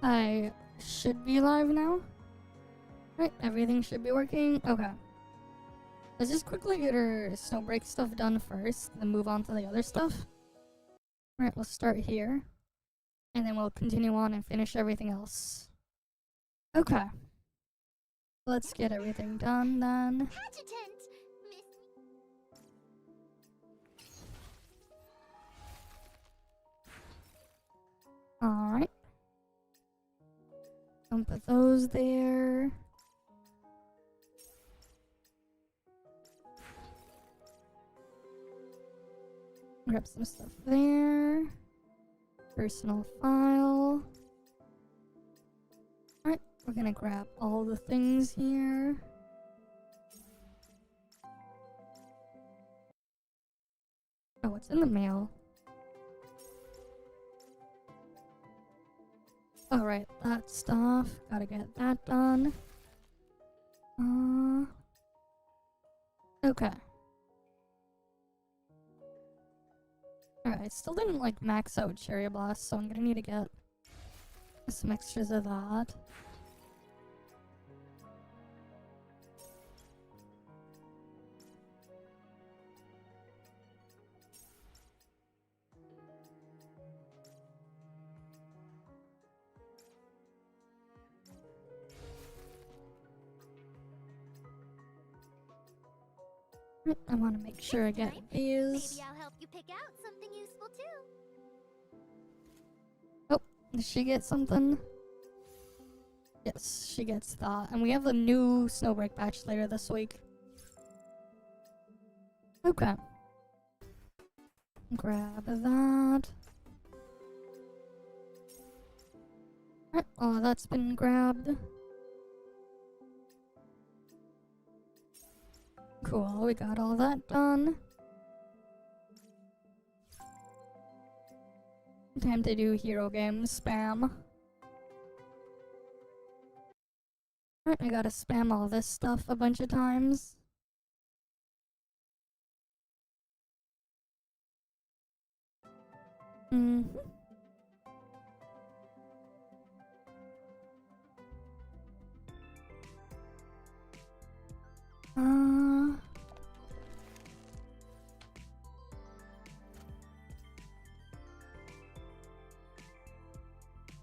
I should be live now. Right, everything should be working. Okay. Let's just quickly get our Snowbreak stuff done first, then move on to the other stuff. Alright, we'll start here. And then we'll continue on and finish everything else. Okay. Let's get everything done then. Alright. Don't put those there. Grab some stuff there. Personal file. Alright, we're gonna grab all the things here. Oh, what's in the mail? Alright, that stuff. Gotta get that done. Okay. Alright, still didn't like max out Cherry Blast, so I'm gonna need to get some extras of that. I want to make sure I get these. Maybe I'll help you pick out something useful too. Oh, did she get something? Yes, she gets that. And we have a new Snowbreak patch later this week. Okay. Grab that. Alright, all of that's been grabbed. Cool, we got all that done. Time to do hero games spam. Alright, I gotta spam all this stuff a bunch of times.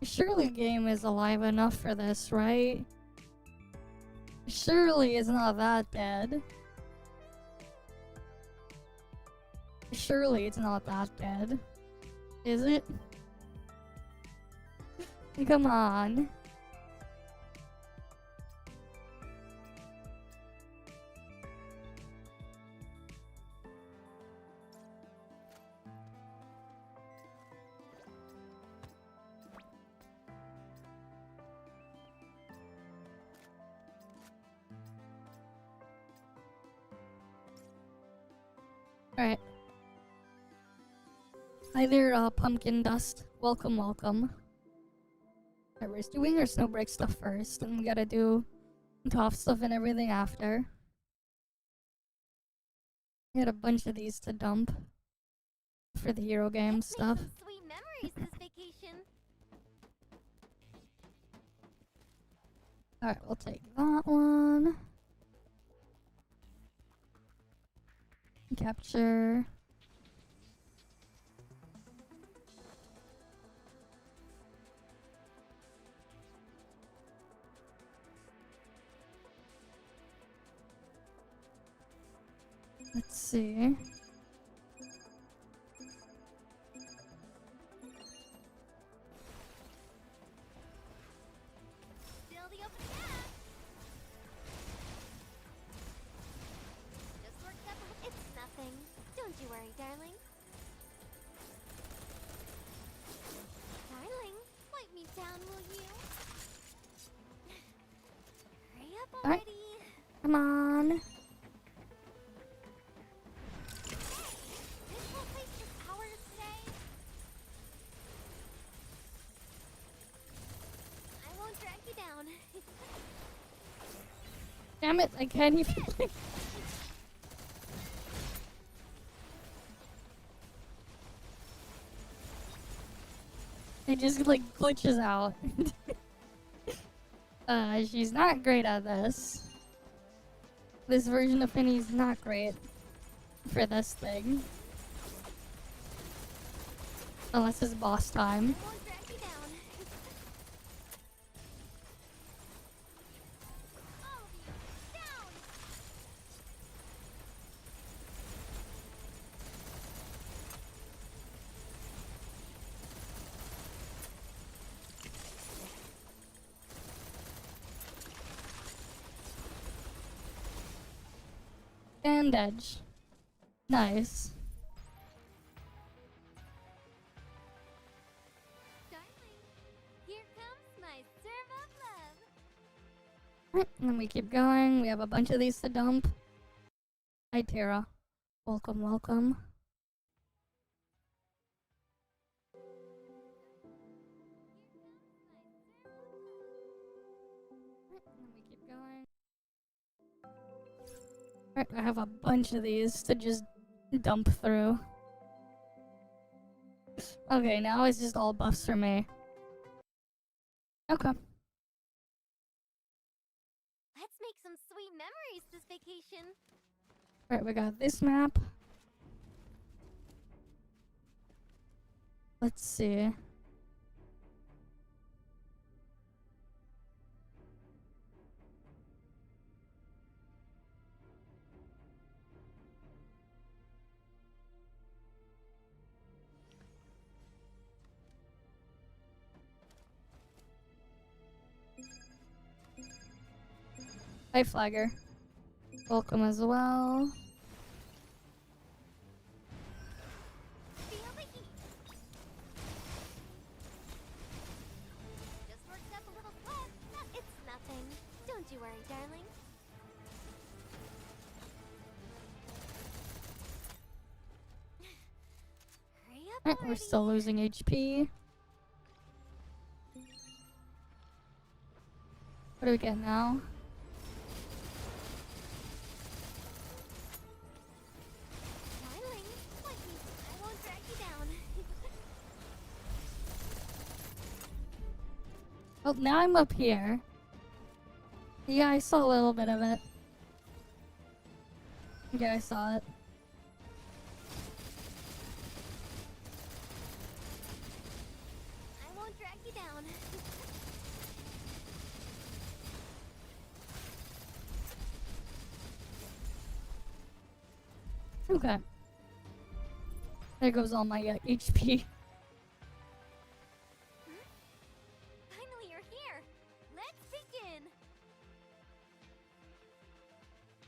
Surely game is alive enough for this, right? Surely it's not that dead. Surely it's not that dead. Is it? Come on. Alright. Hi there, Pumpkin Dust. Welcome, welcome. Alright, we're doing our Snowbreak stuff first, and we gotta do ToF stuff and everything after. We had a bunch of these to dump for the hero game stuff. Sweet memories this vacation. Alright, we'll take that one. Capture. Let's see. Still the open path. Just worked up. It's nothing. Don't you worry, darling. Darling, wipe me down, will you? Hurry up already. Right. Come on. This whole place is ours today. I won't drag you down. Damn it, I can't even. It just like glitches out. She's not great at this. This version of Finny's not great for this thing. Unless it's boss time. Won't drag you down. All of you, down! And edge. Nice. Darling, here comes my serve of love. Right, and then we keep going. We have a bunch of these to dump. Hi, Tara. Welcome, welcome. Right, and then we keep going. Right, I have a bunch of these to just dump through. Okay, now it's just all buffs for me. Okay. Let's make some sweet memories this vacation. Right, we got this map. Let's see. Hi, Flagger. Welcome as well. Feel the heat. Just worked up a little sweat. It's nothing. Don't you worry, darling. Hurry up Right, we're already. still losing HP. What do we get now? Darling, like me, I won't drag you down. Oh, now I'm up here. Yeah, I saw a little bit of it. Yeah, I saw it. I won't drag you down. Okay. There goes all my HP. Finally, you're here. Let's begin.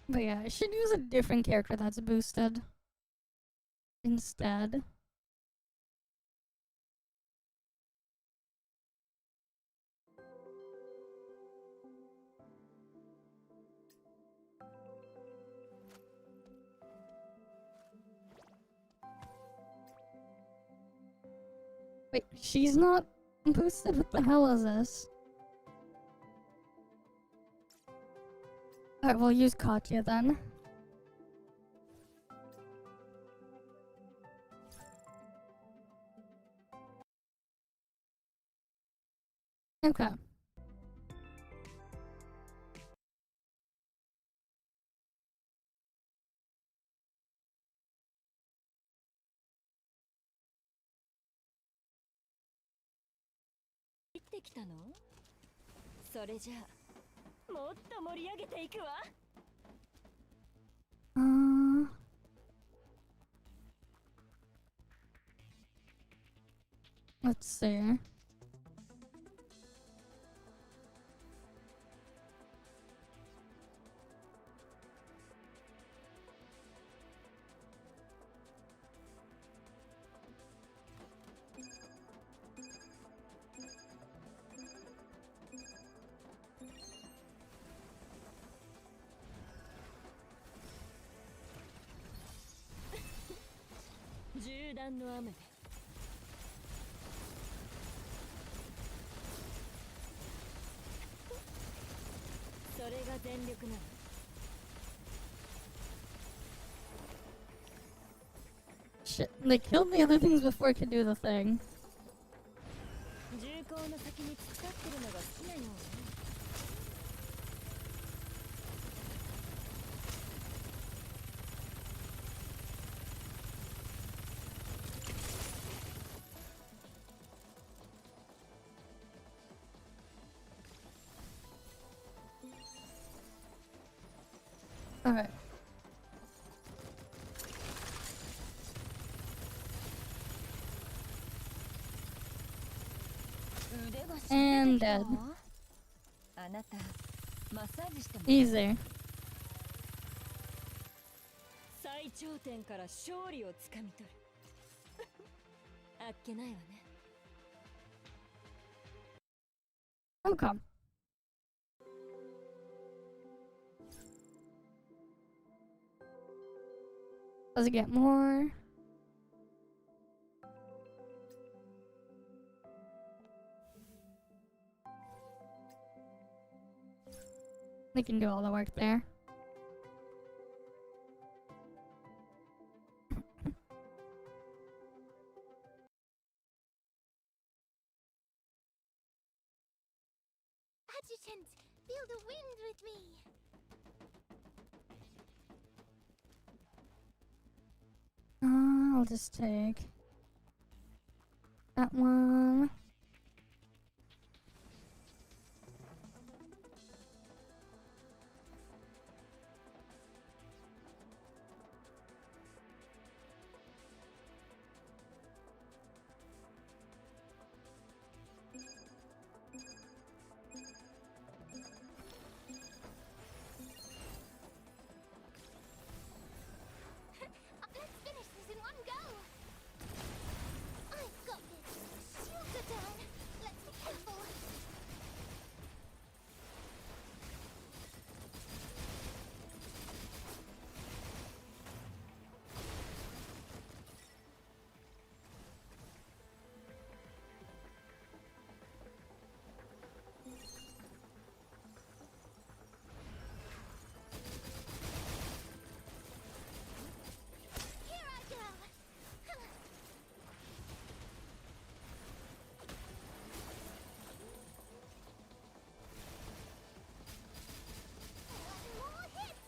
But yeah, I should use a different character that's boosted. Instead. Wait, she's not boosted? What the hell is this? Alright, we'll use Katya then. Okay. Let's see. Shit, they killed the other things before I could do the thing. 行の先に突っ立ってるのが好きなようね。Alright. And dead. あなたマッサージしても Easy. 最頂点から勝利をつかみ取る。あっけないわね。Okay. Does it get more? They can do all the work there. Adjutant, feel the wind with me. I'll just take that one. Let's finish this in one go. I've got this. Shields are down. Let's be careful. Here I go. More hits.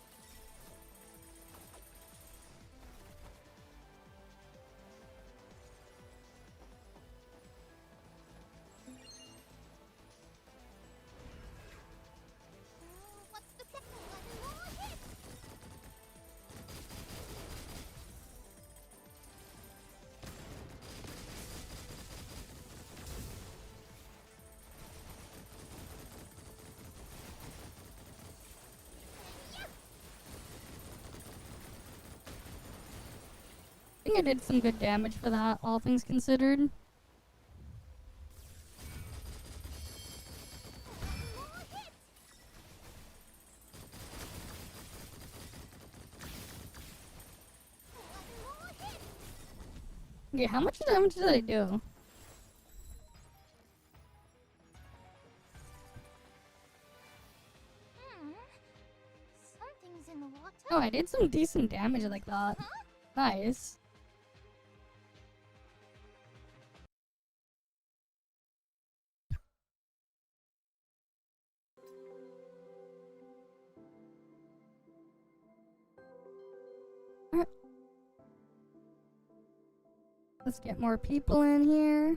What's the second one? More hits. I think I did some good damage for that, all things considered. More hits. More hits. Okay, how much damage did I do? Something's in the water. Oh, I did some decent damage like that. Huh? Nice. Alright. Let's get more people in here.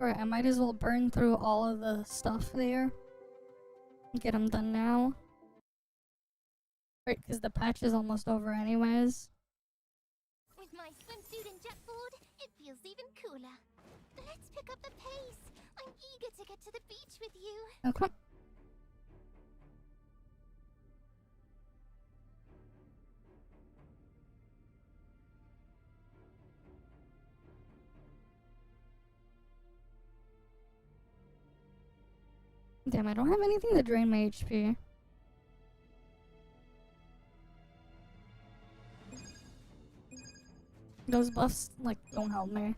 Alright, I might as well burn through all of the stuff there. Get them done now. Right, because the patch is almost over anyways. With my swimsuit and jetboard, it feels even cooler. Let's pick up the pace. I'm eager to get to the beach with you. Okay. Damn, I don't have anything to drain my HP. Those buffs, like, don't help me.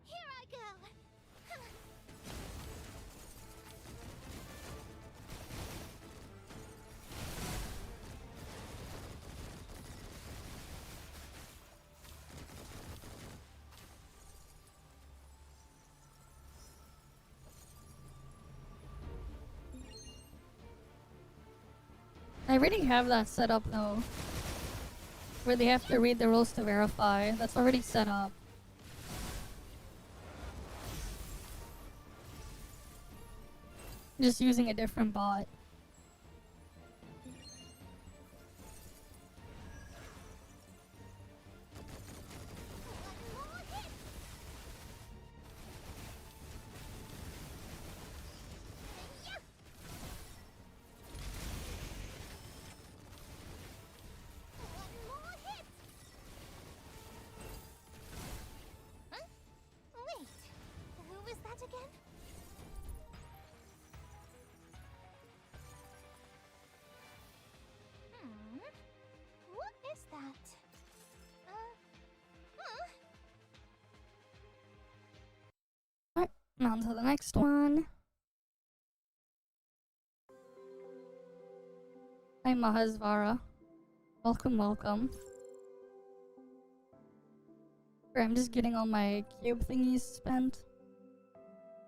Here I go. I already have that set up though. Where they have to read the rules to verify. That's already set up. Just using a different bot. On to the next one. Hi Mahasvara. Welcome, welcome. I'm just getting all my cube thingies spent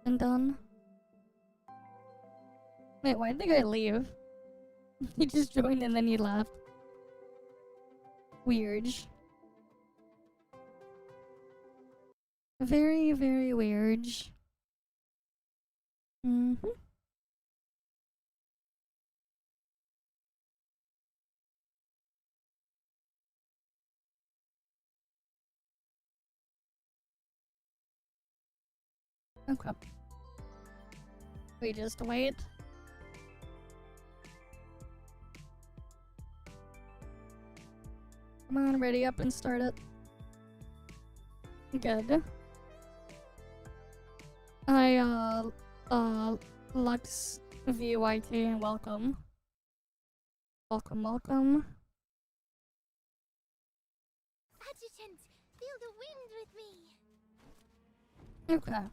and done. Wait, why did the guy leave? He just joined and then he left. Weird. Very, very weird. Mm-hmm. Okay. We just wait. Come on, ready up and start it. Good. Lux VYT and welcome. Welcome, welcome. Adjutant, feel the wind with me. Okay.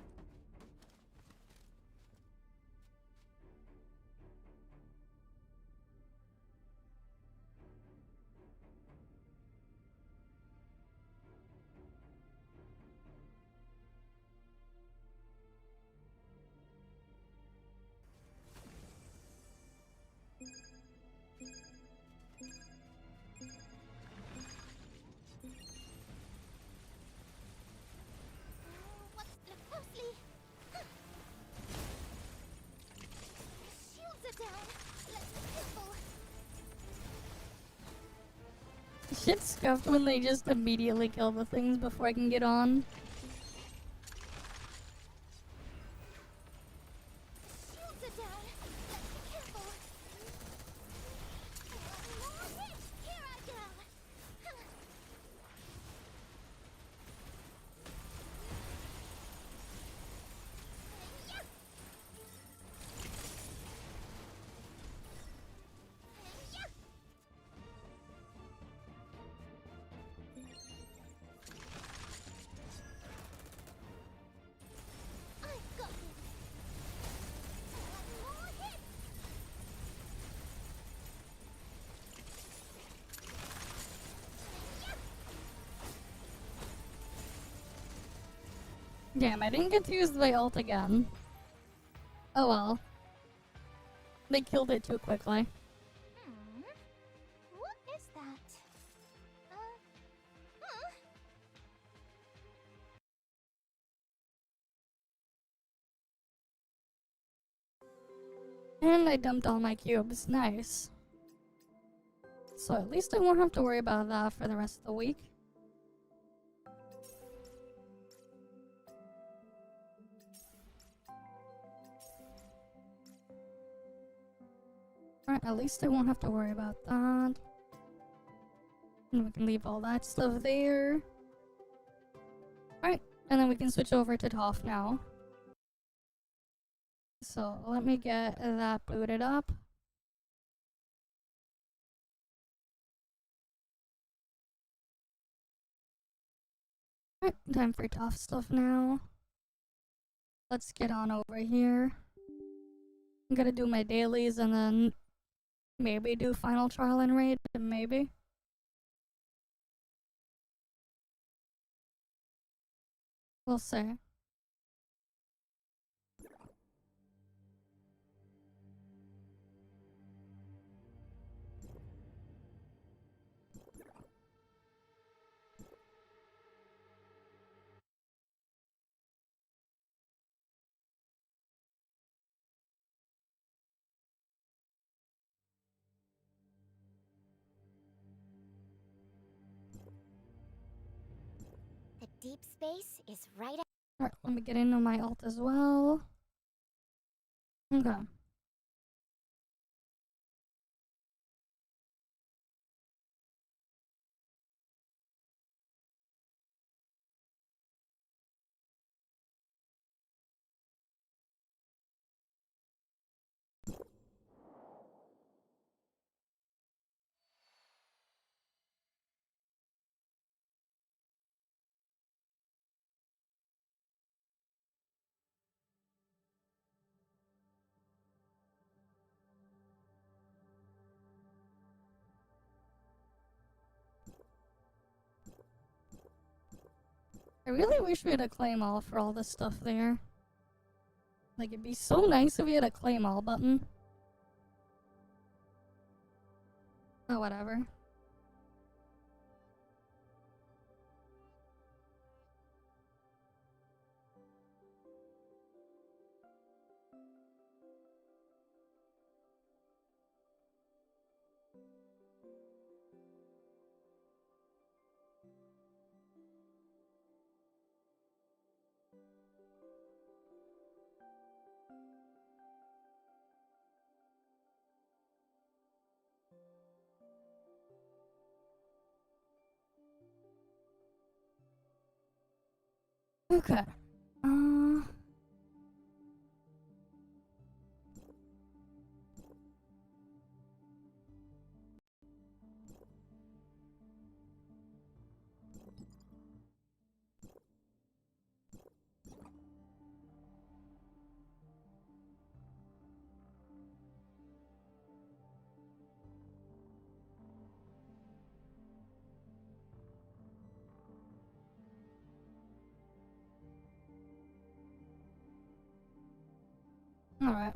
Shit's scuffed when they just immediately kill the things before I can get on. Damn, I didn't get to use my ult again. Oh well. They killed it too quickly. What is that? And I dumped all my cubes. Nice. So at least I won't have to worry about that for the rest of the week. Alright, at least I won't have to worry about that. And we can leave all that stuff there. Alright, and then we can switch over to ToF now. So let me get that booted up. Alright, time for ToF stuff now. Let's get on over here. I'm gonna do my dailies and then maybe do final trial and raid, maybe. We'll see. deep space is right at. Alright, let me get into my alt as well. Okay. I really wish we had a claim all for all the stuff there. Like, it'd be so nice if we had a claim all button. Oh, whatever. Okay. Alright.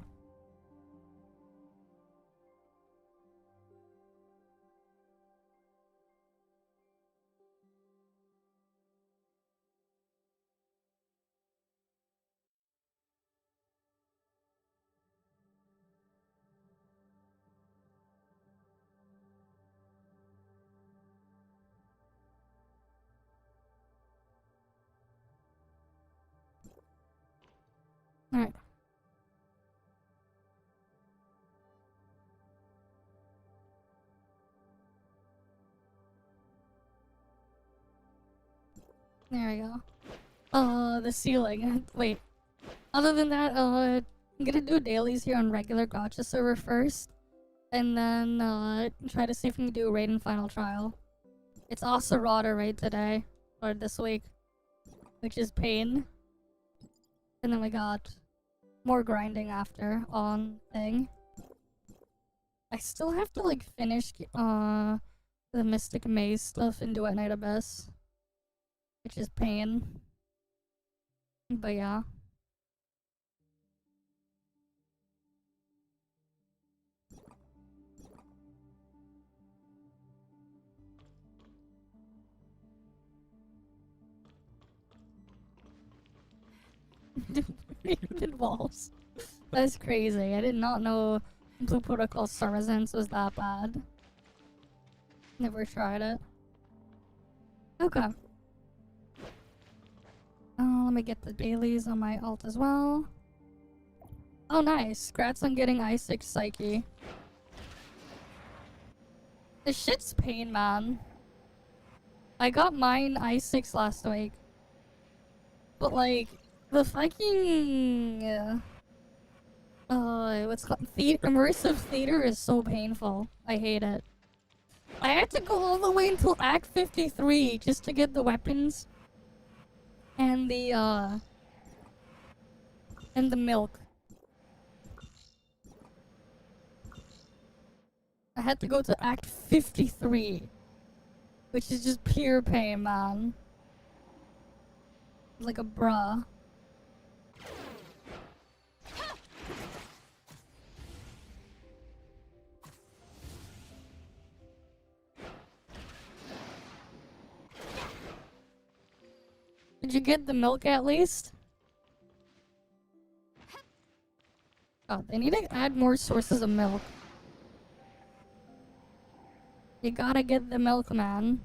Alright. There we go. The ceiling. Wait. Other than that, I'm gonna do dailies here on regular gotcha server first. And then, try to see if we can do a raid and final trial. It's asurada raid today. Or this week. Which is pain. And then we got more grinding after on thing. I still have to, like, finish, the Mystic Maze stuff and do it Night Abyss. Which is pain. But yeah. Rated walls. That's crazy. I did not know Blue Protocol Star Resonance was that bad. Never tried it. Okay. Let me get the dailies on my alt as well. Oh, nice. Congrats on getting I6 Psyche. This shit's pain, man. I got mine I6 last week. But, like, the fucking... what's called... immersive theater is so painful. I hate it. I had to go all the way until Act 53 just to get the weapons. And the milk. I had to go to Act 53. Which is just pure pain, man. Like a bruh. Did you get the milk at least? Oh, they need to add more sources of milk. You gotta get the milk, man.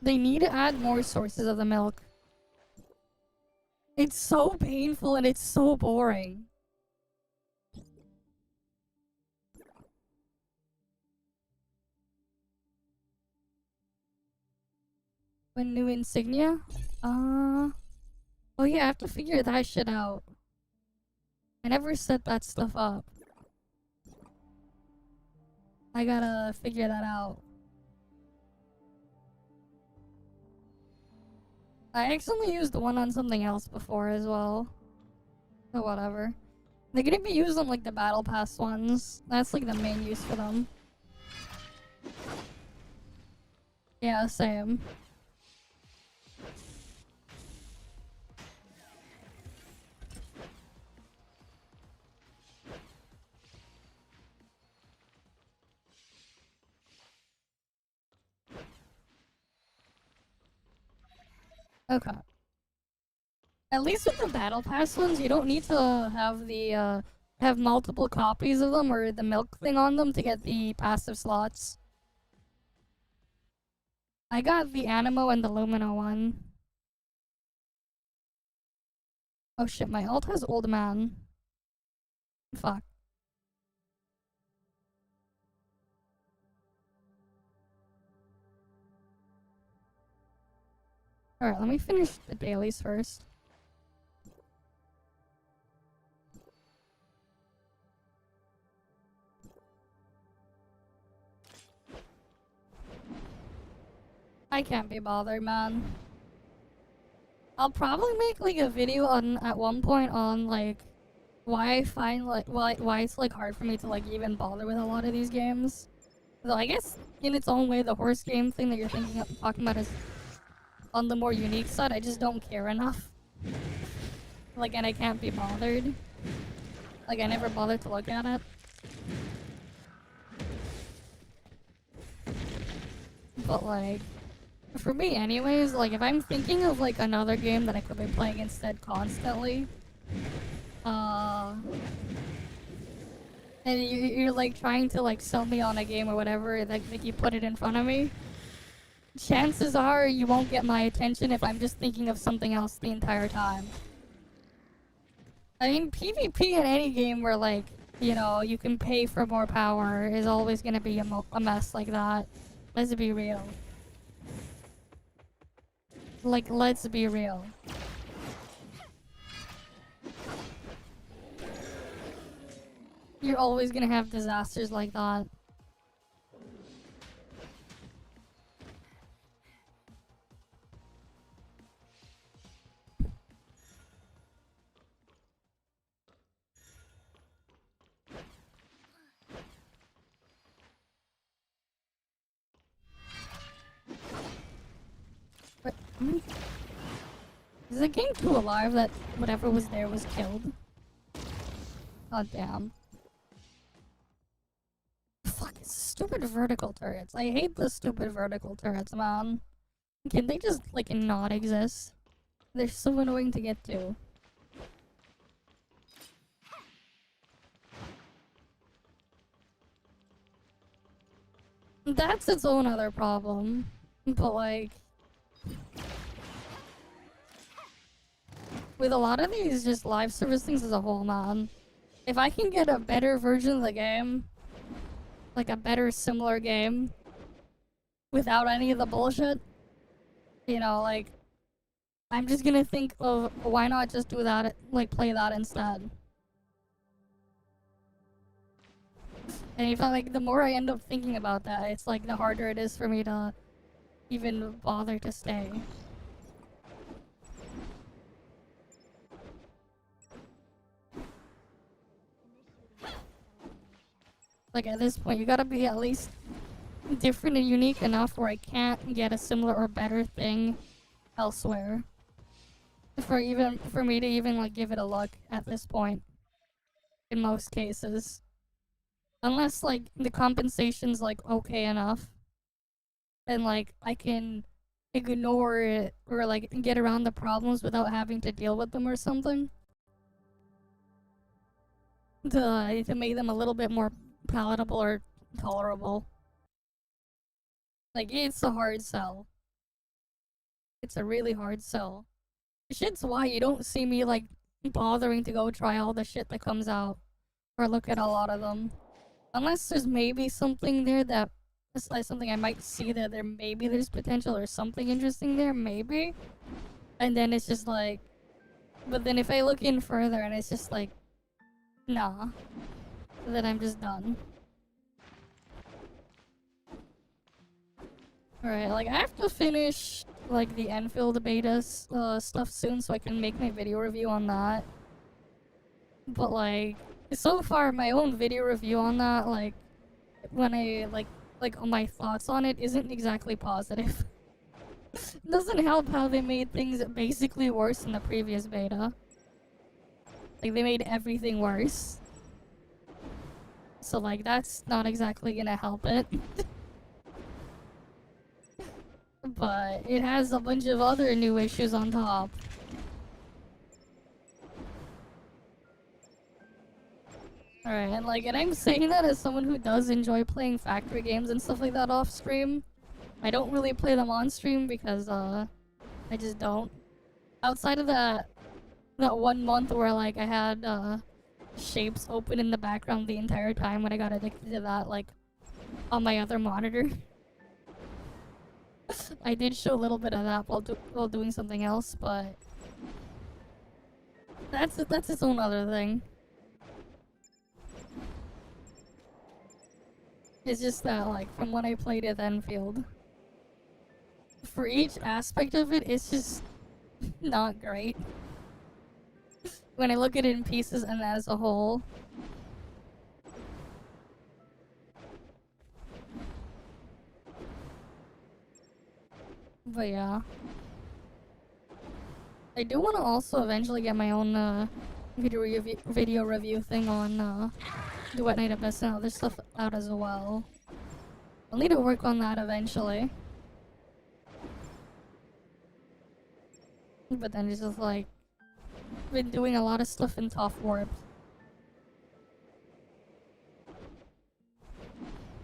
They need to add more sources of the milk. It's so painful and it's so boring. When new insignia? Oh yeah, I have to figure that shit out. I never set that stuff up. I gotta figure that out. I accidentally used one on something else before as well. So whatever. They're gonna be used on like the battle pass ones. That's like the main use for them. Yeah, same. Okay. At least with the battle pass ones, you don't need to have the have multiple copies of them or the milk thing on them to get the passive slots. I got the Animo and the Lumino one. Oh shit, my ult has old man. Fuck. Alright, let me finish the dailies first. I can't be bothered, man. I'll probably make like a video on at one point on like why I find like why it's like hard for me to like even bother with a lot of these games. Though I guess in its own way the horse game thing that you're talking about is on the more unique side. I just don't care enough. Like, and I can't be bothered. Like I never bothered to look at it. But like for me anyways, like if I'm thinking of like another game that I could be playing instead constantly, and you're like trying to like sell me on a game or whatever, like you put it in front of me, chances are you won't get my attention if I'm just thinking of something else the entire time. I mean, PvP in any game where like, you know, you can pay for more power is always gonna be a mess like that. Let's be real. Like, let's be real. You're always gonna have disasters like that. But, is the game too alive that whatever was there was killed? God damn. Fuck, it's stupid vertical turrets. I hate the stupid vertical turrets, man. Can they just, like, not exist? They're so annoying to get to. That's its own other problem. But, like... with a lot of these just live service things as a whole, man. If I can get a better version of the game, like a better, similar game, without any of the bullshit, you know, like, I'm just gonna think of why not just do that, like, play that instead. And if I, like, the more I end up thinking about that, it's like the harder it is for me to even bother to stay. Like, at this point, you gotta be at least different and unique enough where I can't get a similar or better thing elsewhere. For me to even, like, give it a look at this point. In most cases. Unless, like, the compensation's, like, okay enough. And, like, I can ignore it or, like, get around the problems without having to deal with them or something. To make them a little bit more palatable or tolerable. Like, it's a hard sell. it's a really hard sell. Shit's why you don't see me like bothering to go try all the shit that comes out or look at a lot of them. Unless there's maybe something there that is like something I might see that there maybe there's potential or something interesting there, maybe. And then it's just like, but then if I look in further and it's just like, nah, then I'm just done. Alright, like I have to finish like the EnVtuber beta stuff soon so I can make my video review on that. But like, so far my own video review on that, like, when I like my thoughts on it isn't exactly positive. Doesn't help how they made things basically worse in the previous beta. Like they made everything worse. So like that's not exactly gonna help it. But it has a bunch of other new issues on top. Alright, and like, and I'm saying that as someone who does enjoy playing factory games and stuff like that off stream. I don't really play them on stream because, I just don't. Outside of that 1 month where, like, I had, shapes open in the background the entire time when I got addicted to that, like, on my other monitor. I did show a little bit of that while doing something else, but that's its own other thing. It's just that, like, from when I played it EnVtuber, for each aspect of it, it's just not great. When I look at it in pieces and as a whole. But yeah. I do want to also eventually get my own video review thing on Duet Night Abyss and other stuff out as well. I'll need to work on that eventually. But then it's just like, been doing a lot of stuff in ToF Warped.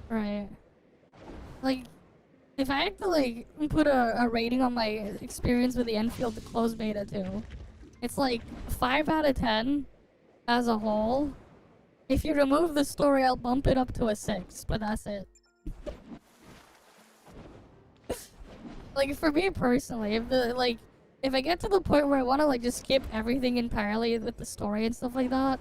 Right. Like, if I had to like put a rating on my experience with the EnVtuber closed beta too, it's like 5 out of 10 as a whole. If you remove the story, I'll bump it up to a 6, but that's it. Like for me personally, if I get to the point where I want to like just skip everything entirely with the story and stuff like that,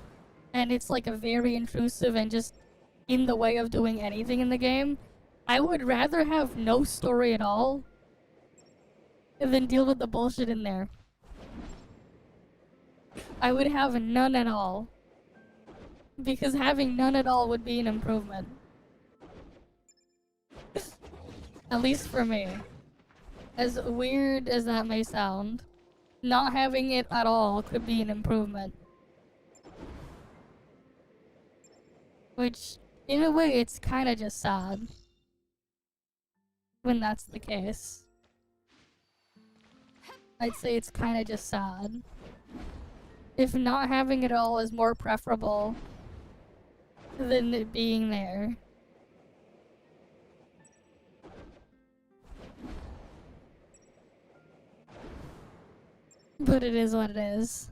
and it's like a very intrusive and just in the way of doing anything in the game, I would rather have no story at all than deal with the bullshit in there. I would have none at all. Because having none at all would be an improvement. At least for me. As weird as that may sound, not having it at all could be an improvement. Which, in a way, it's kinda just sad. When that's the case. I'd say it's kinda just sad. If not having it all is more preferable than it being there. But it is what it is.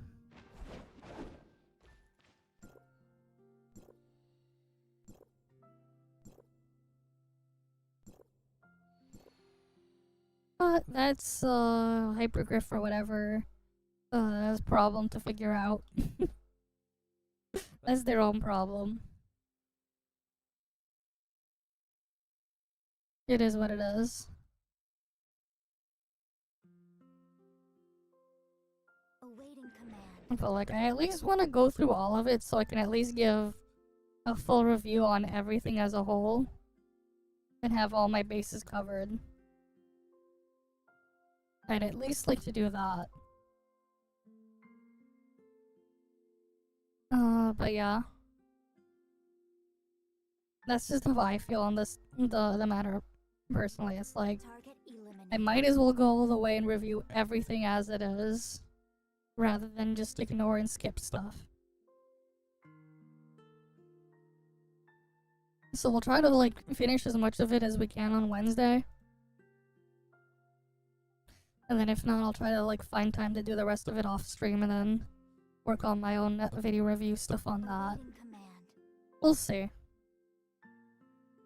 But that's hypergriff or whatever. That's a problem to figure out. That's their own problem. It is what it is. Awaiting command. But like, I at least want to go through all of it so I can at least give a full review on everything as a whole. And have all my bases covered. I'd at least like to do that. But yeah. That's just how I feel on this, the matter personally. It's like, I might as well go all the way and review everything as it is, rather than just ignore and skip stuff. So we'll try to like finish as much of it as we can on Wednesday. And then if not, I'll try to like find time to do the rest of it off stream and then work on my own video review stuff on that. We'll see.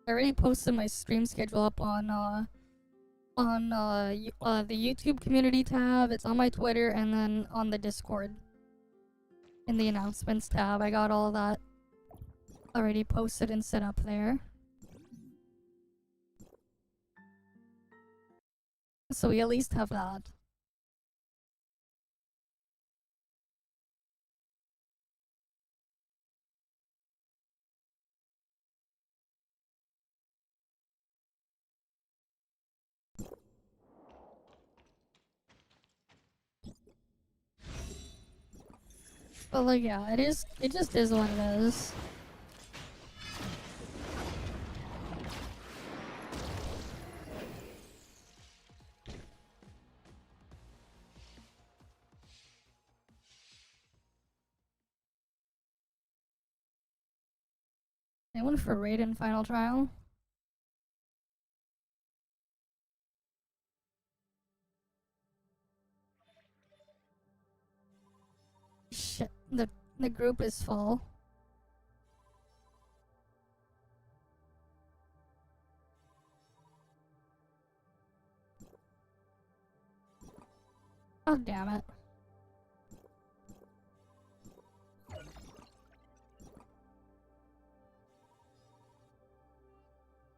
I already posted my stream schedule up on the YouTube community tab. It's on my Twitter and then on the Discord. In the announcements tab, I got all that already posted and set up there. So we at least have that. But like, yeah, it just is what it is. Anyone for raid and final trial? Shit, the group is full. God damn it.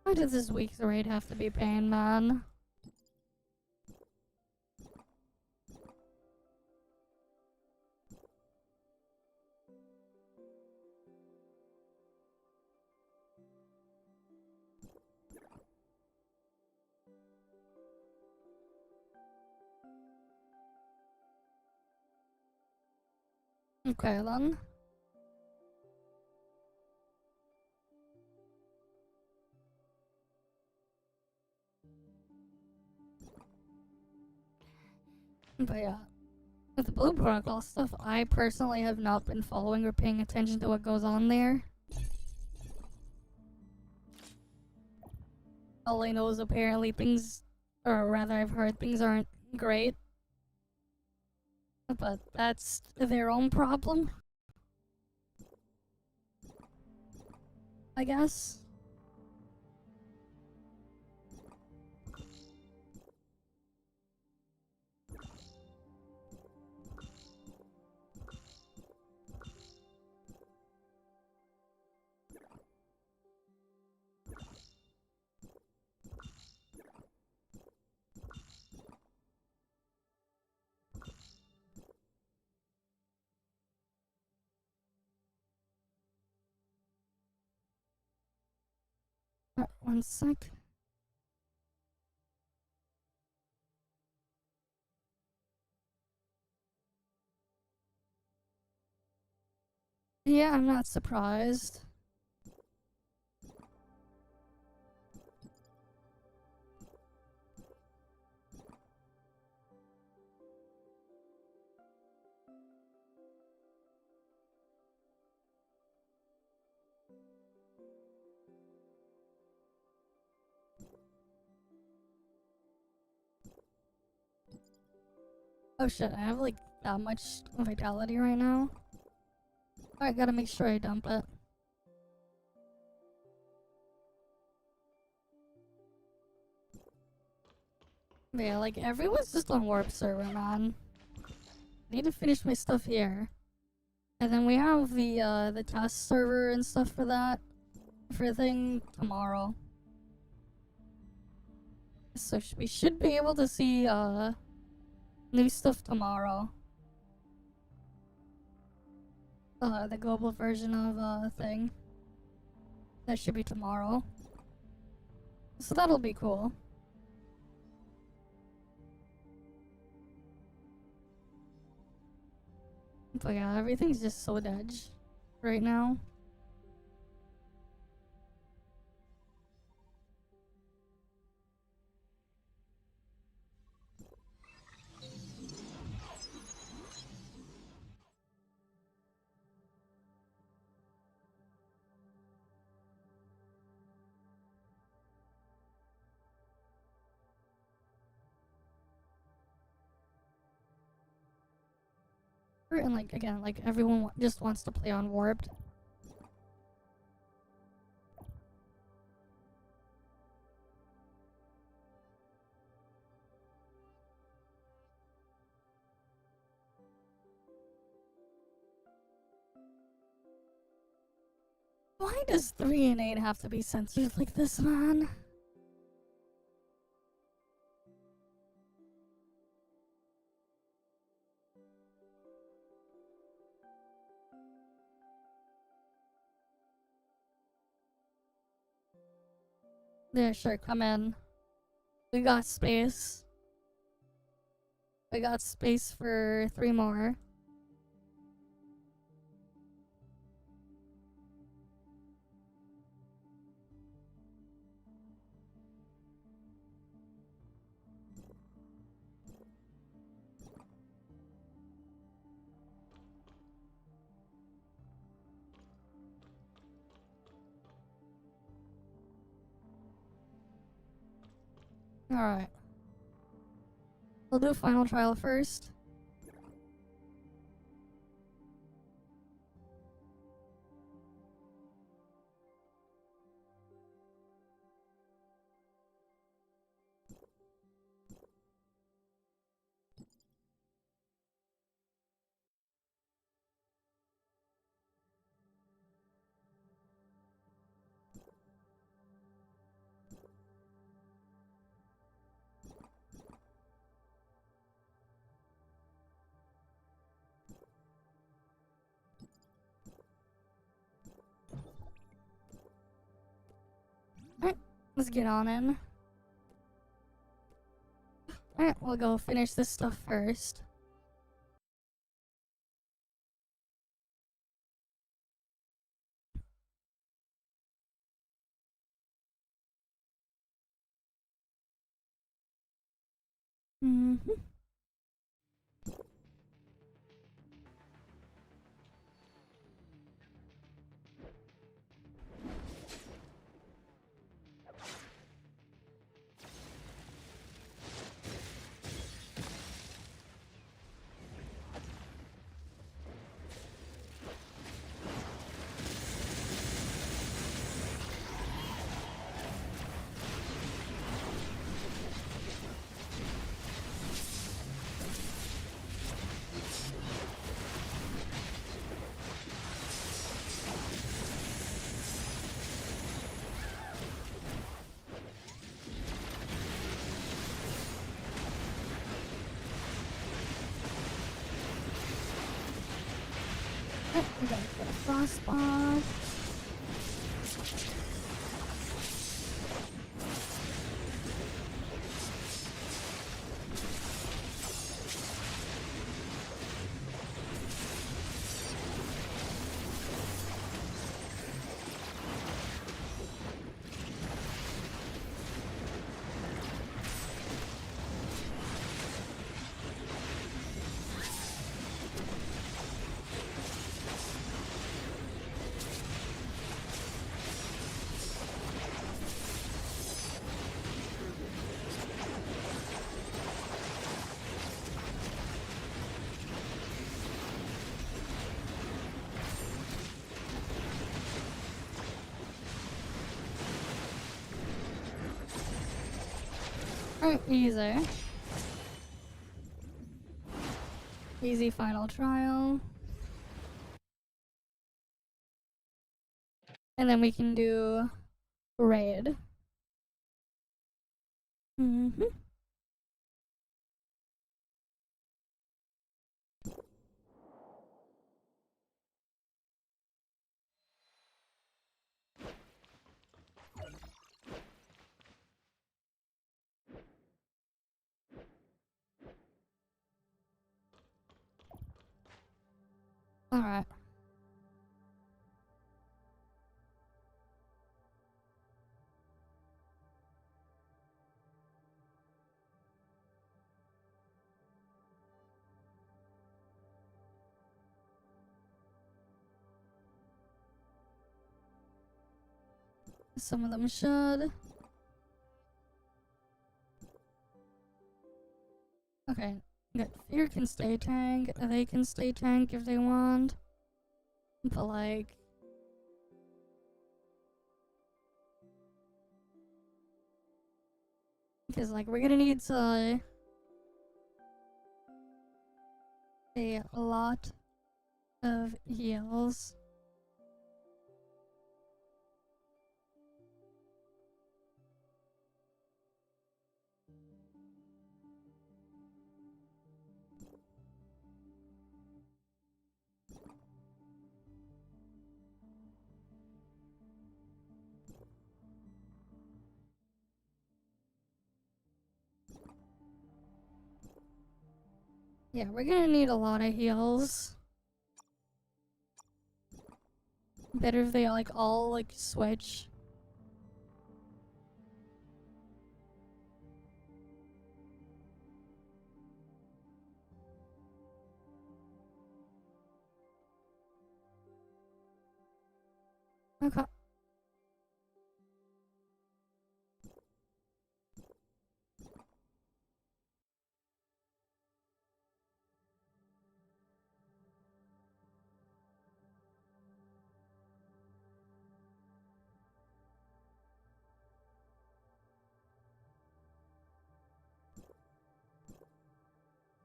Why did this week's raid have to be pain, man? Okay then. But yeah, with the Blue Protocol stuff, I personally have not been following or paying attention to what goes on there. All I know is apparently things, or rather I've heard things aren't great. But that's their own problem, I guess. One sec. Yeah, I'm not surprised. Oh shit, I have like that much vitality right now. I gotta make sure I dump it. But yeah, like everyone's just on warp server, man. I need to finish my stuff here. And then we have the test server and stuff for that. For the thing tomorrow. So we should be able to see new stuff tomorrow. The global version of thing. That should be tomorrow. So that'll be cool. But yeah, everything's just so dead right now. And like again, like everyone just wants to play on warped. Why does 3 and 8 have to be sensitive like this, man? Yeah, sure, come in. We got space. We got space for 3 more. Alright. We'll do final trial first. Alright, let's get on in. Alright, we'll go finish this stuff first. Mm-hmm. We gotta get a frostbite. Alright, easy. Easy final trial. And then we can do raid. Mm-hmm. Alright. Some of them should. Okay. Good. Fear can stay tank. They can stay tank if they want. But like, because like we're gonna need a lot of heals. Yeah, we're gonna need a lot of heals. Better if they like all like switch. Okay.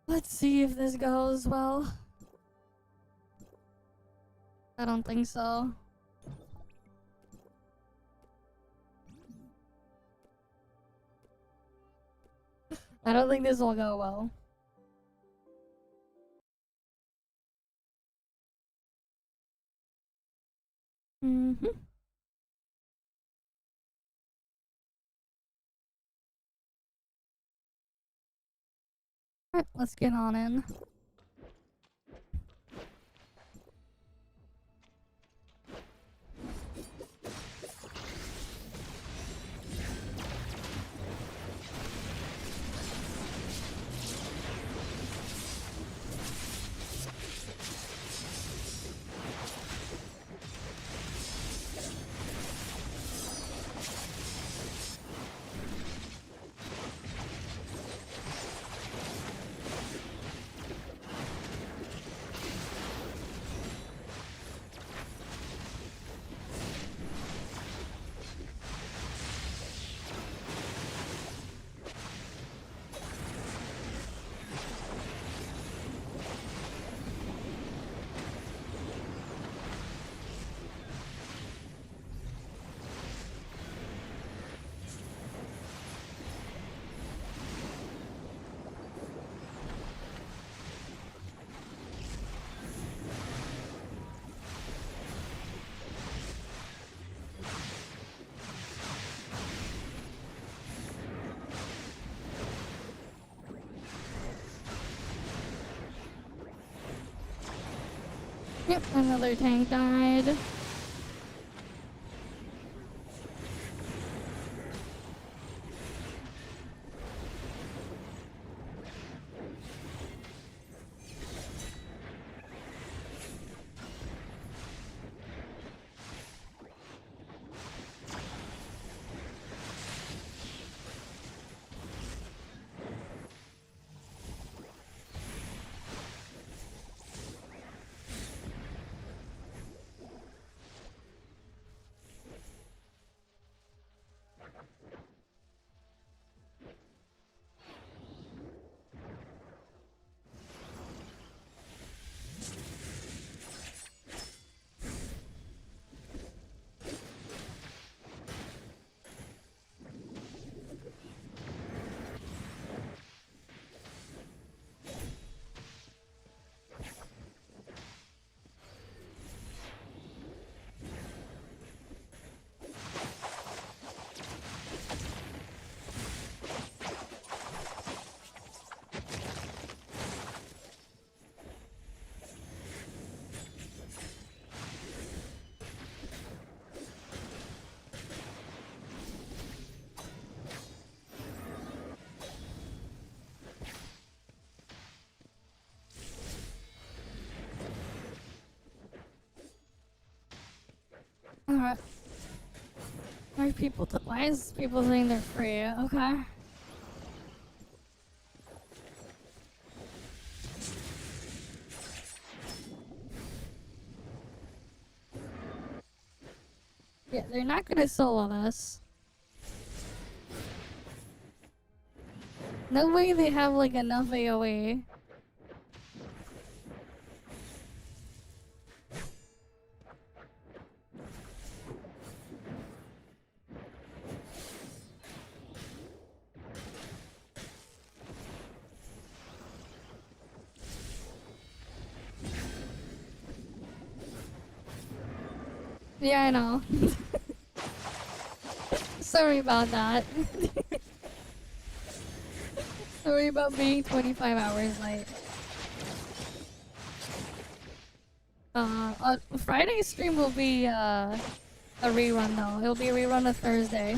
Let's see if this goes well. I don't think so. I don't think this will go well. Mm-hmm. Alright, let's get on in. Yep, another tank died. Alright. Why is people saying they're free? Okay. Yeah, they're not gonna solo this. No way they have like enough AoE. Yeah, I know. Sorry about that. Sorry about being 25 hours late. Friday's stream will be a rerun though. It'll be a rerun of Thursday.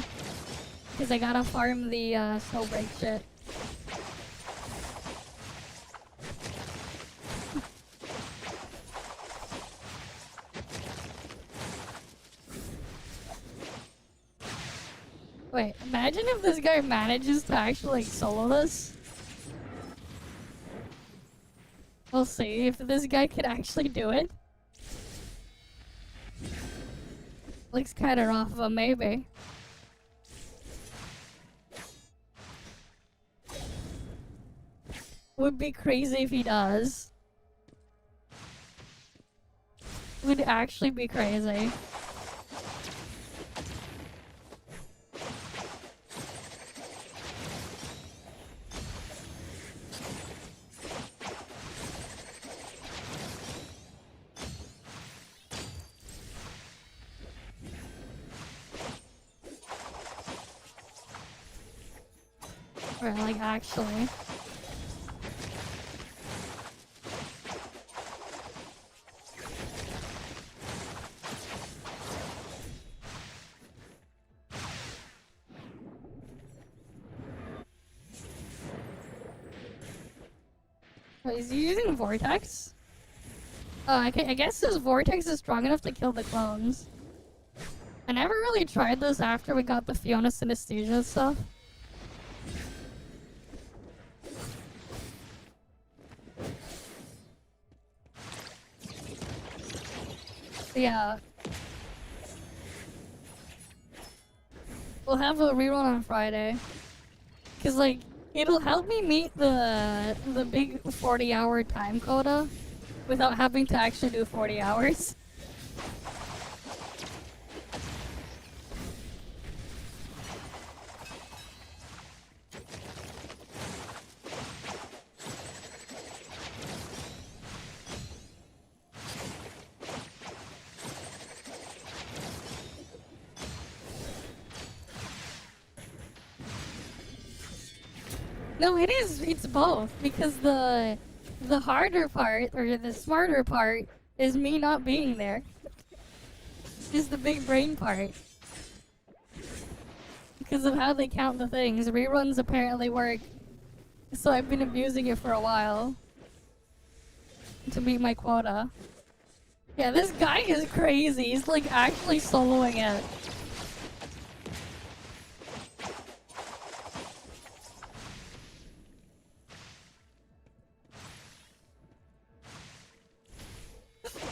Because I gotta farm the Snowbreak shit. Wait, imagine if this guy manages to actually like, solo this. We'll see if this guy could actually do it. Looks kinda rough, but maybe. Would be crazy if he does. Would actually be crazy. Or like actually. Wait, is he using Vortex? Oh, I guess his Vortex is strong enough to kill the clones. I never really tried this after we got the Fiona Synesthesia stuff. Yeah. We'll have a rerun on Friday. Cause like, it'll help me meet the big 40-hour time quota without having to actually do 40 hours. No, it's both, because the harder part, or the smarter part, is me not being there. Is the big brain part. Because of how they count the things. Reruns apparently work, so I've been abusing it for a while. To meet my quota. Yeah, this guy is crazy, he's like actually soloing it.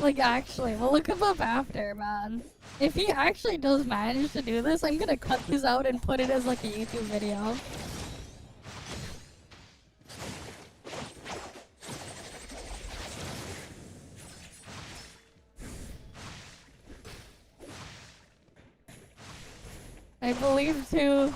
Like, actually, we'll look him up after, man. If he actually does manage to do this, I'm gonna cut this out and put it as, like, a YouTube video. I believe, too.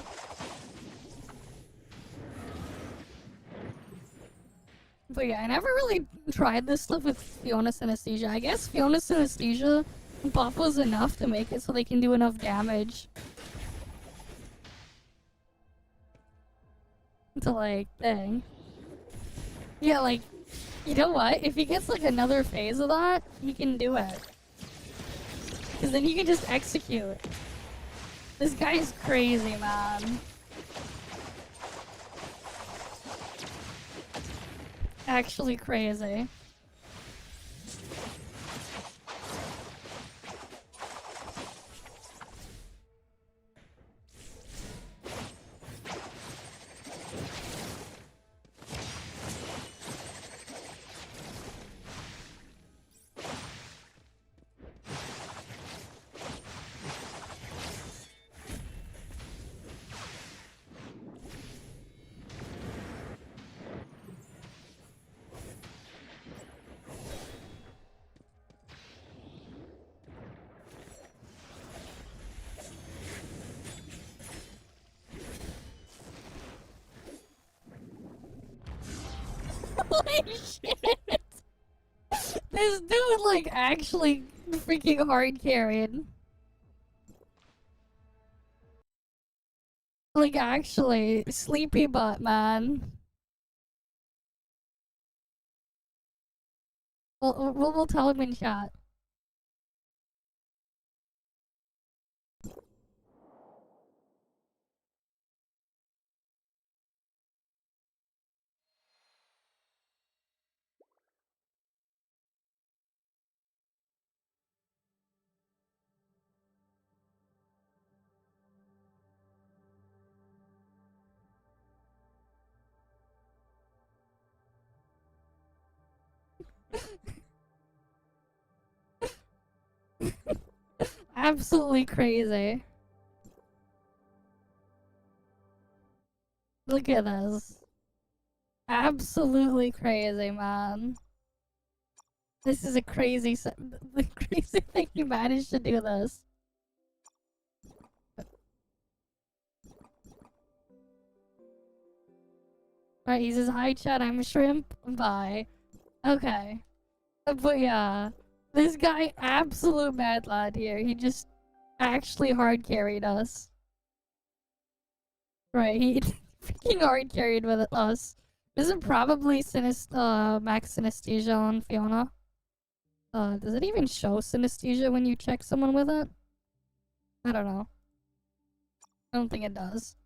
But yeah, I never really tried this stuff with Fiona Synesthesia. I guess Fiona Synesthesia buff was enough to make it so they can do enough damage. To like, thing. Yeah, like, you know what? If he gets like another phase of that, he can do it. Cause then he can just execute. This guy is crazy, man. Actually crazy. Holy shit! This dude, like, actually freaking hard carried. Like, actually, sleepy butt, man. We'll tell him in chat. Absolutely crazy. Look at this. Absolutely crazy, man. This is a crazy, the crazy thing you managed to do this. Right, he says, hi chat, I'm shrimp, bye. Okay. But yeah, this guy, absolute mad lad here. He just actually hard carried us. Right, he freaking hard carried with us. This is probably max synesthesia on Fiona. Does it even show synesthesia when you check someone with it? I don't know. I don't think it does.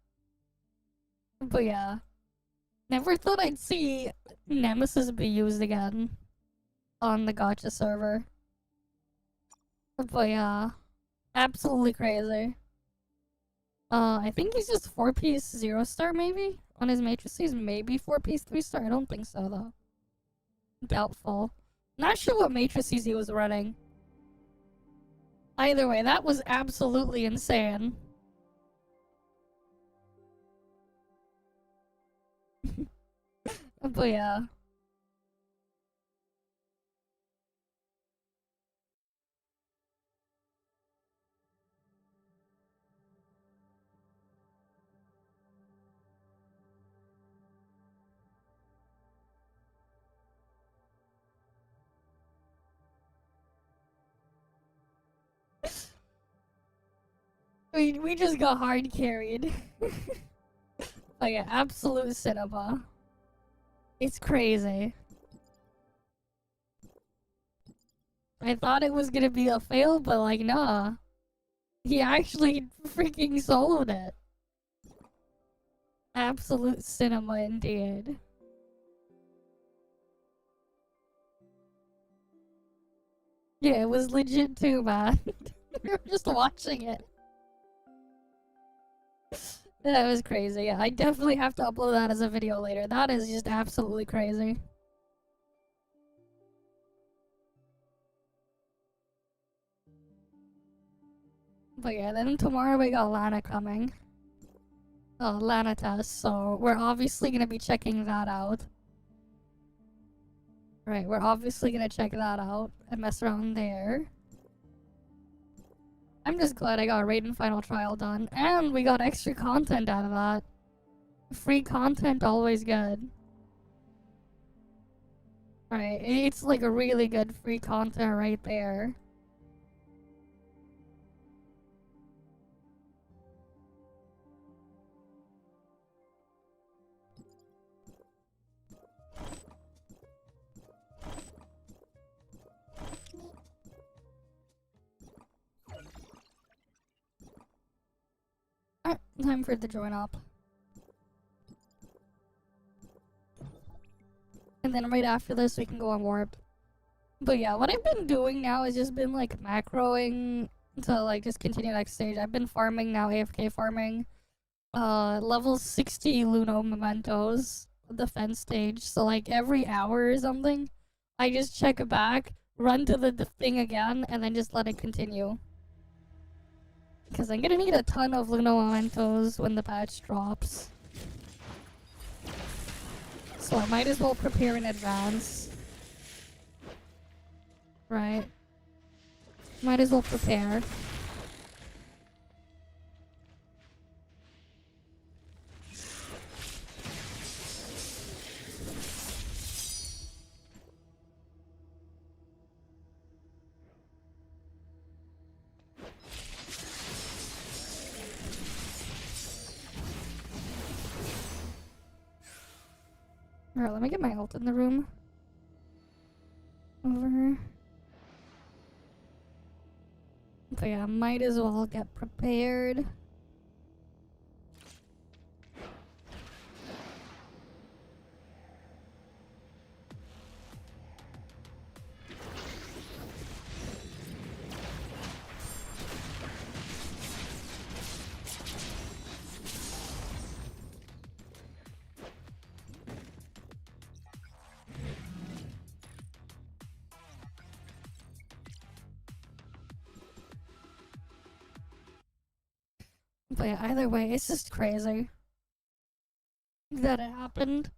But yeah. Never thought I'd see Nemesis be used again on the Gotcha server. But yeah. Absolutely crazy. I think he's just 4-piece 0-star maybe? On his matrices, maybe 4-piece 3-star? I don't think so though. Doubtful. Not sure what matrices he was running. Either way, that was absolutely insane. But yeah. We just got hard carried. But yeah, absolute cinema. It's crazy. I thought it was gonna be a fail, but like, nah. He actually freaking soloed it. Absolute cinema indeed. Yeah, it was legit too, man. We were just watching it. That was crazy. Yeah, I definitely have to upload that as a video later. That is just absolutely crazy. But yeah, then tomorrow we got Lana coming. Lana test, so we're obviously gonna be checking that out. Right, we're obviously gonna check that out and mess around there. I'm just glad I got Raiden Final Trial done, and we got extra content out of that. Free content, always good. Right, it's like a really good free content right there. Alright, time for the join up. And then right after this, we can go on warp. But yeah, what I've been doing now is just been like macroing to like just continue next stage. I've been farming now, AFK farming. Level 60 Luno mementos, defense stage. So like every hour or something, I just check it back, run to the thing again, and then just let it continue. Because I'm gonna need a ton of Luno mementos when the patch drops. So I might as well prepare in advance. Right. Might as well prepare. Alright, let me get my ult in the room. Over here. But yeah, might as well get prepared. But yeah, either way, it's just crazy that it happened.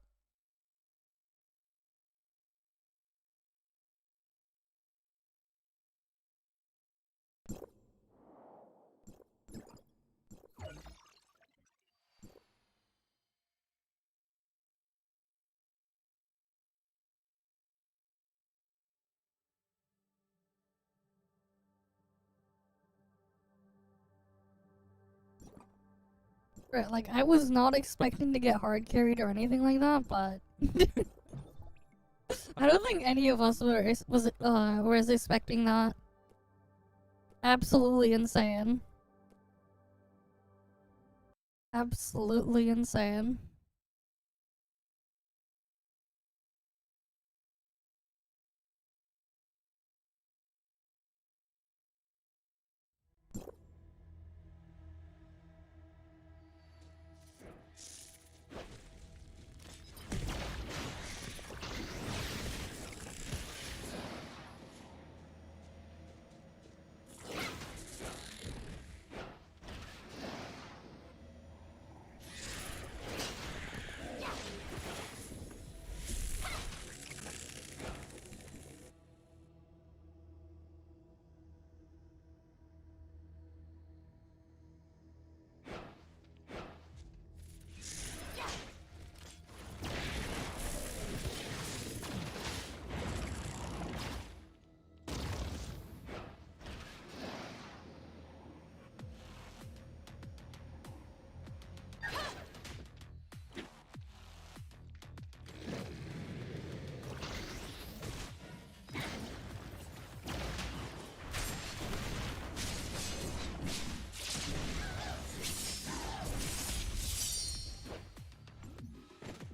Right, like, I was not expecting to get hard carried or anything like that, but I don't think any of us was expecting that. Absolutely insane. Absolutely insane.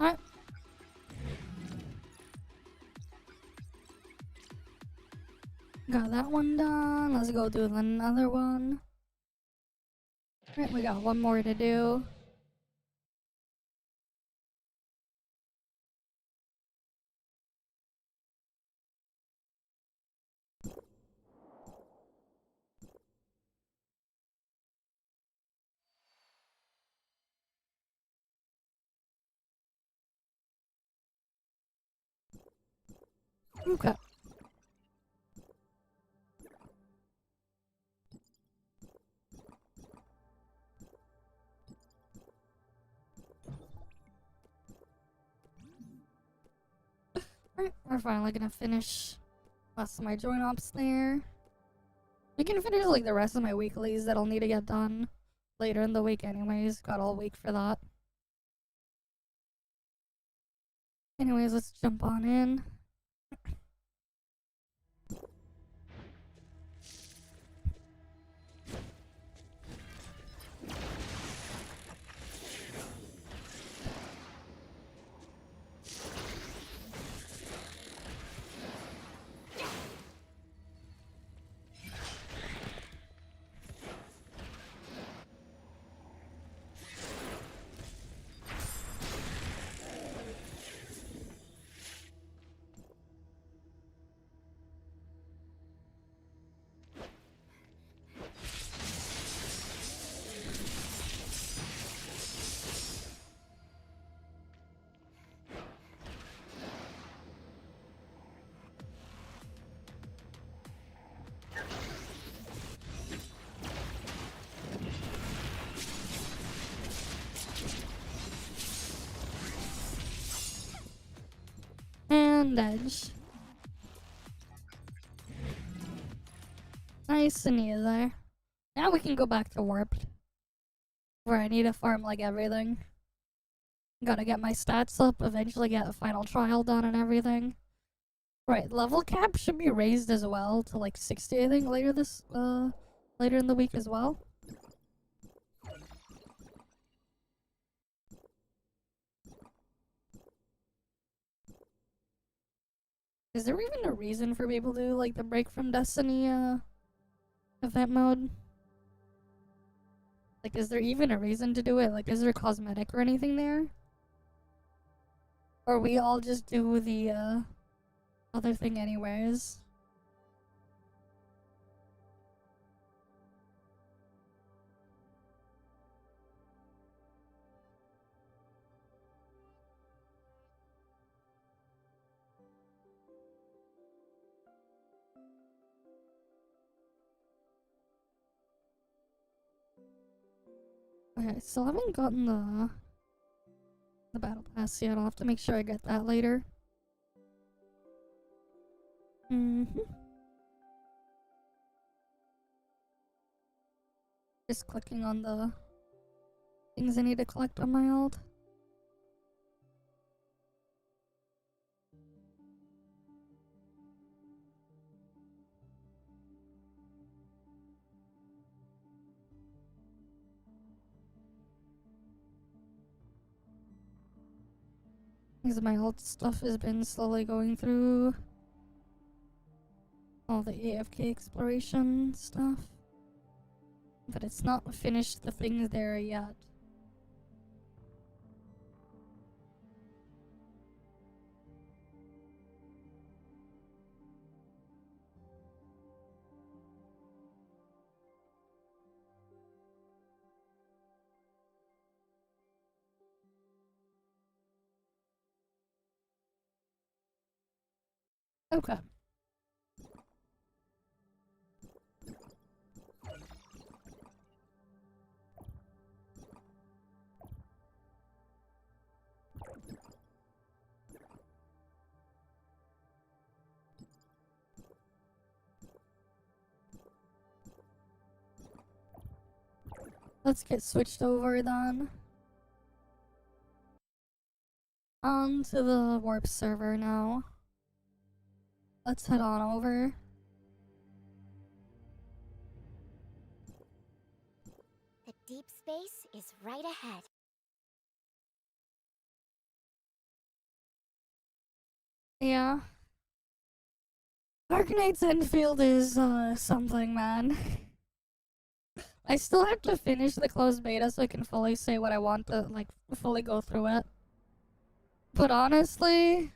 Alright. Got that one done. Let's go do another one. Alright, we got one more to do. Okay. Alright, we're finally gonna finish rest of my joint ops there. We can finish like the rest of my weeklies that'll need to get done later in the week anyways. Got all week for that. Anyways, let's jump on in. And edge. Nice and easy. Now we can go back to warped. Where I need to farm like everything. Gotta get my stats up, eventually get a final trial done and everything. Right, level cap should be raised as well to like 60, I think, later in the week as well. Is there even a reason for people to do like the break from Destiny event mode? Like, is there even a reason to do it? Like, is there cosmetic or anything there? Or we all just do the other thing anyways? Okay, still haven't gotten the battle pass yet. I'll have to make sure I get that later. Just clicking on the things I need to collect on my alt. Because my alt stuff has been slowly going through all the AFK exploration stuff. But it's not finished the things there yet. Okay. Let's get switched over then. On to the warp server now. Let's head on over. The deep space is right ahead. Yeah. Dark Knight's Enfield is something, man. I still have to finish the closed beta so I can fully say what I want to, like, fully go through it. But honestly,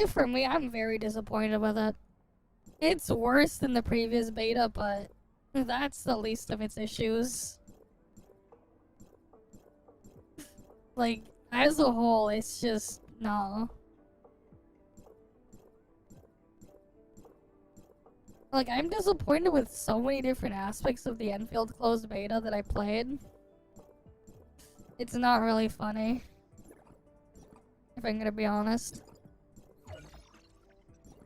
for me, I'm very disappointed with it. It's worse than the previous beta, but that's the least of its issues. Like, as a whole, it's just, no. Like, I'm disappointed with so many different aspects of the Enfield closed beta that I played. It's not really funny, if I'm gonna be honest.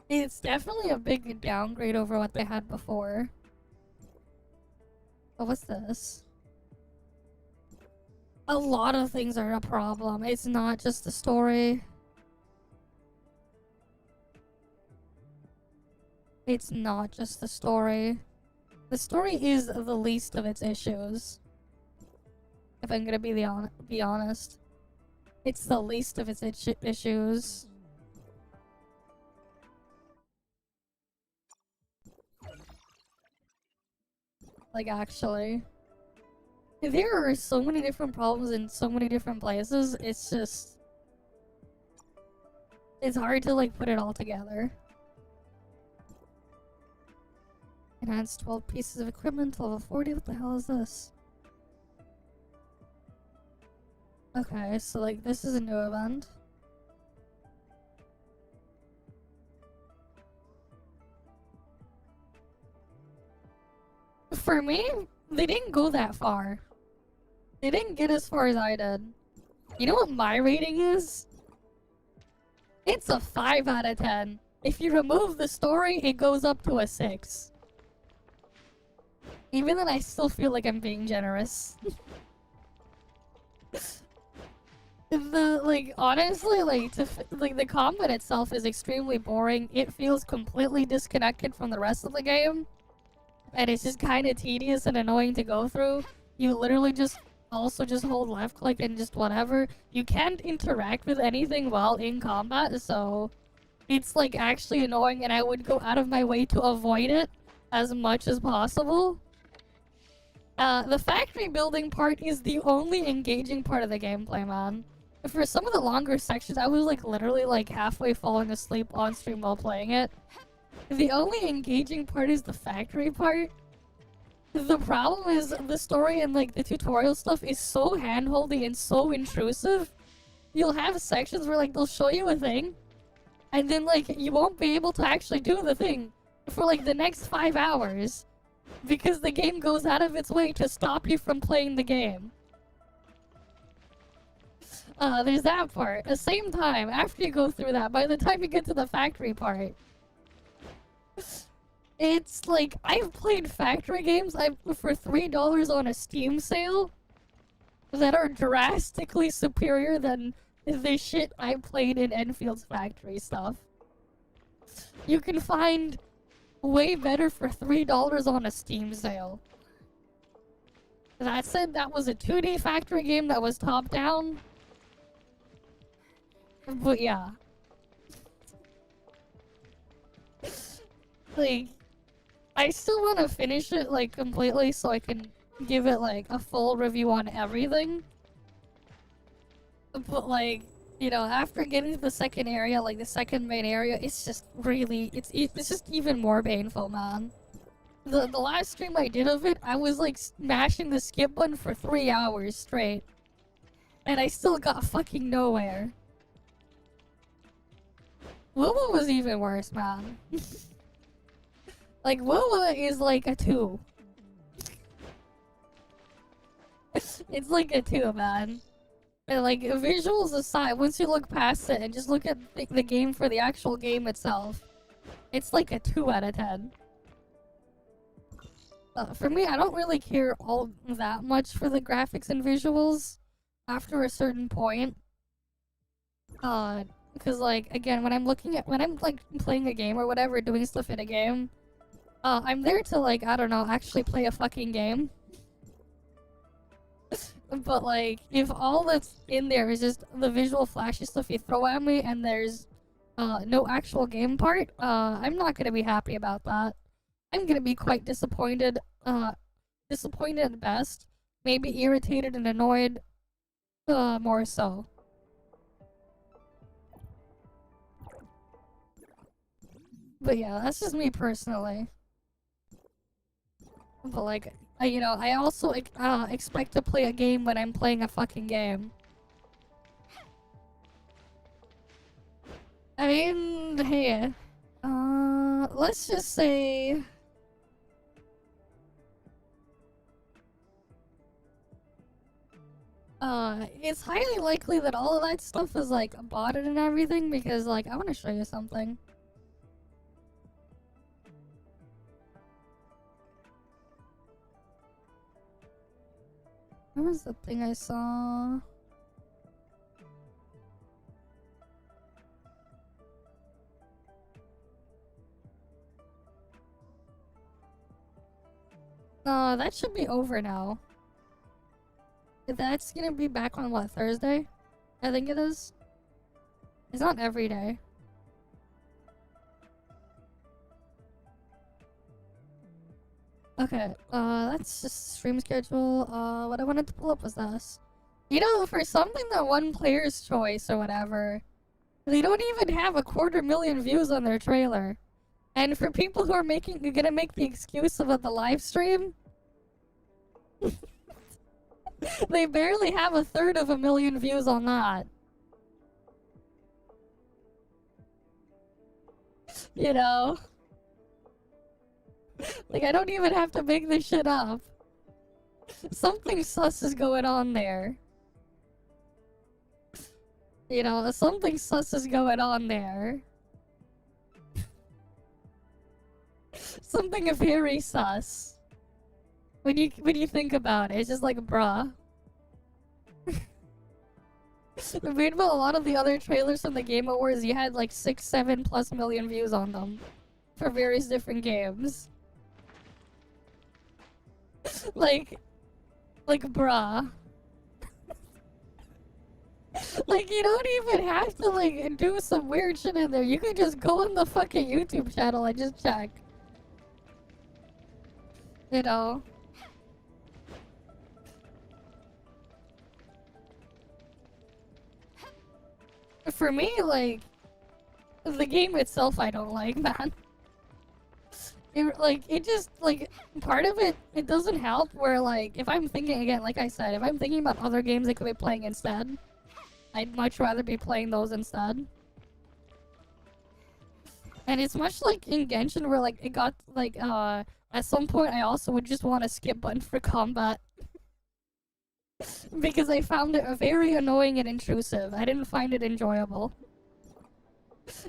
It's definitely a big downgrade over what they had before. Oh, what's this? A lot of things are a problem. It's not just the story. It's not just the story. The story is the least of its issues. If I'm gonna be honest. It's the least of its issues. Like, actually. There are so many different problems in so many different places, it's just... It's hard to, like, put it all together. Enhanced 12 pieces of equipment, level 40, what the hell is this? Okay, so, like, this is a new event. For me, they didn't go that far. They didn't get as far as I did. You know what my rating is? It's a 5 out of 10. If you remove the story, it goes up to a 6. Even then, I still feel like I'm being generous. Like, honestly, like, like, the combat itself is extremely boring. It feels completely disconnected from the rest of the game. And it's just kind of tedious and annoying to go through. You literally just hold left click and just whatever. You can't interact with anything while in combat, so it's like actually annoying, and I would go out of my way to avoid it as much as possible. The factory building part is the only engaging part of the gameplay, man. For some of the longer sections, I was like literally like halfway falling asleep on stream while playing it. The only engaging part is the factory part. The problem is the story and like the tutorial stuff is so handholdy and so intrusive. You'll have sections where like they'll show you a thing, and then like you won't be able to actually do the thing for like the next 5 hours because the game goes out of its way to stop you from playing the game. There's that part. At the same time, after you go through that, by the time you get to the factory part, it's like, I've played factory games for $3 on a Steam sale that are drastically superior than the shit I played in Enfield's factory stuff. You can find way better for $3 on a Steam sale. That said, that was a 2D factory game that was top-down. But yeah. Like, I still want to finish it, like, completely so I can give it, like, a full review on everything. But, like, you know, after getting to the second area, like, the second main area, it's just really, it's just even more painful, man. The last stream I did of it, I was, like, smashing the skip button for 3 hours straight. And I still got fucking nowhere. Woo was even worse, man. Like, Woo is like a 2. It's like a 2, man. And like, visuals aside, once you look past it and just look at the game for the actual game itself, it's like a 2 out of 10. For me, I don't really care all that much for the graphics and visuals after a certain point. Because like, again, when I'm like playing a game or whatever, doing stuff in a game, I'm there to like, I don't know, actually play a fucking game. But like, if all that's in there is just the visual flashy stuff you throw at me and there's no actual game part, I'm not gonna be happy about that. I'm gonna be quite disappointed, disappointed at best, maybe irritated and annoyed, more so. But yeah, that's just me personally. But like, you know, I also expect to play a game when I'm playing a fucking game. I mean, hey, let's just say... it's highly likely that all of that stuff is like botted and everything because like, I want to show you something. What was the thing I saw? That should be over now. That's gonna be back on what, Thursday? I think it is. It's not every day. Okay, that's just stream schedule. What I wanted to pull up was this. You know, for something that one player's choice or whatever, they don't even have 250,000 views on their trailer. And for people who are gonna make the excuse of the live stream, they barely have 1/3 of 1,000,000 views on that. You know? Like, I don't even have to make this shit up. Something sus is going on there. You know, something sus is going on there. Something very sus. When you think about it, it's just like, bruh. Meanwhile, a lot of the other trailers from the Game Awards, you had like 6-7+ million views on them for various different games. like, bruh. Like, you don't even have to, like, do some weird shit in there. You can just go on the fucking YouTube channel and just check. You know? For me, like, the game itself I don't like, man. It just, like, part of it, it doesn't help where, like, if I'm thinking, again, like I said, if I'm thinking about other games I could be playing instead, I'd much rather be playing those instead. And it's much like in Genshin where, like, it got, like, at some point I also would just want to skip button for combat. Because I found it very annoying and intrusive. I didn't find it enjoyable.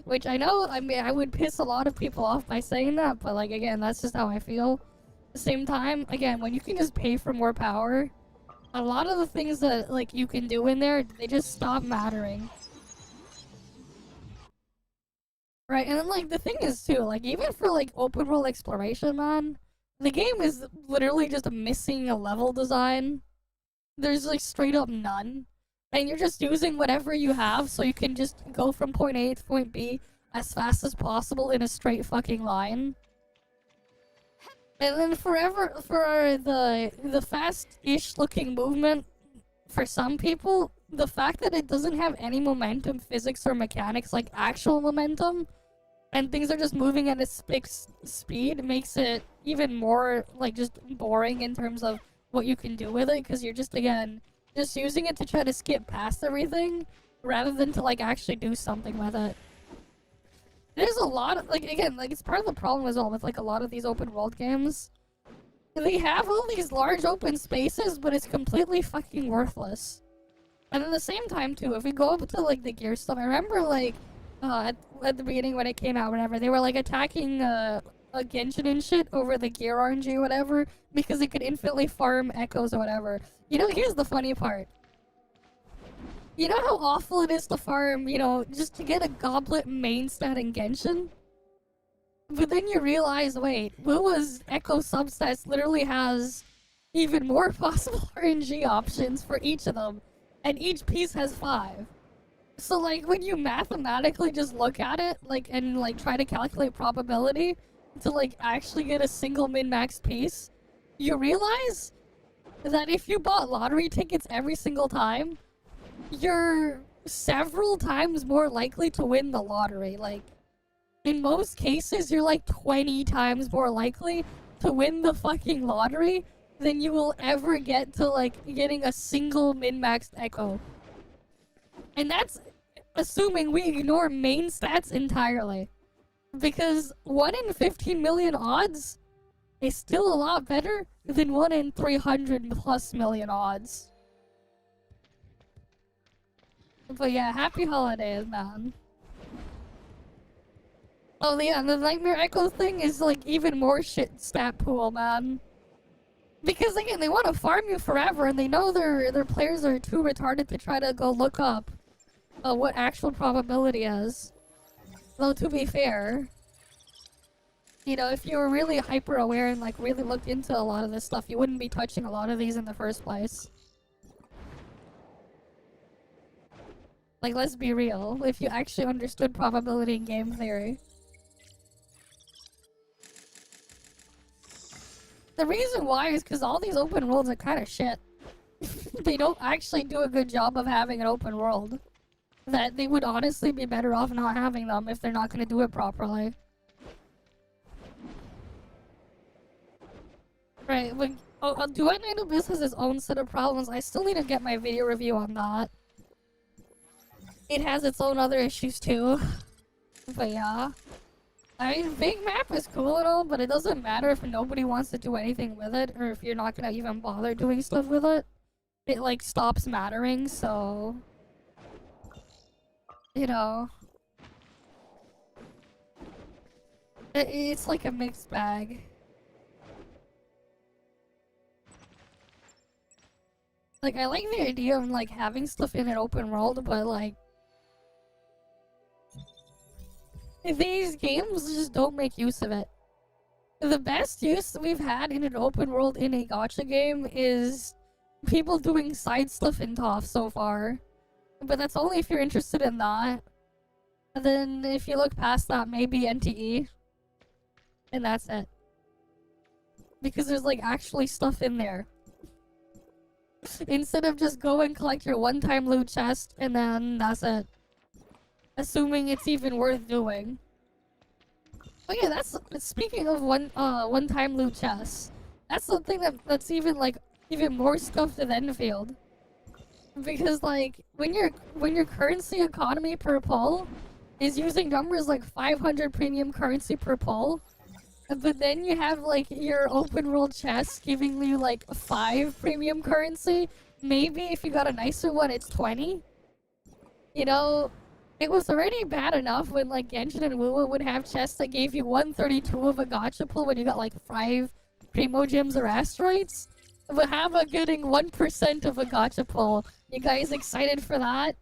Which I know, I mean, I would piss a lot of people off by saying that, but, like, again, that's just how I feel. At the same time, again, when you can just pay for more power, a lot of the things that, like, you can do in there, they just stop mattering. Right, and then, like, the thing is, too, like, even for, like, open world exploration, man, the game is literally just missing a level design. There's, like, straight up none. And you're just using whatever you have so you can just go from point A to point B as fast as possible in a straight fucking line. And then for the fast-ish looking movement, for some people, the fact that it doesn't have any momentum, physics, or mechanics, like actual momentum, and things are just moving at a fixed speed makes it even more, like, just boring in terms of what you can do with it, because you're just, again, just using it to try to skip past everything, rather than to, like, actually do something with it. There's a lot of, like, again, like, it's part of the problem as well with, like, a lot of these open world games. They have all these large open spaces, but it's completely fucking worthless. And at the same time, too, if we go up to, like, the gear stuff, I remember, like, at the beginning when it came out, whatever, they were, like, attacking, a Genshin and shit over the gear RNG or whatever, because it could infinitely farm echoes or whatever. You know, here's the funny part. You know how awful it is to farm, you know, just to get a goblet main stat in Genshin? But then you realize, wait, Lua's Echo substats literally has even more possible RNG options for each of them, and each piece has 5. So, like, when you mathematically just look at it, like, and, like, try to calculate probability to, like, actually get a single min-max piece, you realize that if you bought lottery tickets every single time, you're several times more likely to win the lottery. Like, in most cases, you're like 20 times more likely to win the fucking lottery than you will ever get to, like, getting a single min-maxed echo. And that's assuming we ignore main stats entirely. Because 1 in 15 million odds is still a lot better than 1 in 300+ million odds. But yeah, happy holidays, man. Oh yeah, the Nightmare Echo thing is, like, even more shit stat pool, man. Because, again, they want to farm you forever, and they know their players are too retarded to try to go look up what actual probability is. Though, to be fair, you know, if you were really hyper-aware and, like, really looked into a lot of this stuff, you wouldn't be touching a lot of these in the first place. Like, let's be real. If you actually understood probability in game theory. The reason why is because all these open worlds are kind of shit. They don't actually do a good job of having an open world. That they would honestly be better off not having them if they're not going to do it properly. Right, but do I know this has its own set of problems? I still need to get my video review on that. It has its own other issues too. But yeah. I mean, big map is cool and all, but it doesn't matter if nobody wants to do anything with it, or if you're not gonna even bother doing stuff with it. It, like, stops mattering, so... You know... It's like a mixed bag. Like, I like the idea of, like, having stuff in an open world, but, like, these games just don't make use of it. The best use we've had in an open world in a gacha game is people doing side stuff in ToF so far. But that's only if you're interested in that. And then if you look past that, maybe NTE. And that's it. Because there's like actually stuff in there. Instead of just go and collect your one-time loot chest and then that's it. Assuming it's even worth doing. Oh yeah, that's speaking of one-time loot chests. That's something that's even like even more stuff than Enfield. Because like when your currency economy per pull is using numbers like 500 premium currency per pull, but then you have like your open world chest giving you like 5 premium currency. Maybe if you got a nicer one, it's 20. You know, it was already bad enough when like Genshin and Wuwa would have chests that gave you 132 of a gacha pull when you got like 5 primo gems or asteroids. But how about getting 1% of a gacha pull? You guys excited for that?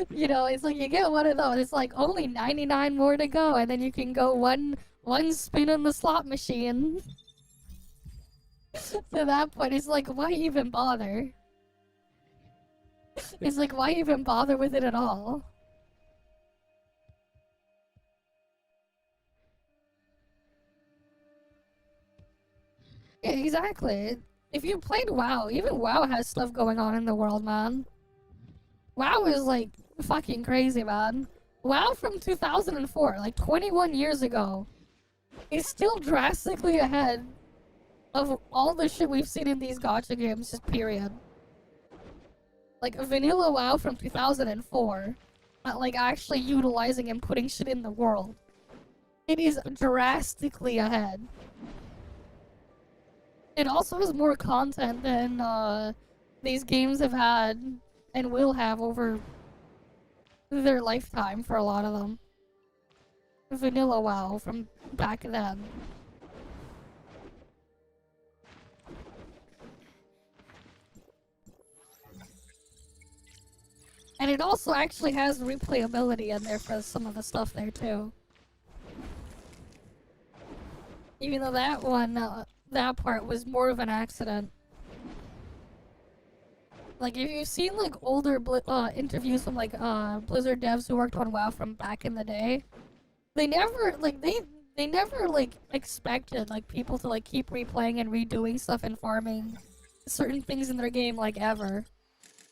You know, it's like you get one of those. It's like only 99 more to go, and then you can go one spin on the slot machine. To that point, it's like, why even bother? It's like, why even bother with it at all? Yeah, exactly. If you played WoW, even WoW has stuff going on in the world, man. WoW is like fucking crazy, man. WoW from 2004, like 21 years ago, is still drastically ahead of all the shit we've seen in these gacha games, just period. Like vanilla WoW from 2004, not like actually utilizing and putting shit in the world. It is drastically ahead. It also has more content than these games have had and will have over their lifetime for a lot of them. Vanilla WoW from back then. And it also actually has replayability in there for some of the stuff there too. Even though that one, that part was more of an accident. Like, if you've seen, like, older interviews from, like, Blizzard devs who worked on WoW from back in the day, they never, like, they never, like, expected, like, people to, like, keep replaying and redoing stuff and farming certain things in their game, like, ever.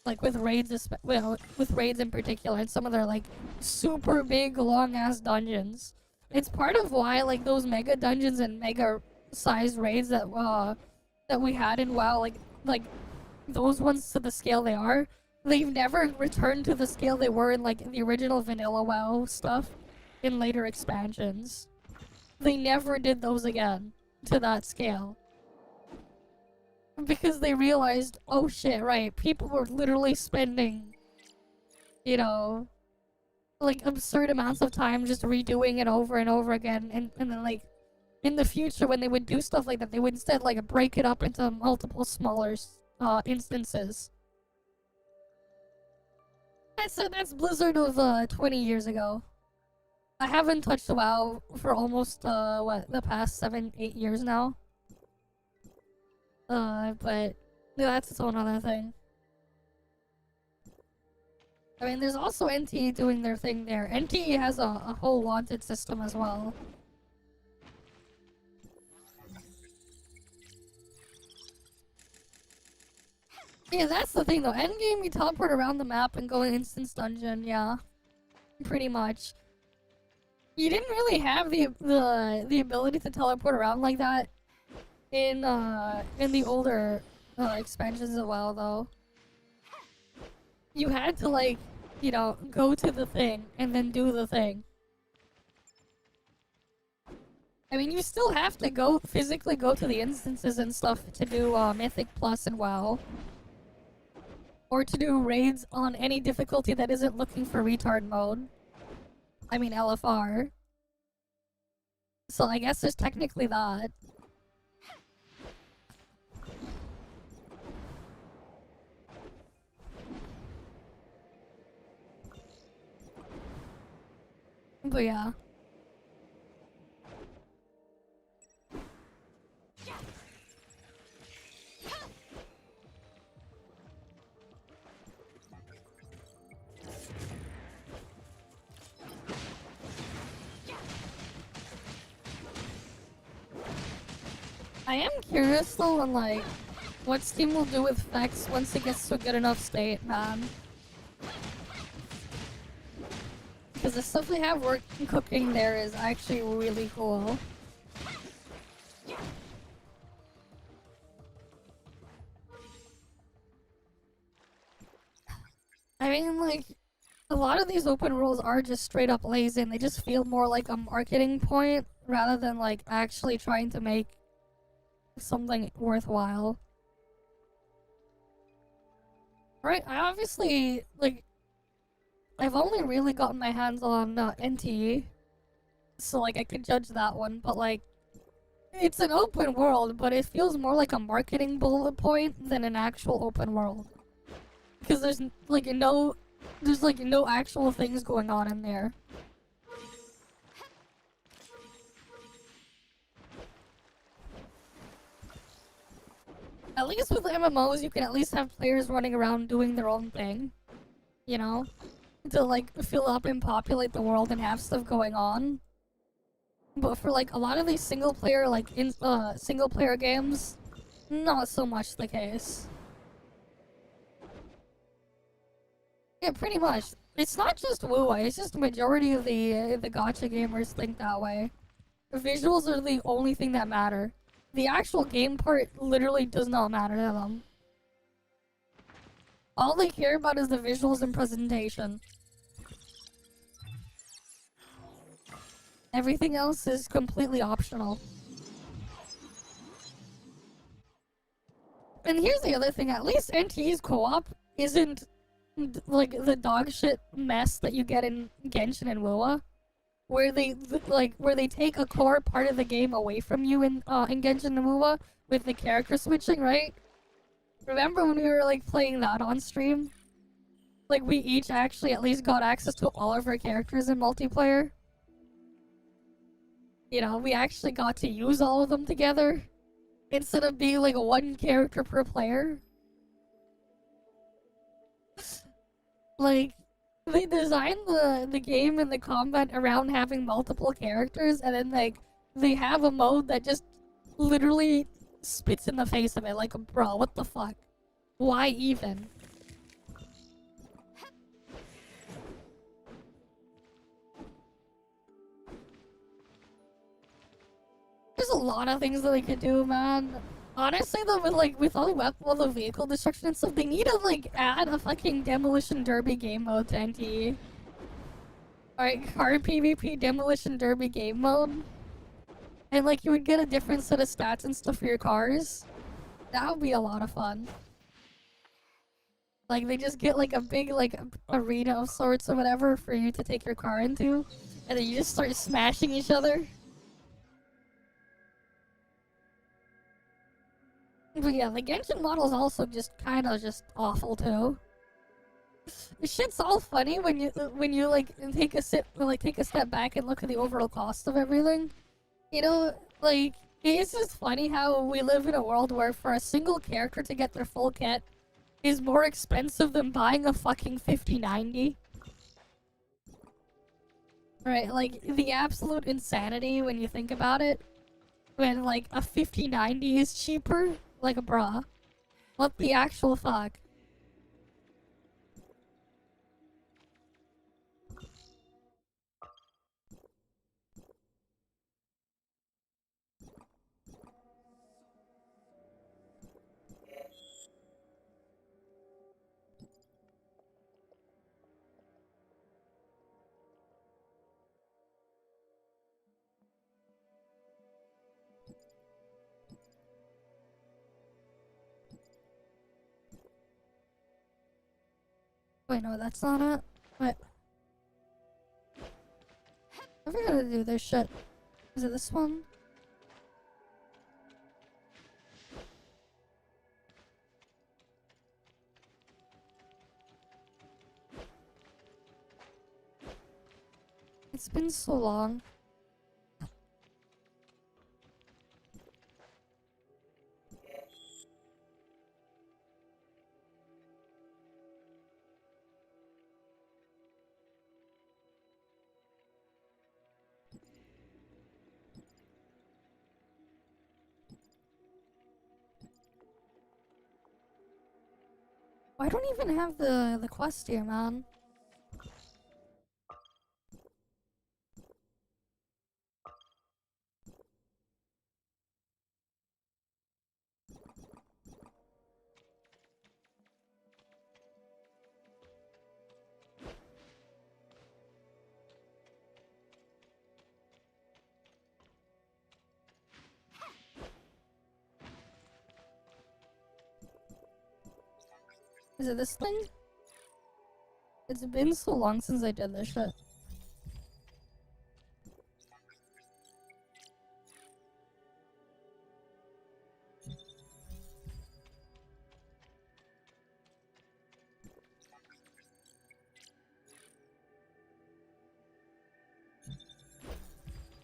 Like, with raids, with raids in particular, and some of their, like, super big, long-ass dungeons. It's part of why, like, those mega dungeons and mega-sized raids that we had in WoW, like, those ones to the scale they are, they've never returned to the scale they were in, like, the original vanilla WoW stuff in later expansions. They never did those again to that scale. Because they realized, oh shit, right, people were literally spending, you know, like, absurd amounts of time just redoing it over and over again, and then, like, in the future when they would do stuff like that, they would instead, like, break it up into multiple smaller instances. That's Blizzard of 20 years ago. I haven't touched WoW for almost the past 7-8 years now. But that's its own other thing. I mean, there's also NTE doing their thing there. NTE has a whole wanted system as well. Yeah, that's the thing though. Endgame, you teleport around the map and go in instance dungeon, yeah. Pretty much. You didn't really have the ability to teleport around like that in the older expansions as well though. You had to, like, you know, go to the thing and then do the thing. I mean, you still have to physically go to the instances and stuff to do Mythic Plus and WoW. Or to do raids on any difficulty that isn't looking for retard mode. I mean LFR. So I guess there's technically that. But yeah. I am curious though on like what Steam will do with Vex once it gets to a good enough state, man. Because the stuff they have working cooking there is actually really cool. I mean, like, a lot of these open worlds are just straight up lazy and they just feel more like a marketing point rather than like actually trying to make something worthwhile. Right, I obviously, like, I've only really gotten my hands on NTE, so like I could judge that one, but like, it's an open world, but it feels more like a marketing bullet point than an actual open world. Because there's no actual things going on in there. At least with MMOs, you can at least have players running around doing their own thing. You know? To like fill up and populate the world and have stuff going on. But for like a lot of these single player games, not so much the case. Yeah, pretty much. It's not just WoA, it's just the majority of the gacha gamers think that way. The visuals are the only thing that matter. The actual game part literally does not matter to them. All they care about is the visuals and presentation. Everything else is completely optional. And here's the other thing, at least NT's co-op isn't like the dog shit mess that you get in Genshin and WoA, where they take a core part of the game away from you in Genshin and WoA with the character switching, right? Remember when we were like playing that on stream? Like we each actually at least got access to all of our characters in multiplayer. You know, we actually got to use all of them together instead of being like one character per player. Like, they designed the game and the combat around having multiple characters, and then like they have a mode that just literally spits in the face of it. Like, bro, what the fuck? Why even? There's a lot of things that they could do, man. Honestly, though, with all the vehicle destruction and stuff, they need to like add a fucking demolition derby game mode to NTE. Alright, car PvP demolition derby game mode, and like you would get a different set of stats and stuff for your cars. That would be a lot of fun. Like they just get like a big like arena of sorts or whatever for you to take your car into, and then you just start smashing each other. But yeah, the Genshin model is also just kind of just awful too. The shit's all funny when you like take a step back and look at the overall cost of everything. You know, like it's just funny how we live in a world where for a single character to get their full kit is more expensive than buying a fucking 5090. Right, like the absolute insanity when you think about it. When like a 5090 is cheaper. Like, bruh. What the actual fuck? Wait, no, that's not it. Wait. I forgot to do this shit. Is it this one? It's been so long. I don't even have the quest here, man. Is it this thing? It's been so long since I did this shit.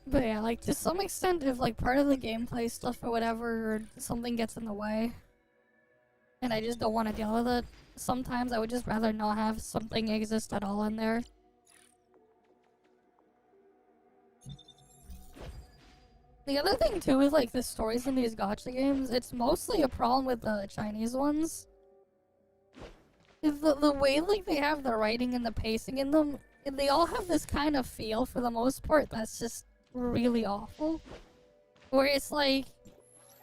But yeah, like, to some extent, if, like, part of the gameplay stuff or whatever, or something gets in the way, and I just don't want to deal with it, sometimes I would just rather not have something exist at all in there. The other thing, too, is, like, the stories in these gacha games, it's mostly a problem with the Chinese ones. Is the way, like, they have the writing and the pacing in them, they all have this kind of feel, for the most part, that's just really awful. Where it's like,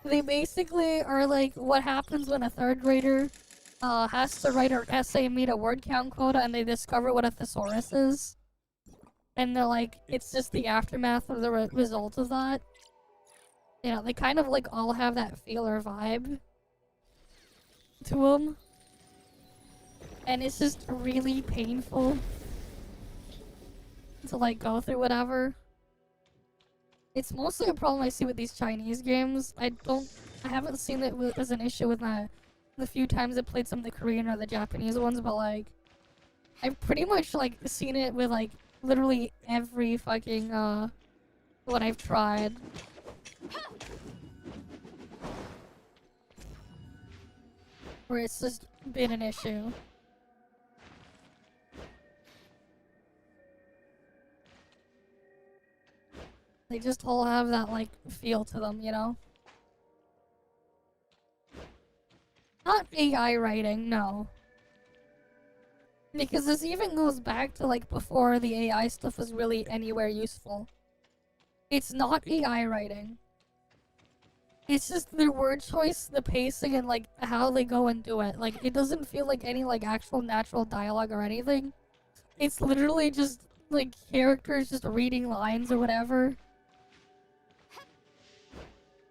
they basically are like, what happens when a third grader has to write an essay and meet a word count quota and they discover what a thesaurus is. And they're like, it's just the aftermath of the result of that. You know, they kind of like all have that feel or vibe to them. And it's just really painful to like go through whatever. It's mostly a problem I see with these Chinese games. I haven't seen it as an issue with the few times I played some of the Korean or the Japanese ones, but like, I've pretty much like seen it with like literally every fucking what I've tried. Where it's just been an issue. They just all have that, like, feel to them, you know? Not AI writing, no. Because this even goes back to, like, before the AI stuff was really anywhere useful. It's not AI writing. It's just their word choice, the pacing, and, like, how they go and do it. Like, it doesn't feel like any, like, actual natural dialogue or anything. It's literally just, like, characters just reading lines or whatever.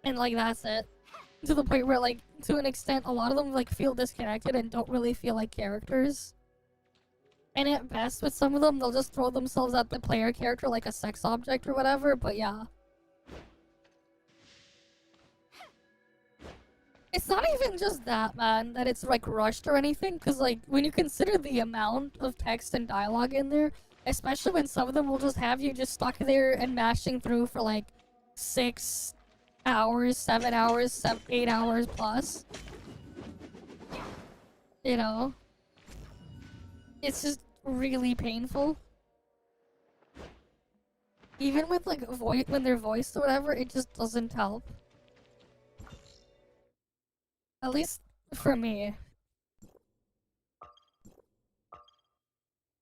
And, like, that's it. To the point where, like, to an extent, a lot of them, like, feel disconnected and don't really feel like characters. And at best, with some of them, they'll just throw themselves at the player character like a sex object or whatever, but yeah. It's not even just that, man, that it's, like, rushed or anything, because, like, when you consider the amount of text and dialogue in there, especially when some of them will just have you just stuck there and mashing through for, like, 6 hours, 7 hours, 8 hours plus. You know? It's just really painful. Even with, like, when they're voiced or whatever, it just doesn't help. At least for me.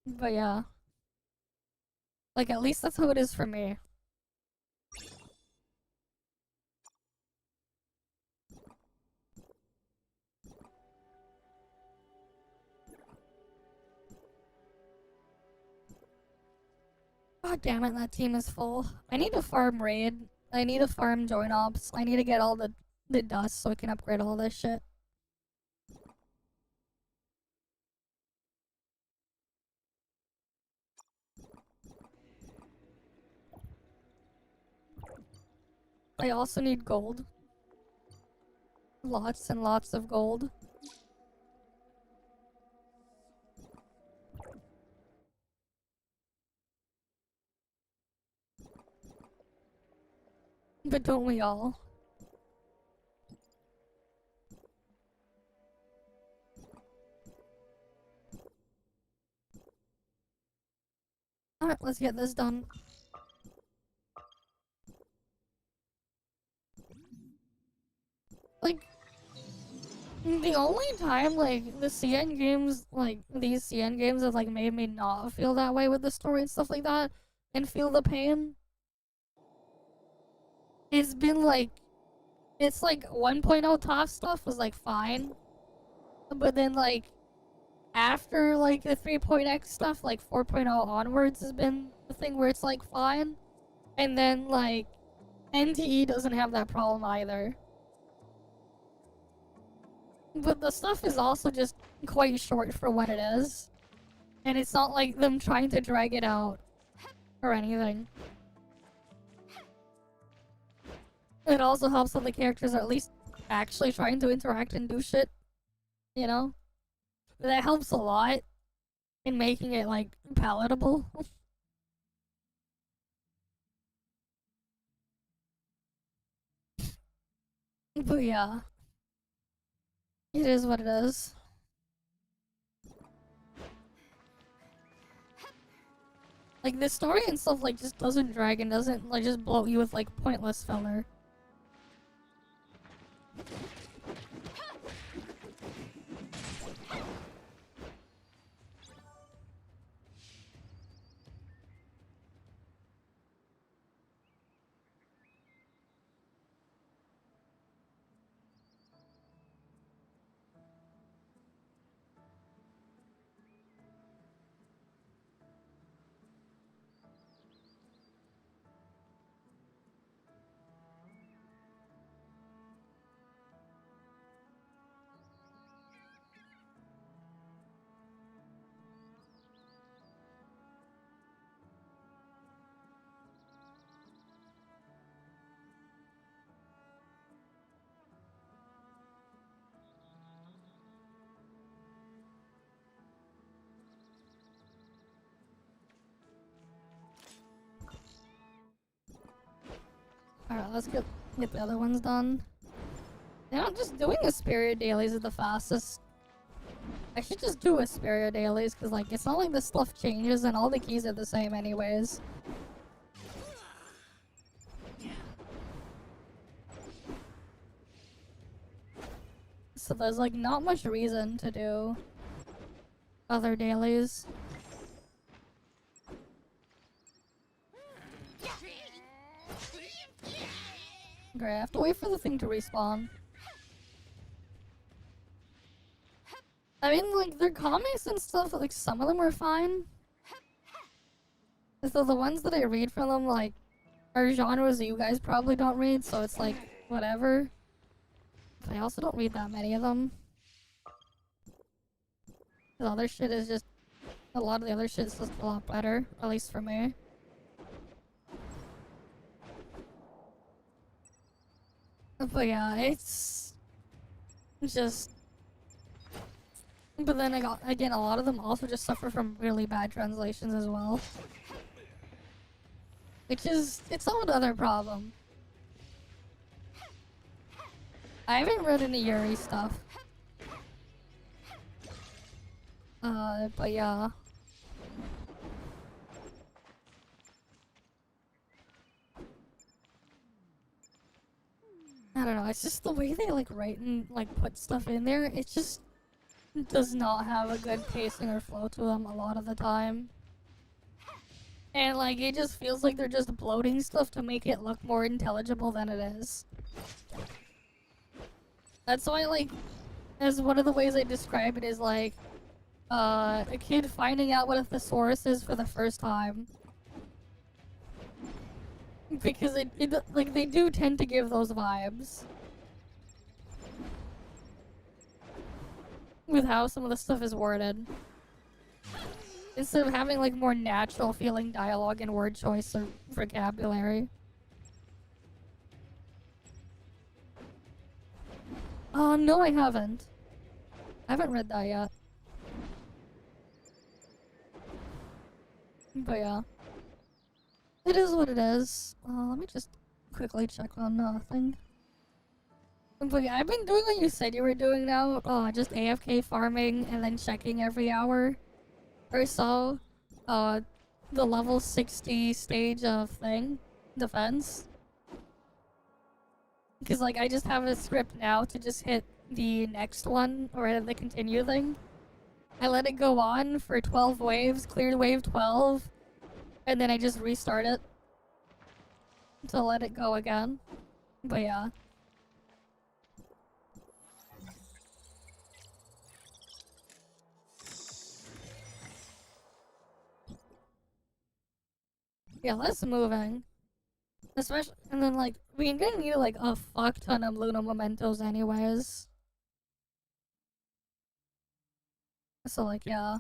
But yeah. Like, at least that's how it is for me. God damn it, that team is full. I need to farm raid. I need to farm join ops. I need to get all the dust so I can upgrade all this shit. I also need gold. Lots and lots of gold. But don't we all? Alright, let's get this done. Like, the only time, like, the CN games, like, these CN games have, like, made me not feel that way with the story and stuff like that, and feel the pain, it's been, like, it's, like, 1.0 ToF stuff was, like, fine, but then, like, after, like, the 3.x stuff, like, 4.0 onwards has been the thing where it's, like, fine, and then, like, NTE doesn't have that problem either. But the stuff is also just quite short for what it is. And it's not like them trying to drag it out or anything. It also helps that the characters are at least actually trying to interact and do shit. You know? That helps a lot in making it, like, palatable. But yeah. It is what it is. Like, the story and stuff, like, just doesn't drag and doesn't, like, just bloat you with, like, pointless filler. Alright, let's get the other ones done. You know, just doing Asperia dailies is the fastest. I should just do Asperia dailies, because, like, it's not like the stuff changes and all the keys are the same anyways. So there's, like, not much reason to do other dailies. Okay, I have to wait for the thing to respawn. I mean, like, their comics and stuff, like, some of them are fine. So the ones that I read from them, like, are genres that you guys probably don't read, so it's like, whatever. But I also don't read that many of them. The other shit is just, a lot of the other shit is just a lot better, at least for me. But yeah, it's just... But then again, a lot of them also just suffer from really bad translations as well. Which is its own other problem. I haven't read any Yuri stuff. But yeah. I don't know, it's just the way they, like, write and, like, put stuff in there, it just does not have a good pacing or flow to them a lot of the time. And, like, it just feels like they're just bloating stuff to make it look more intelligible than it is. That's why, like, as one of the ways I describe it is, like, a kid finding out what a thesaurus is for the first time. Because like, they do tend to give those vibes. With how some of the stuff is worded. Instead of having, like, more natural feeling dialogue and word choice or vocabulary. No, I haven't. I haven't read that yet. But yeah. It is what it is. Let me just quickly check on nothing. But yeah, I've been doing what you said you were doing now. Just AFK farming and then checking every hour or so. The level 60 stage of thing. Defense. Because, like, I just have a script now to just hit the next one, or the continue thing. I let it go on for 12 waves, cleared wave 12, and then I just restart it to let it go again. But yeah. Yeah, less moving. Especially, and then, like, we're gonna need, like, a fuck ton of Luna Mementos anyways. So, like, yeah.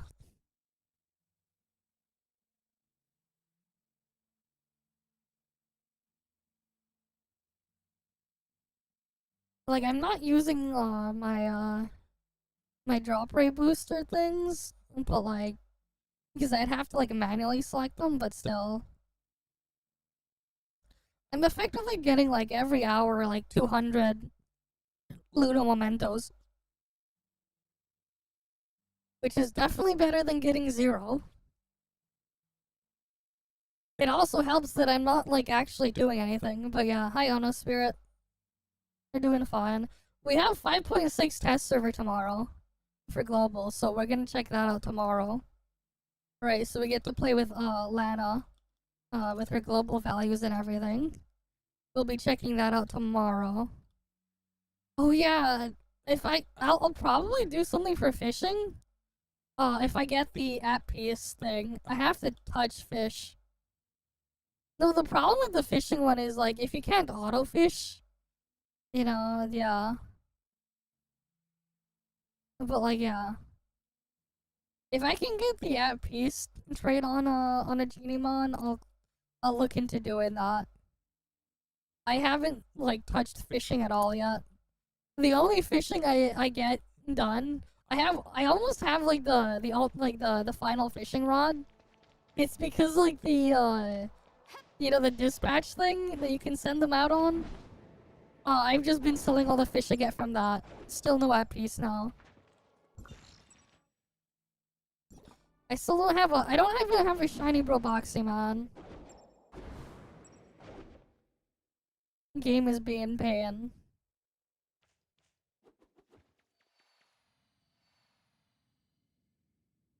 Like, I'm not using, my drop rate booster things, but, like, because I'd have to, like, manually select them, but still. I'm effectively getting, like, every hour, like, 200 Luna Mementos. Which is definitely better than getting 0. It also helps that I'm not, like, actually doing anything. But yeah, hi Ono Spirit. You're doing fine. We have 5.6 test server tomorrow for global, so we're gonna check that out tomorrow. Right, so we get to play with Lana, with her global values and everything. We'll be checking that out tomorrow. Oh yeah, I'll probably do something for fishing. If I get the app piece thing, I have to touch fish. No, the problem with the fishing one is, like, if you can't auto fish, you know, yeah. But, like, yeah. If I can get the app piece trade on a Genimon, I'll look into doing that. I haven't, like, touched fishing at all yet. The only fishing I get done, I almost have, like, the final fishing rod. It's because, like, the you know, the dispatch thing that you can send them out on? I've just been selling all the fish I get from that. Still no app piece now. I still don't have I don't even have a shiny bro boxy, man. Game is being pain.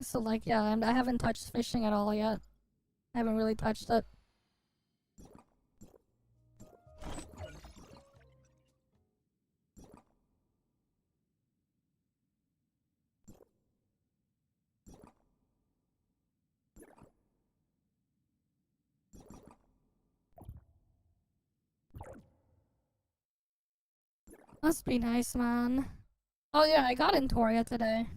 So, like, yeah, and I haven't touched fishing at all yet. I haven't really touched it. Must be nice, man. Oh yeah, I got Entoria today.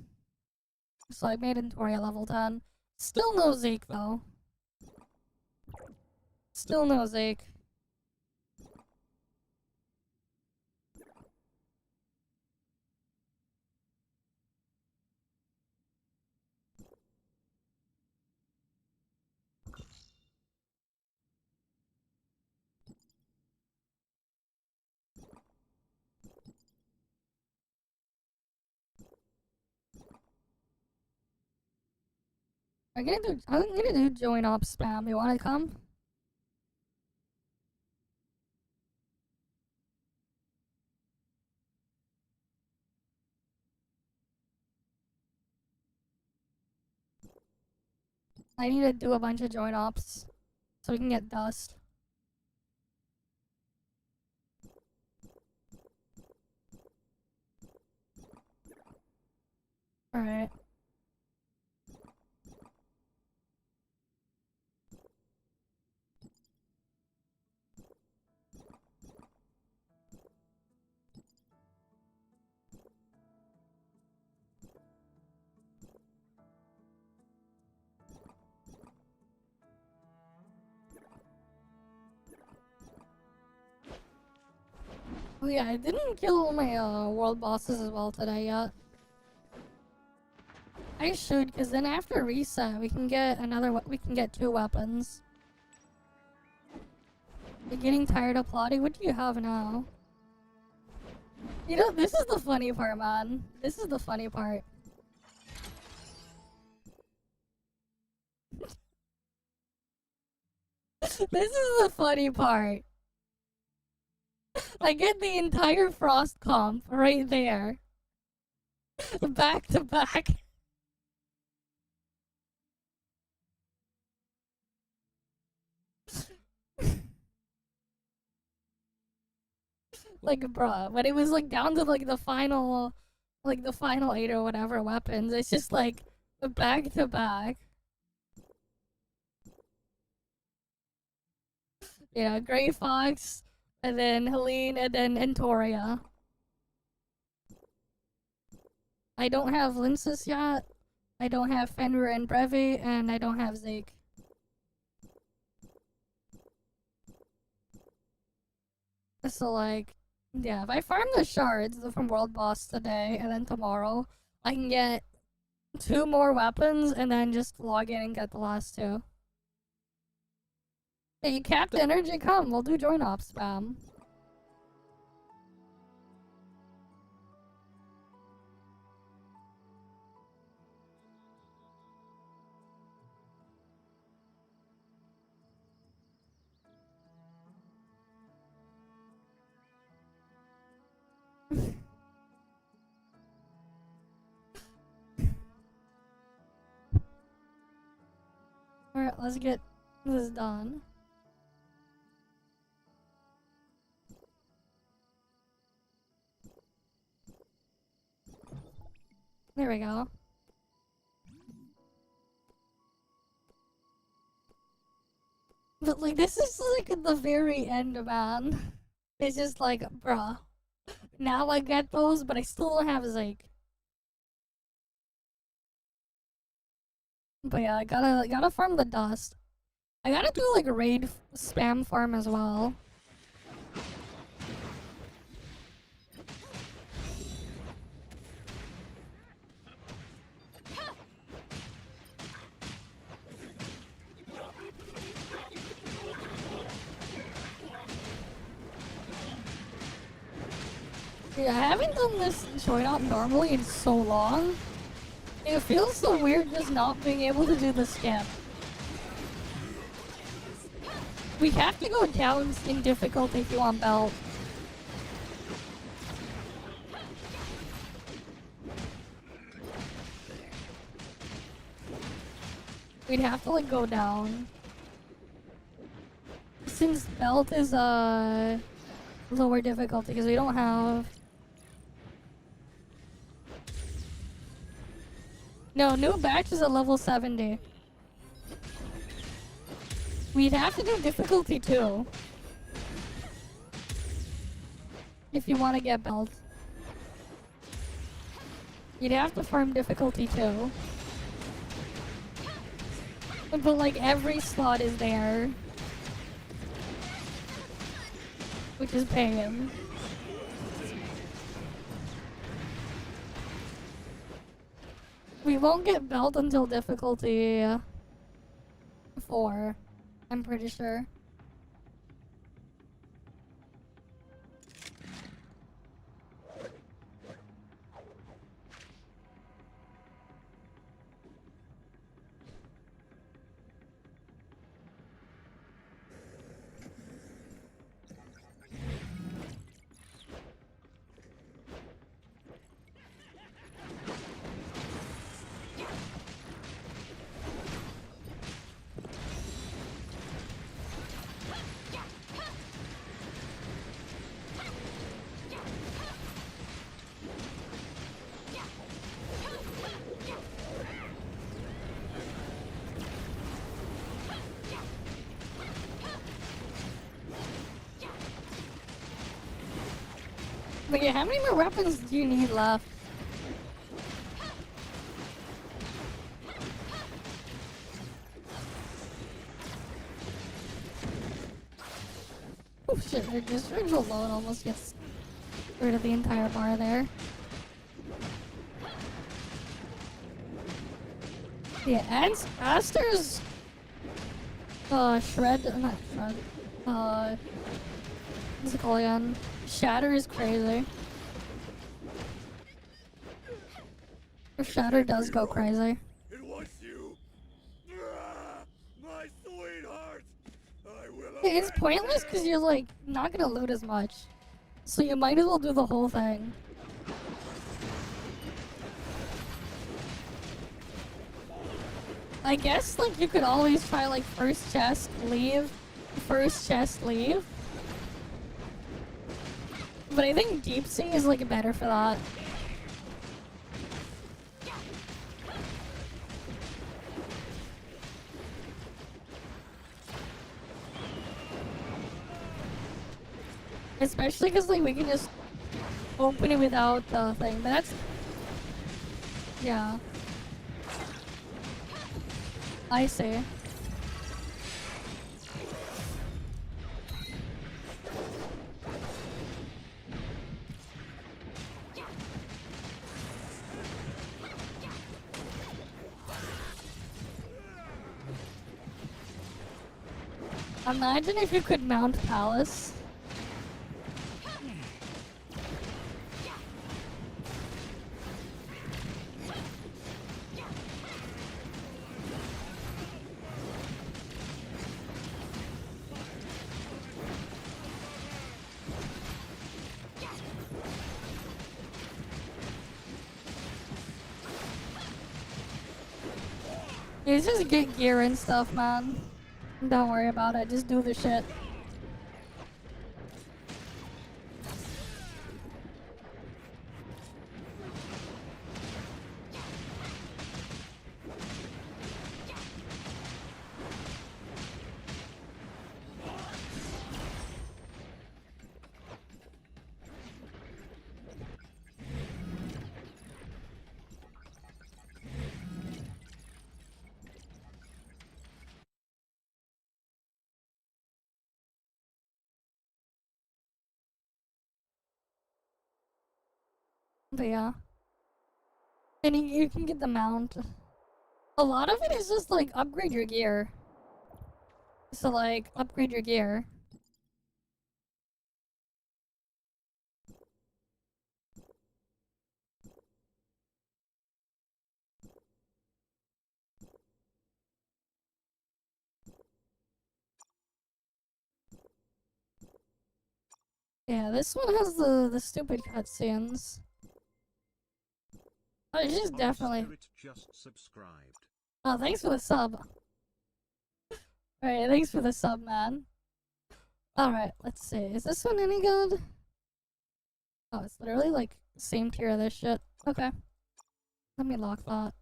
So I made Entoria level 10. Still no Zeke, though. Still no Zeke. I'm gonna do join op spam. You wanna come? I need to do a bunch of join ops so we can get dust. Alright. Oh yeah, I didn't kill all my world bosses as well today yet. I should, because then after reset we can get we can get 2 weapons. You're getting tired of plotting? What do you have now? You know, this is the funny part, man. This is the funny part. This is the funny part. I get the entire Frost comp right there. Back to back. Like, bruh, when it was like down to like the final 8 or whatever weapons, it's just like back to back. Yeah, Grey Fox, and then Helene, and then Entoria. I don't have Linces yet. I don't have Fenrir and Brevi, and I don't have Zeke. So like, yeah, if I farm the shards from World Boss today, and then tomorrow, I can get 2 more weapons, and then just log in and get the last 2. Hey, you capped energy? Come, we'll do join op spam. Alright, let's get this done. There we go. But like, this is like at the very end, man. It's just like, bruh. Now I get those, but I still don't have Zeke. But yeah, I gotta farm the dust. I gotta do like a raid spam farm as well. Yeah, I haven't done this join up normally in so long. It feels so weird just not being able to do the skip. We have to go down in difficulty if you want belt. We'd have to like go down. Since belt is lower difficulty because we don't have. No, new batch is at level 70. We'd have to do difficulty 2. If you want to get belt. You'd have to farm difficulty 2. But like every slot is there. Which is paying. We won't get belt until difficulty 4, I'm pretty sure. But yeah, how many more weapons do you need left? Oh shit, their discharge alone almost gets rid of the entire bar there. Yeah, Aster's not shred, Zillion. Shatter is crazy. Shatter does go crazy. It was you. My sweetheart. I will. It's pointless because you're like not gonna loot as much, so you might as well do the whole thing. I guess like you could always try like first chest, leave, first chest, leave. But I think Deep Sea is like better for that. Especially because like we can just open it without the thing. But that's yeah. I see. Imagine if you could mount Palace. You just get gear and stuff, man. Don't worry about it, just do the shit. But yeah. And you can get the mount. A lot of it is just like upgrade your gear. So like, upgrade your gear. Yeah, this one has the stupid cutscenes. Oh, she's definitely. Just subscribed. Oh, thanks for the sub. Alright, thanks for the sub, man. Alright, let's see. Is this one any good? Oh, it's literally like same tier of this shit. Okay. Let me lock that.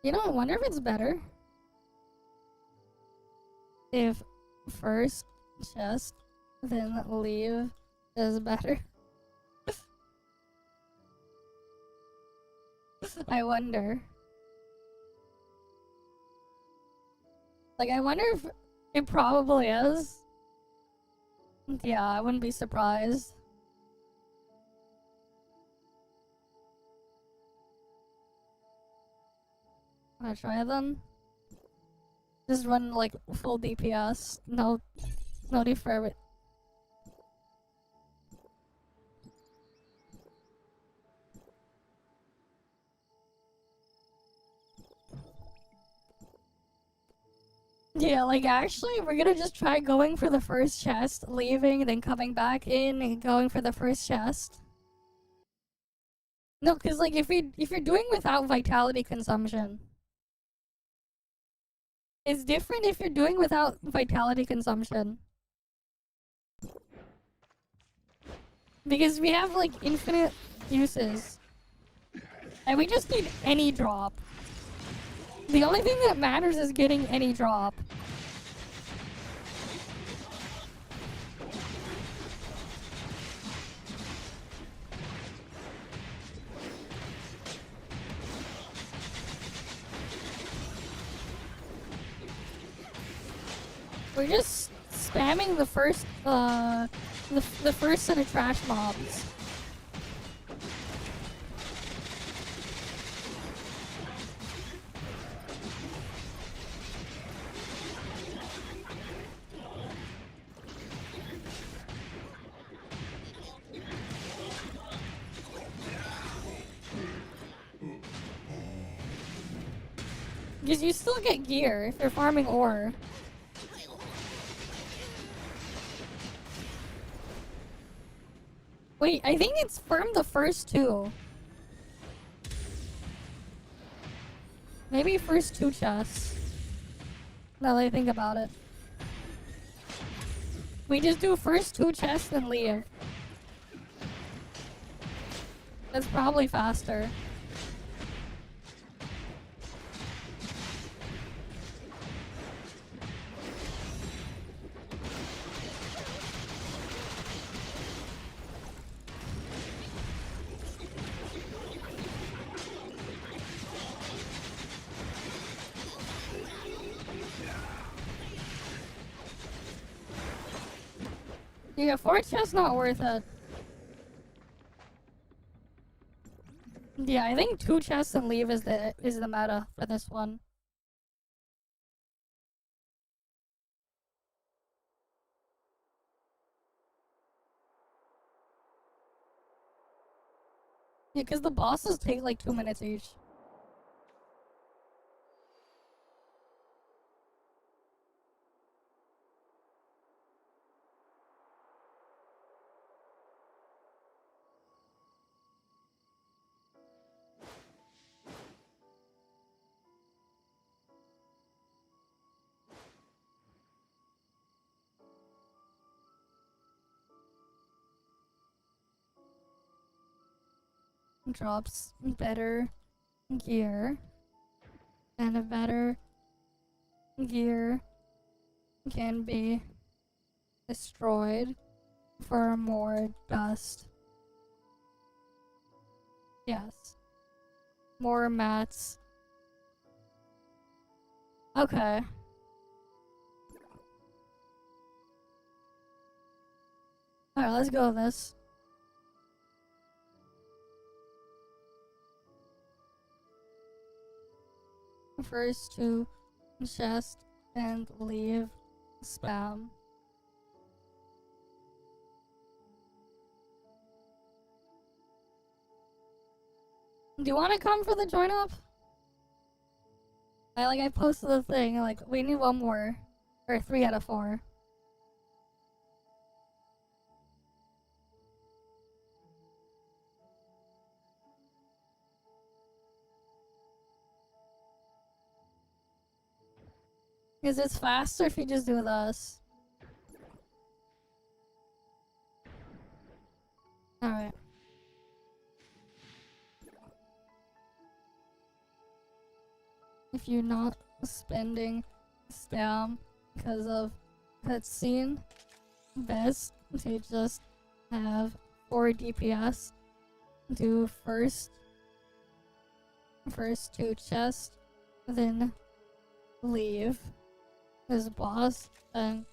You know, I wonder if it's better if first chest, then leave is better. I wonder. Like, I wonder if it probably is. Yeah, I wouldn't be surprised. Wanna try then? Just run like full DPS. No defer it. Yeah, like actually, we're gonna just try going for the first chest, leaving, then coming back in and going for the first chest. No, cause like if you're doing without vitality consumption, it's different if you're doing without vitality consumption. Because we have like infinite uses, and we just need any drop. The only thing that matters is getting any drop. We're just spamming the first set of trash mobs. Because you still get gear if you're farming ore. Wait, I think it's from the first two. Maybe first two chests. Now that I think about it. We just do first two chests and leave. That's probably faster. Yeah, 4 chests not worth it. Yeah, I think 2 chests and leave is the meta for this one. Yeah, because the bosses take like 2 minutes each. Drops better gear, and a better gear can be destroyed for more dust. Yes. More mats. Okay. Alright, let's go with this. First to chest and leave spam. Do you want to come for the join up? I posted the thing, like, we need 1 more. Or 3 out of 4. Because it's faster if you just do this. Alright. If you're not spending spam because of cutscene, best to just have 4 DPS. Do first 2 chests, then leave. This boss and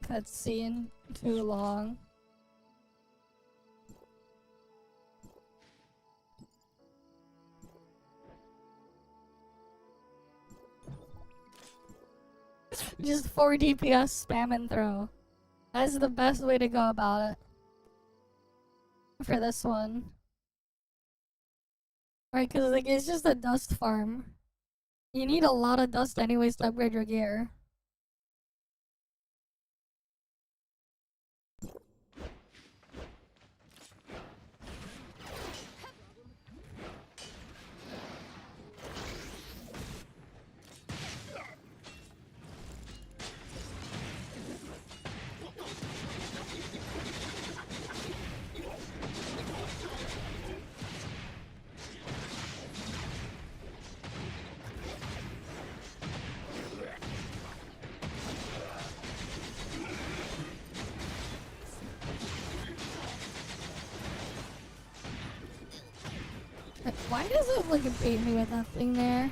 cutscene too long. Just 4 DPS spam and throw. That's the best way to go about it. For this one. Right, because like, it's just a dust farm. You need a lot of dust anyways to upgrade your gear. Why does it like bait me with that thing there?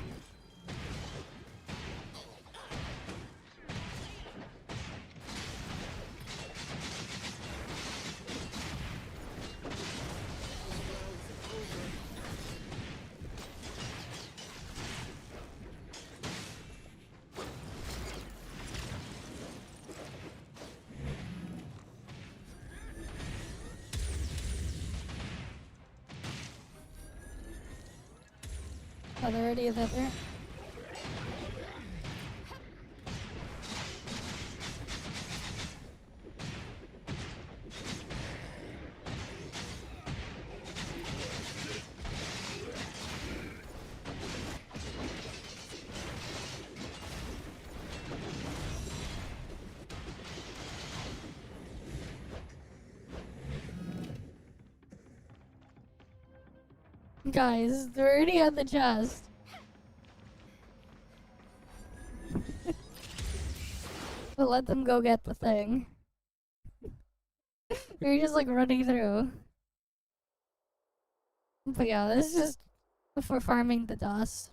Oh, they're already there. Guys, they're already at the chest. But let them go get the thing. We're just like running through. But yeah, this is just for farming the dust.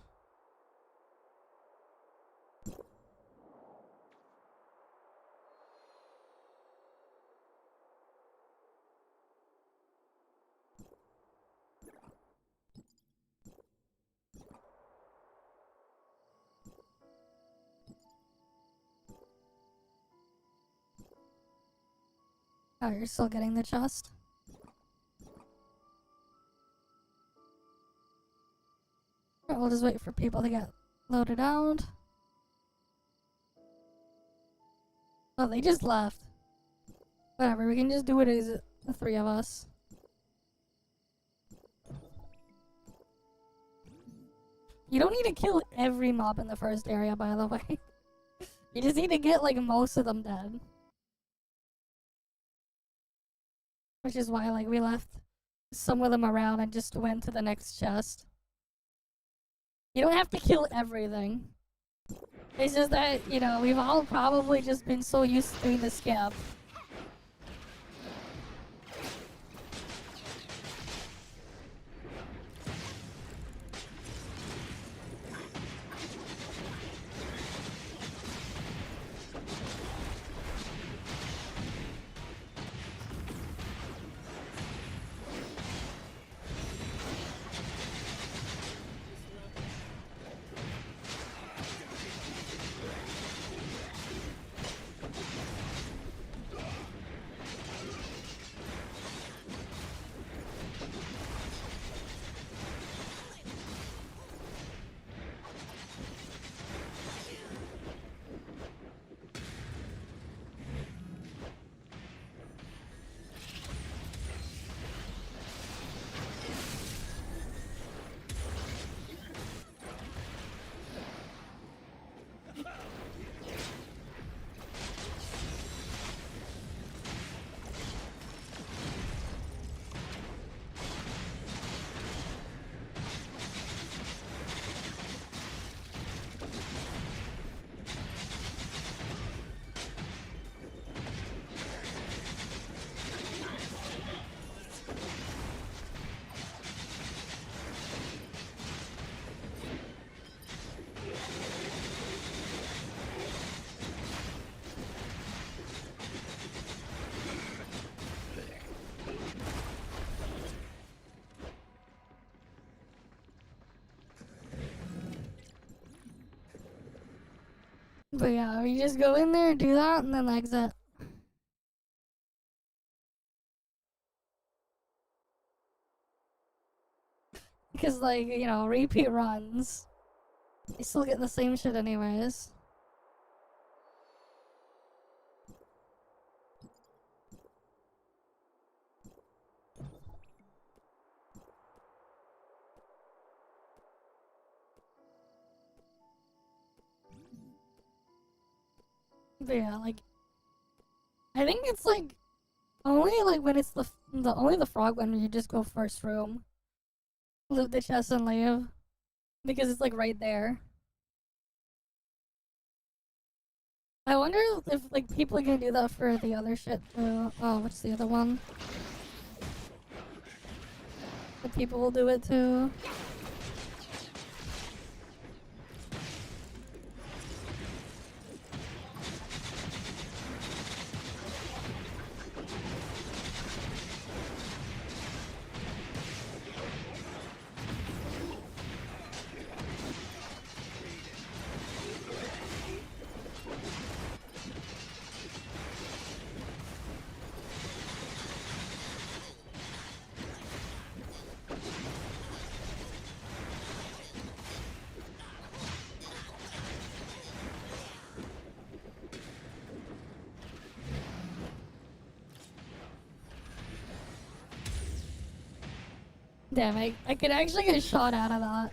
Oh, you're still getting the chest? Alright, we'll just wait for people to get loaded out. Oh, they just left. Whatever, we can just do it as the three of us. You don't need to kill every mob in the first area, by the way. You just need to get, like, most of them dead. Which is why, like, we left some of them around and just went to the next chest. You don't have to kill everything. It's just that, you know, we've all probably just been so used to doing the skip. But yeah, we just go in there, do that, and then exit. Because, like, you know, repeat runs. You still get the same shit anyways. But yeah, like, I think it's like only like when it's the frog one where you just go first room, loot the chest and leave, because it's like right there. I wonder if like people are gonna do that for the other shit too. Oh, what's the other one? The people will do it too. Damn, I could actually get shot out of that.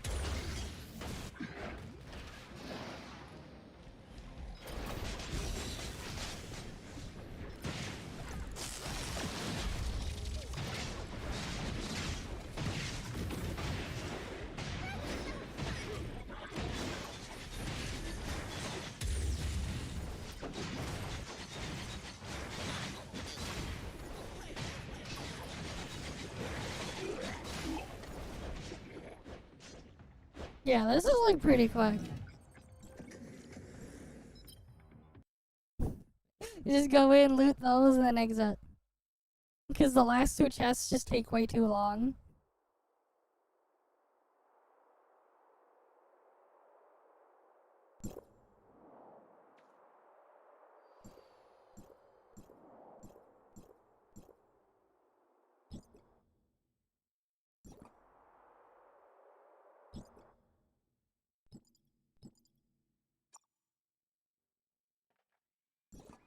Yeah, this is like pretty quick. You just go in, loot those, and then exit. Because the last two chests just take way too long.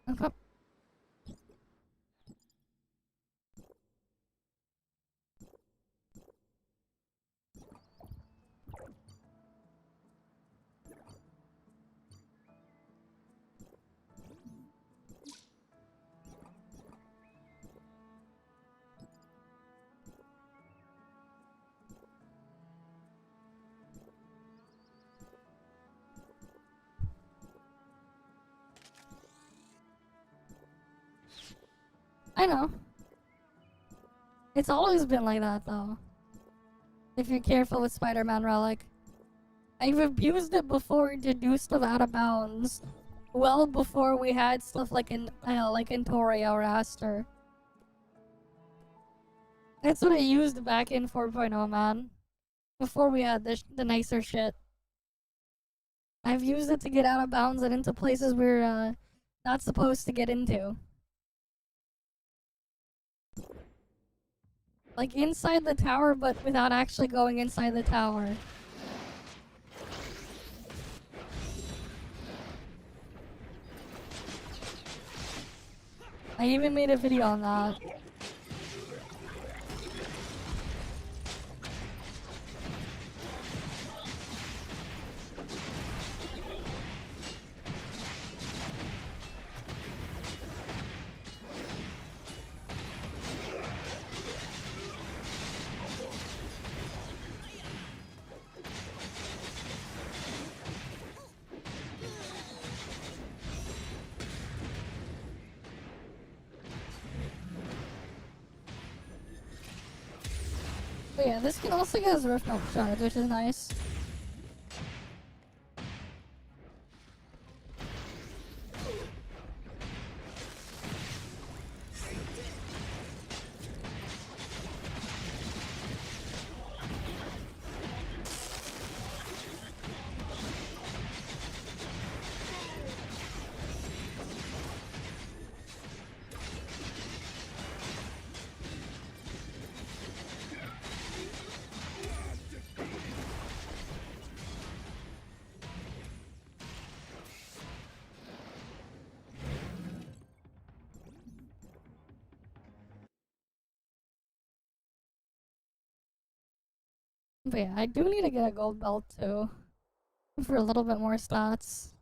Okay. I know. It's always been like that, though. If you're careful with Spider-Man Relic. I've abused it before to do stuff out of bounds. Well before we had stuff like in Toria or Aster. That's what I used back in 4.0, man. Before we had the nicer shit. I've used it to get out of bounds and into places we're not supposed to get into. Like inside the tower, but without actually going inside the tower. I even made a video on that. But yeah, this can also get us rift shards, which is nice. But yeah, I do need to get a gold belt too. For a little bit more stats.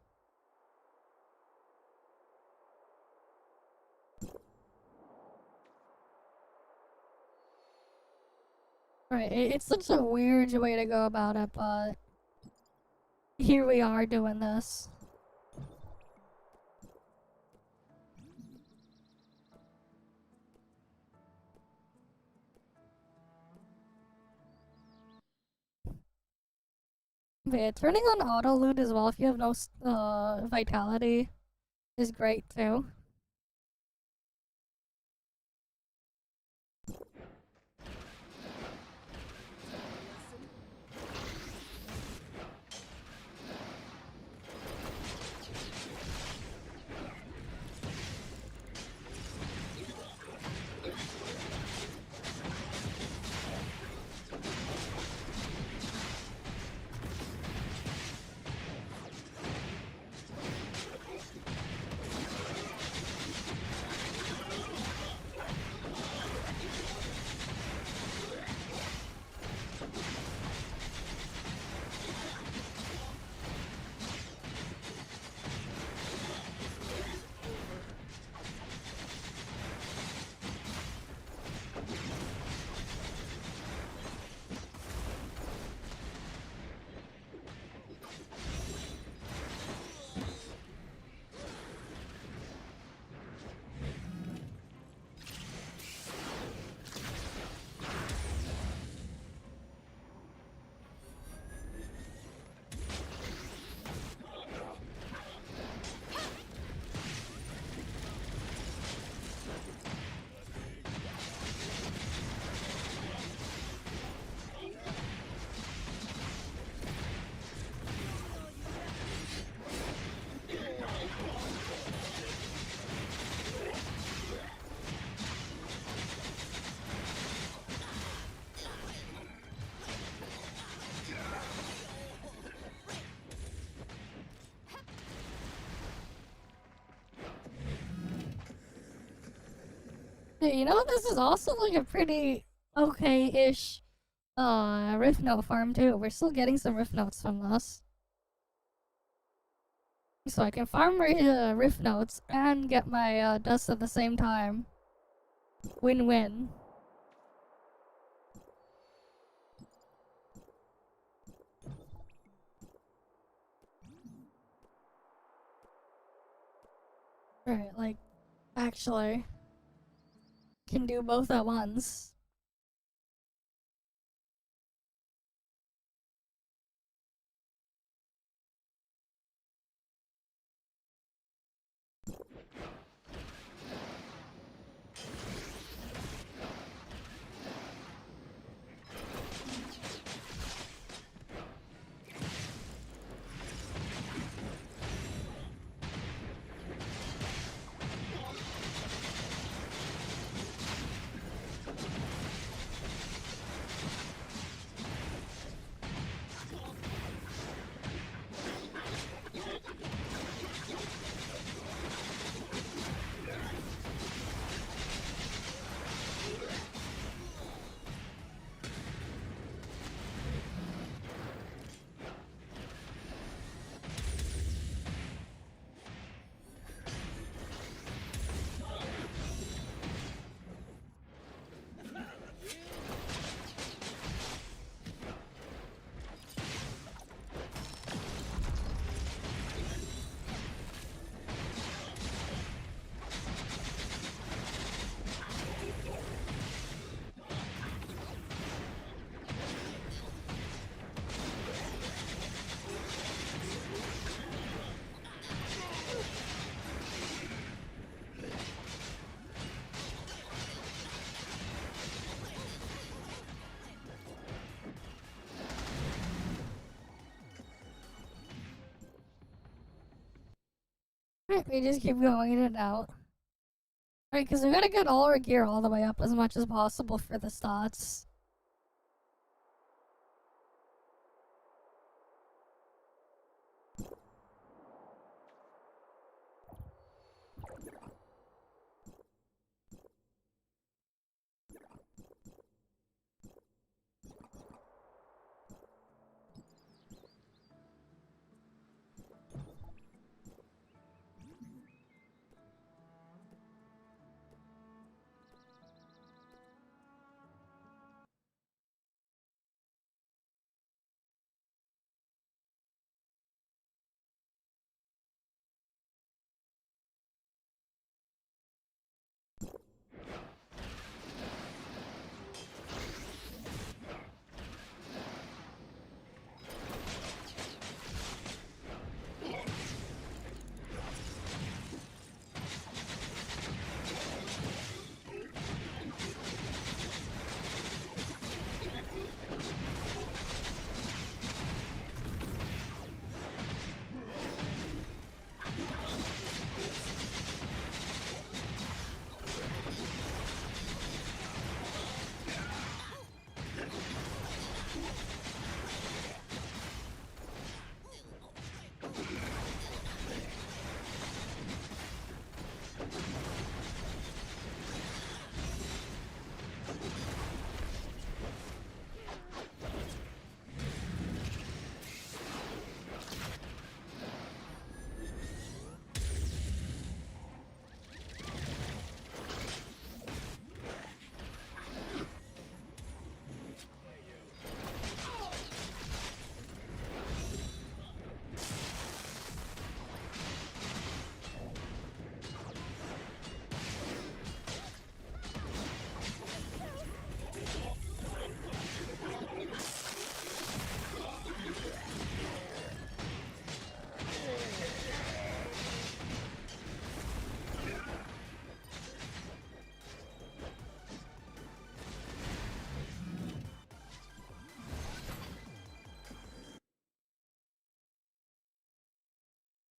Right, it's such a weird way to go about it, but here we are doing this. But yeah, turning on auto loot as well if you have no vitality is great too. Hey, you know, this is also like a pretty okay-ish riff note farm too. We're still getting some riff notes from this. So I can farm riff notes and get my dust at the same time. Win-win. Right, like, actually, can do both at once. We just keep going in and out. Right, because we gotta get all our gear all the way up as much as possible for the stats.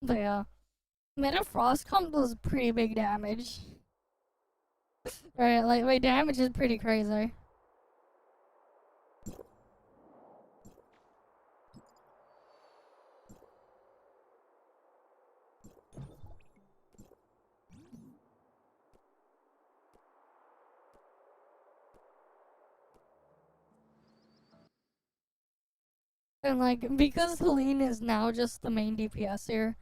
But yeah. Meta Frost comp does pretty big damage. Right, like my damage is pretty crazy. And like, because Helene is now just the main DPS here,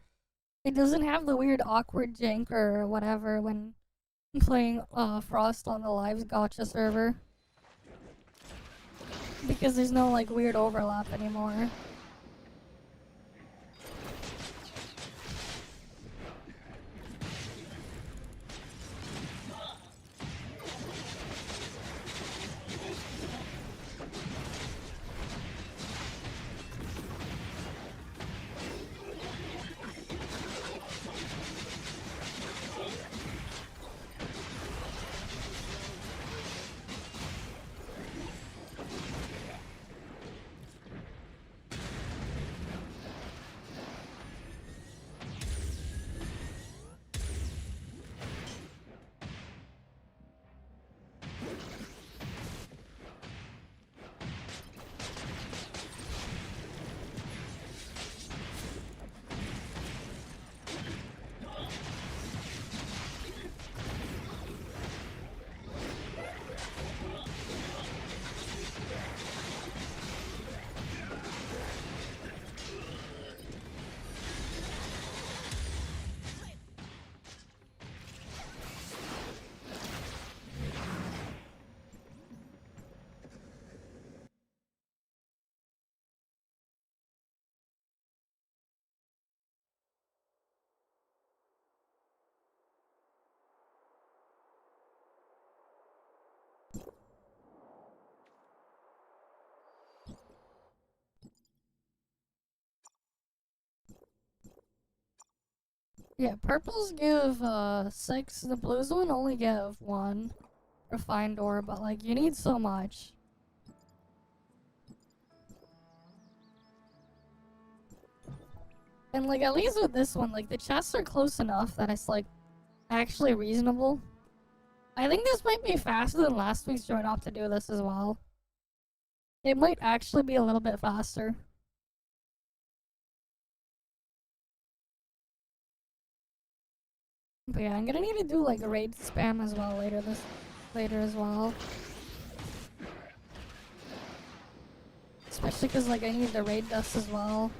it doesn't have the weird awkward jank or whatever when playing Frost on the Lives Gotcha server. Because there's no like weird overlap anymore. Yeah, purples give 6, the blues one only give 1 refined ore, but like you need so much. And like at least with this one, like the chests are close enough that it's like actually reasonable. I think this might be faster than last week's join off to do this as well. It might actually be a little bit faster. But yeah, I'm gonna need to do like a raid spam as well later as well. Especially because like I need the raid dust as well.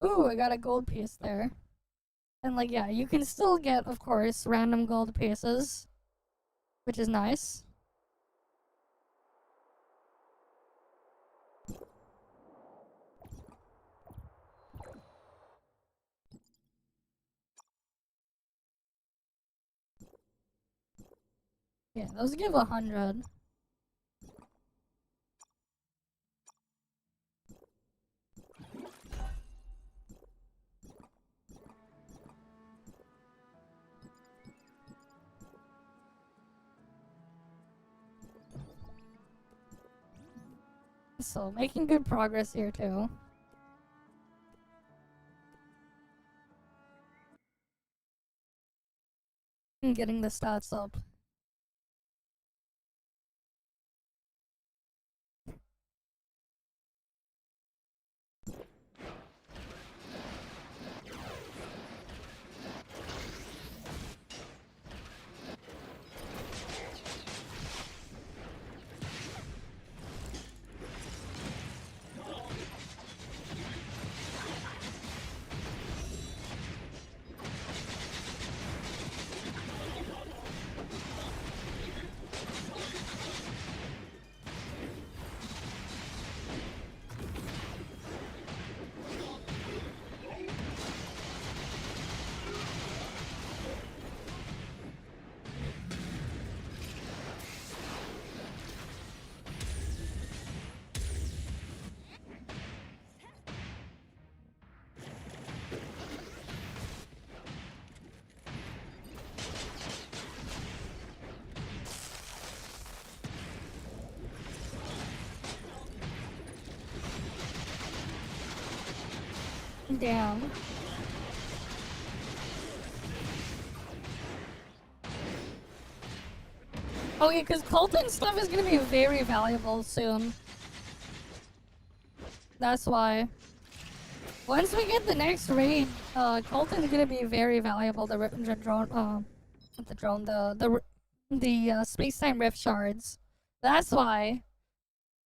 Ooh, I got a gold piece there. And like, yeah, you can still get, of course, random gold pieces, which is nice. Yeah, those give 100. So, making good progress here, too. And getting the stats up. Damn. Okay, because Colton stuff is gonna be very valuable soon. That's why. Once we get the next raid, Colton's gonna be very valuable. The drone, not the drone, the space-time rift shards. That's why.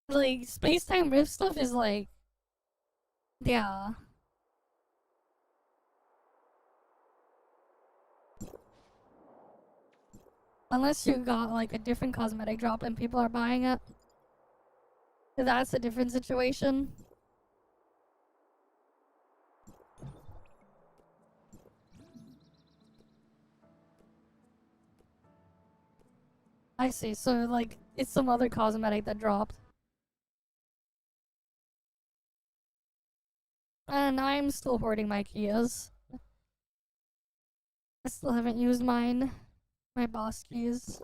Like, space-time rift stuff is like, yeah. Unless you got like a different cosmetic drop and people are buying it. That's a different situation. I see, so like, it's some other cosmetic that dropped. And I'm still hoarding my keys. I still haven't used mine. My boss keys.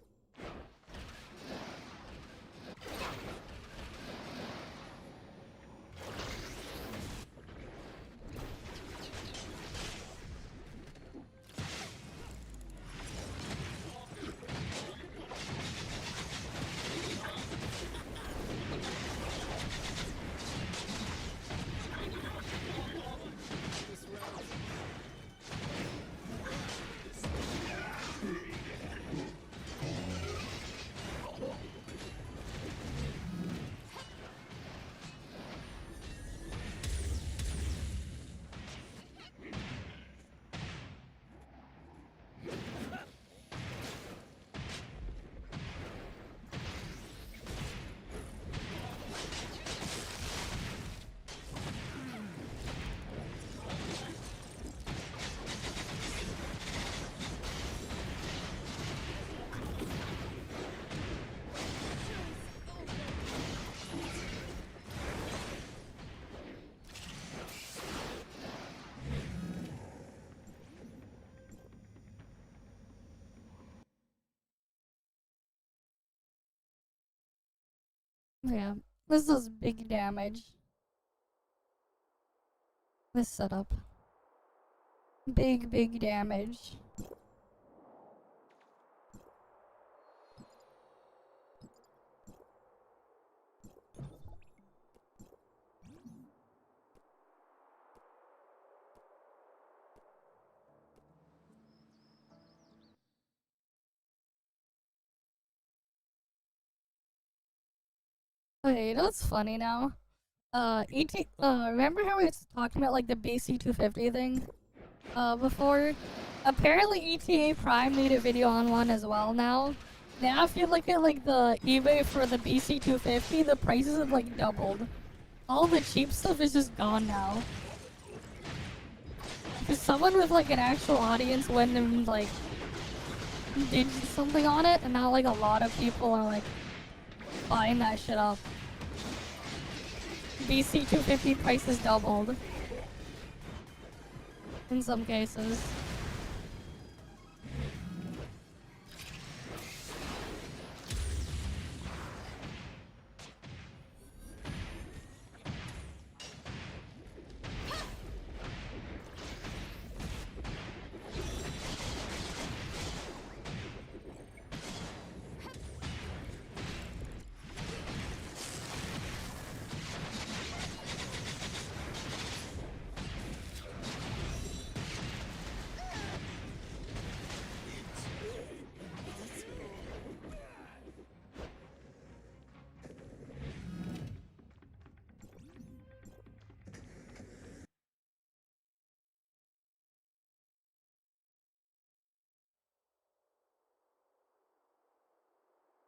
Yeah, this does big damage. This setup. Big damage. Okay, you know what's funny now? Remember how we was talking about like the BC250 thing? Before? Apparently ETA Prime made a video on one as well now. Now if you look at like the eBay for the BC250, the prices have like doubled. All the cheap stuff is just gone now. Because someone with like an actual audience went and like did something on it, and now like a lot of people are like buying that shit up. BC250 prices doubled. In some cases.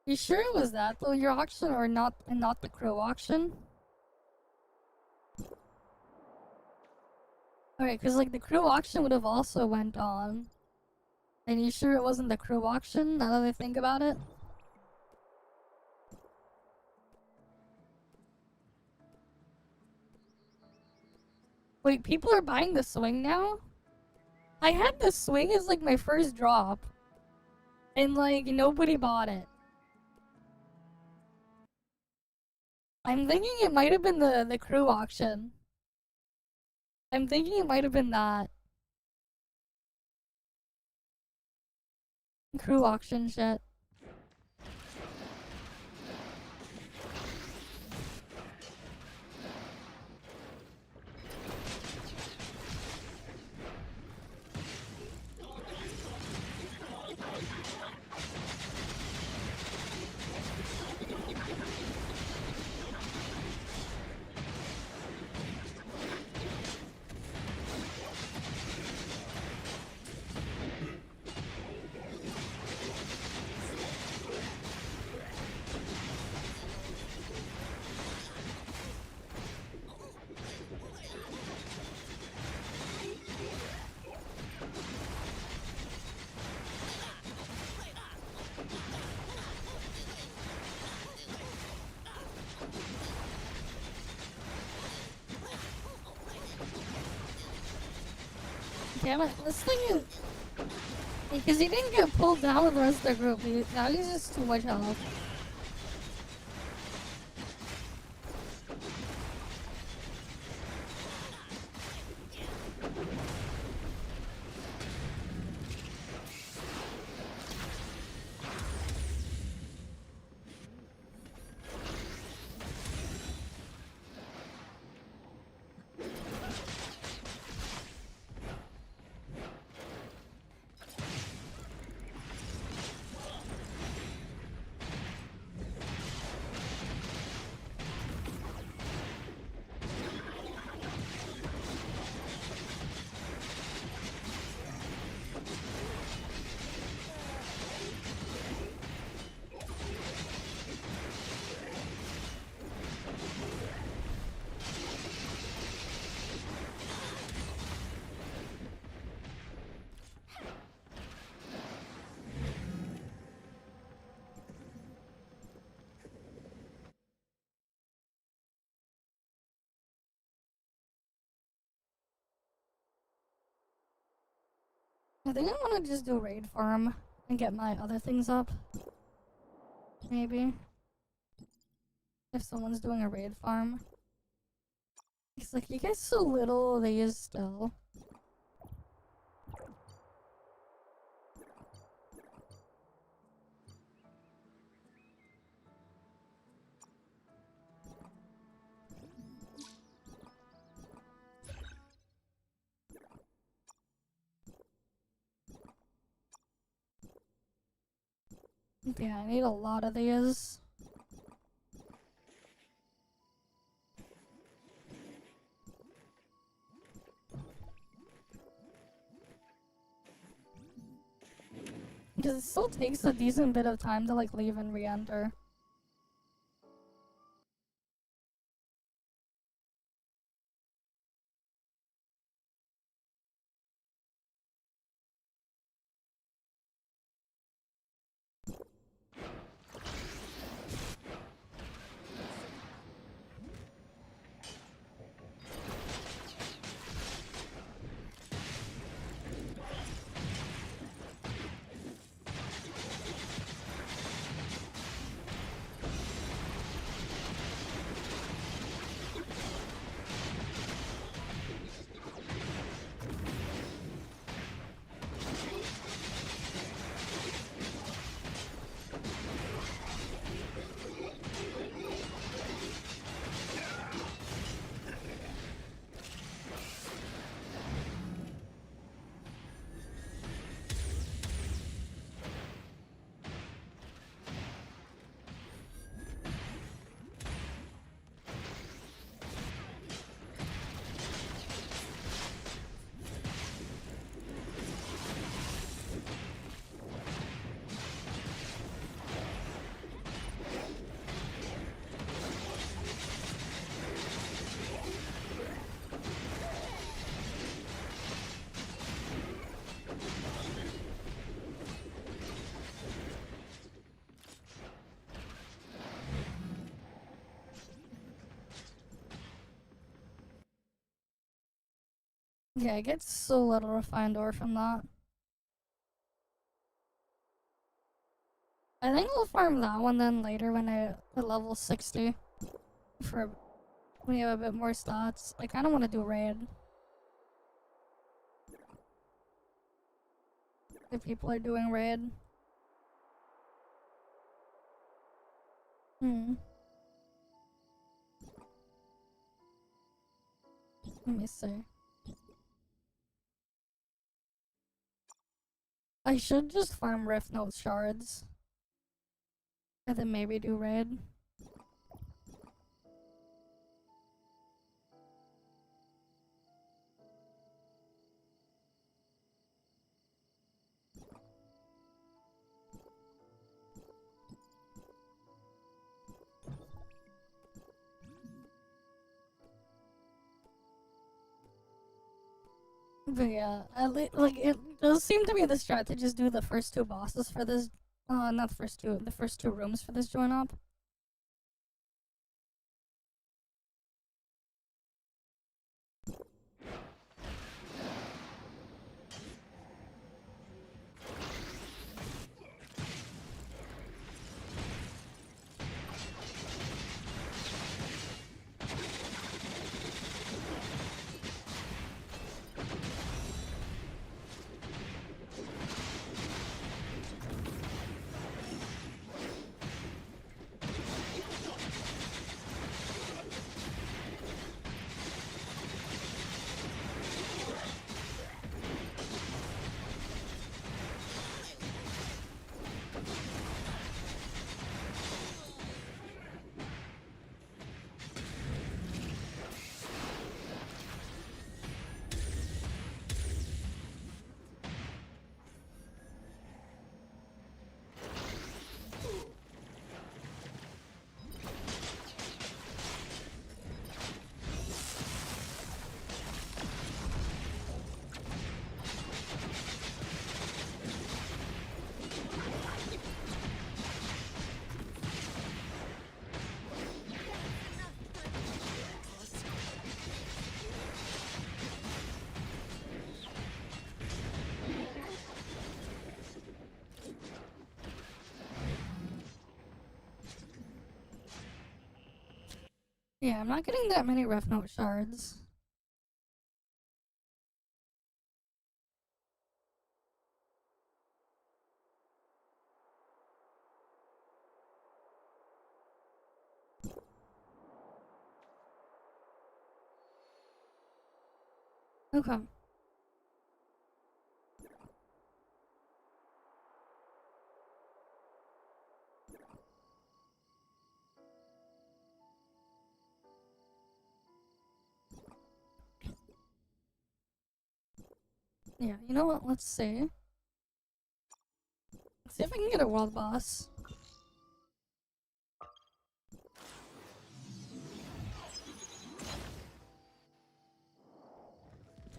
You sure it was that though, your auction, or not, and not the crow auction? Alright, cause like the crow auction would have also went on. And you sure it wasn't the crow auction, now that I think about it? Wait, people are buying the swing now? I had the swing as like my first drop. And like, nobody bought it. I'm thinking it might have been the crew auction. I'm thinking it might have been that. Crew auction shit. Damn it, this thing is... Because he didn't get pulled down with the rest of the group, now he's just too much health. I think I want to just do raid farm and get my other things up. Maybe. If someone's doing a raid farm. It's like, you get so little they use still. Yeah, I need a lot of these. Because it still takes a decent bit of time to like leave and re-enter. Yeah, I get so little refined ore from that. I think I'll farm that one then later when I at level 60. For when you have a bit more stats. I kinda wanna do raid. If people are doing raid. Hmm. Let me see. I should just farm Rift Note shards. And then maybe do raid. But yeah, like it does seem to be the strat to just do the first two bosses for this. Not the first two rooms for this join up. Yeah, I'm not getting that many ref note shards. Okay. Yeah, you know what? Let's see. Let's see if I can get a world boss.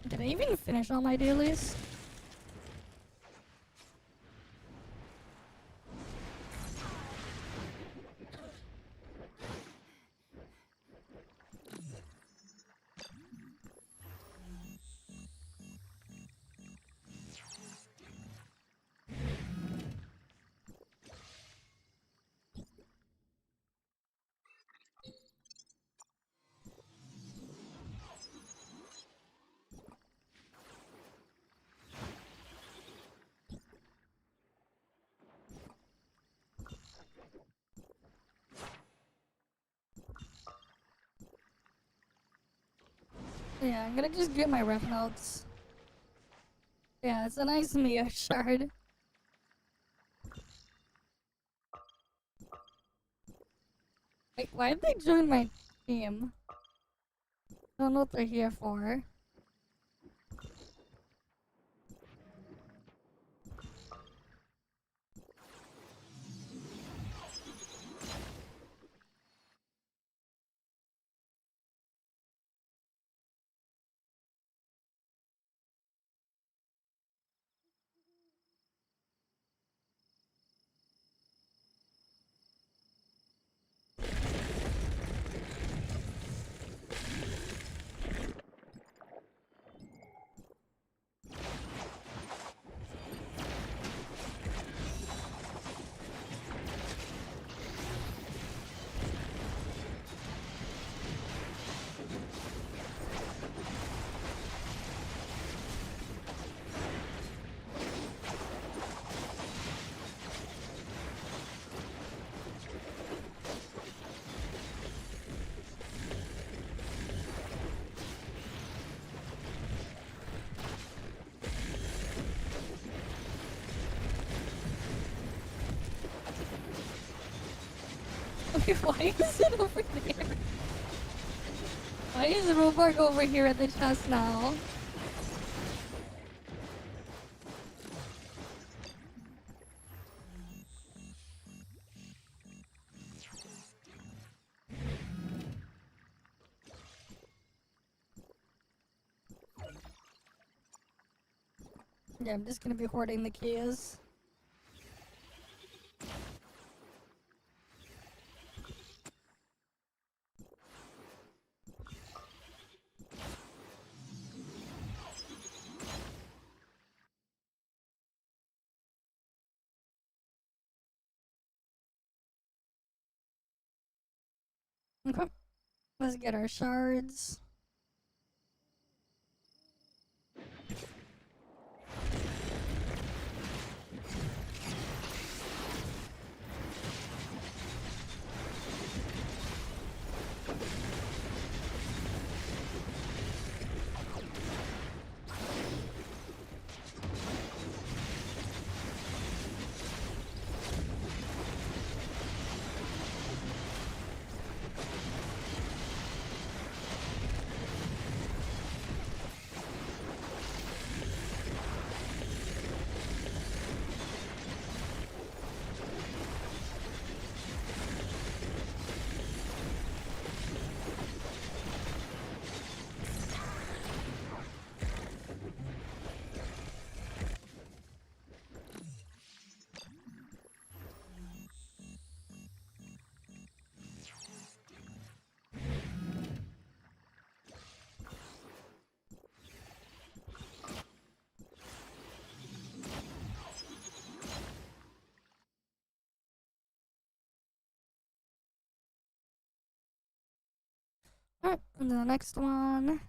Did I even finish all my dailies? Yeah, I'm gonna just get my ref notes. Yeah, it's a nice Mia shard. Wait, why did they join my team? Don't know what they're here for. Okay, why is it over there? Why is Robark over here at the chest now? Yeah, I'm just gonna be hoarding the keys. Okay, let's get our shards. Alright, and the next one.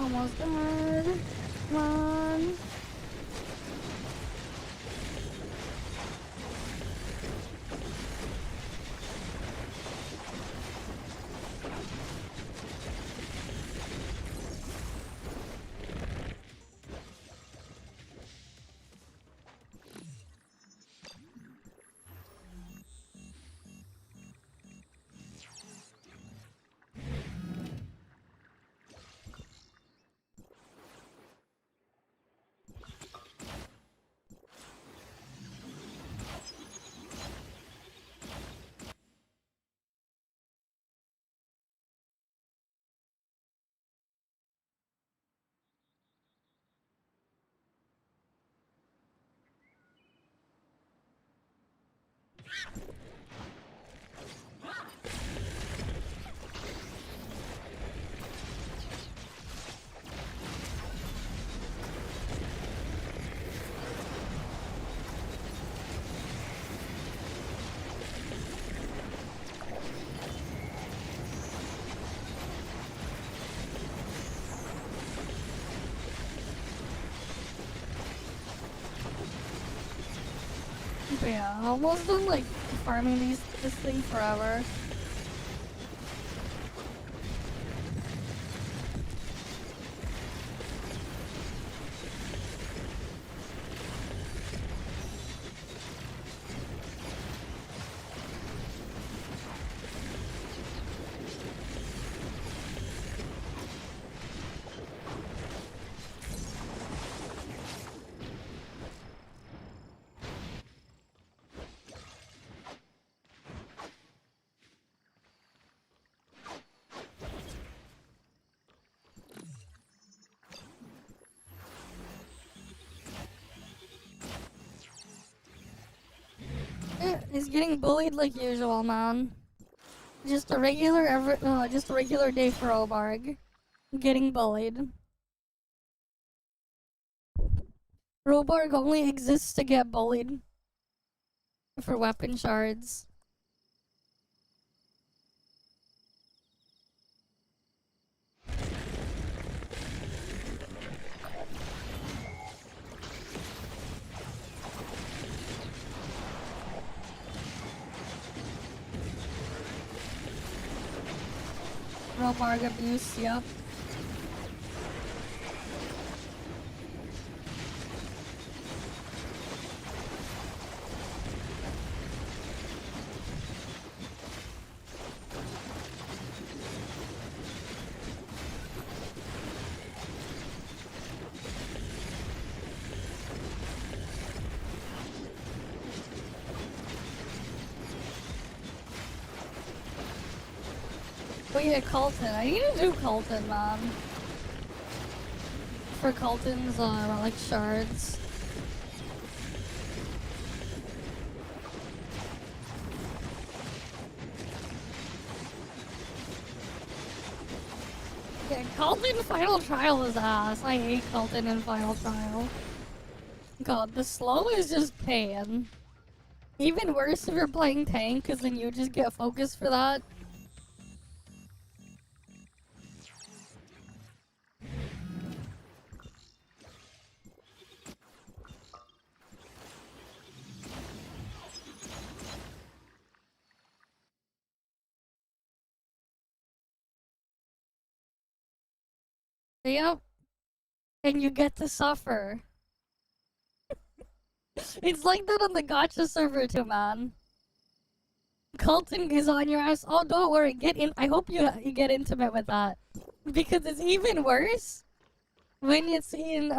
Almost dead. Come on. But yeah, I almost been like farming this thing forever. is getting bullied like usual, man. Just a regular day for Obarg. Getting bullied. Robarg only exists to get bullied. For weapon shards. Robarg abuse, yep. Oh yeah, Colton. I need to do Colton, man. For Colton's, relic shards. Yeah, Colton Final Trial is ass. I hate Colton in Final Trial. God, the slow is just pain. Even worse if you're playing tank, because then you just get focused for that. Yep. And you get to suffer. It's like that on the gacha server too, man. Colton is on your ass. Oh, don't worry. Get in. I hope you get intimate with that, because it's even worse when it's in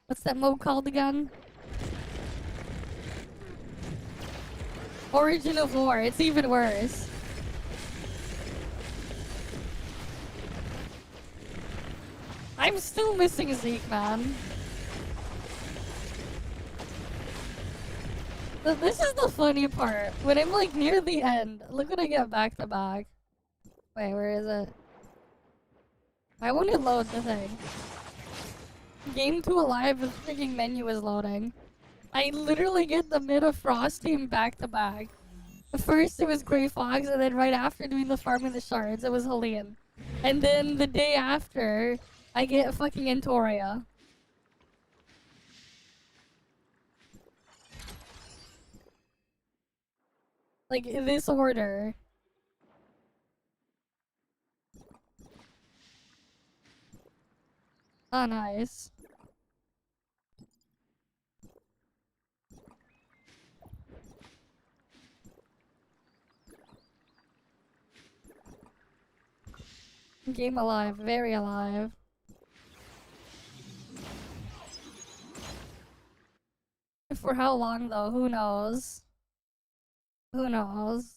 what's that mode called again? Origin of War. It's even worse. I'm still missing Zeke, man. This is the funny part. When I'm like near the end, look when I get back to back. Wait, where is it? I want to load the thing. Game 2 alive, the freaking menu is loading. I literally get the mid of Frost team back to back. First it was Grey Fox, and then right after doing the farm in the shards, it was Helene. And then the day after, I get fucking Entoria. Like, in this order. Oh, nice. Game alive, very alive. For how long though? Who knows? Who knows?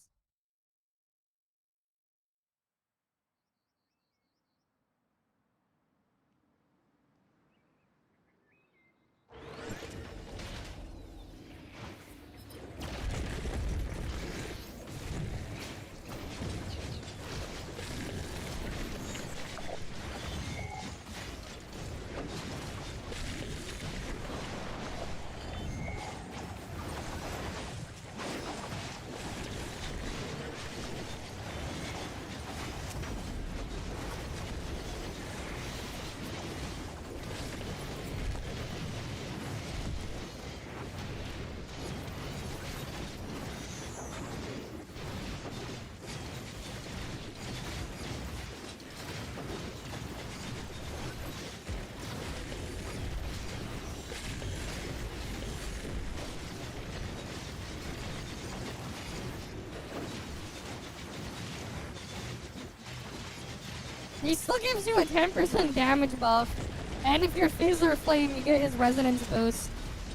He still gives you a 10% damage buff, and if you're Fizz or Flame, you get his Resonance boost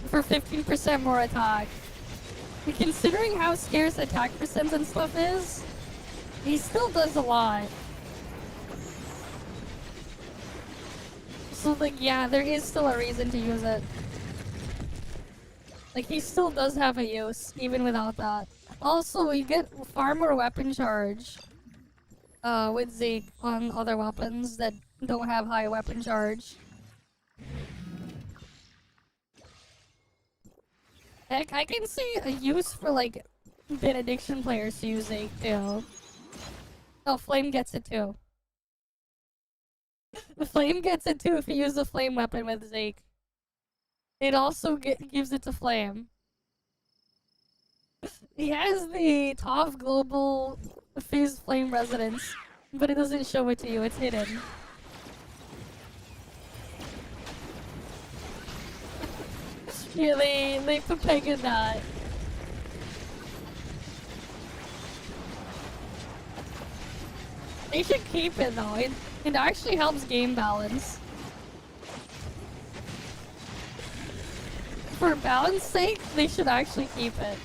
for 15% more attack. And considering how scarce attack percents and stuff is, he still does a lot. So like, yeah, there is still a reason to use it. Like, he still does have a use, even without that. Also, you get far more weapon charge with Zeke on other weapons that don't have high weapon charge. Heck, I can see a use for, like, Benediction players to use Zeke, too. Oh, Flame gets it, too. The Flame gets it, too, if you use the Flame weapon with Zeke. It also gives it to Flame. He has the ToF Global Fizz Flame Residence, but it doesn't show it to you, it's hidden. Yeah, they put peg in that. They should keep it though, it actually helps game balance. For balance sake, they should actually keep it.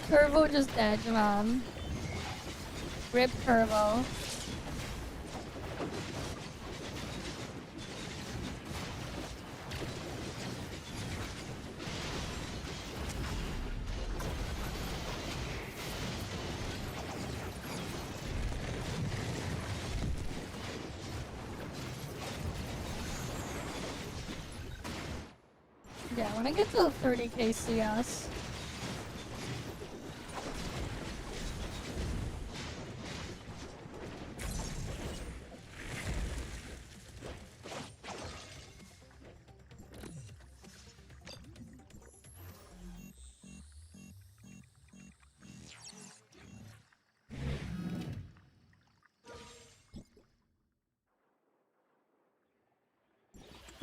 Curvo just dead, man. Rip Curvo. Yeah, when I get to 30k CS.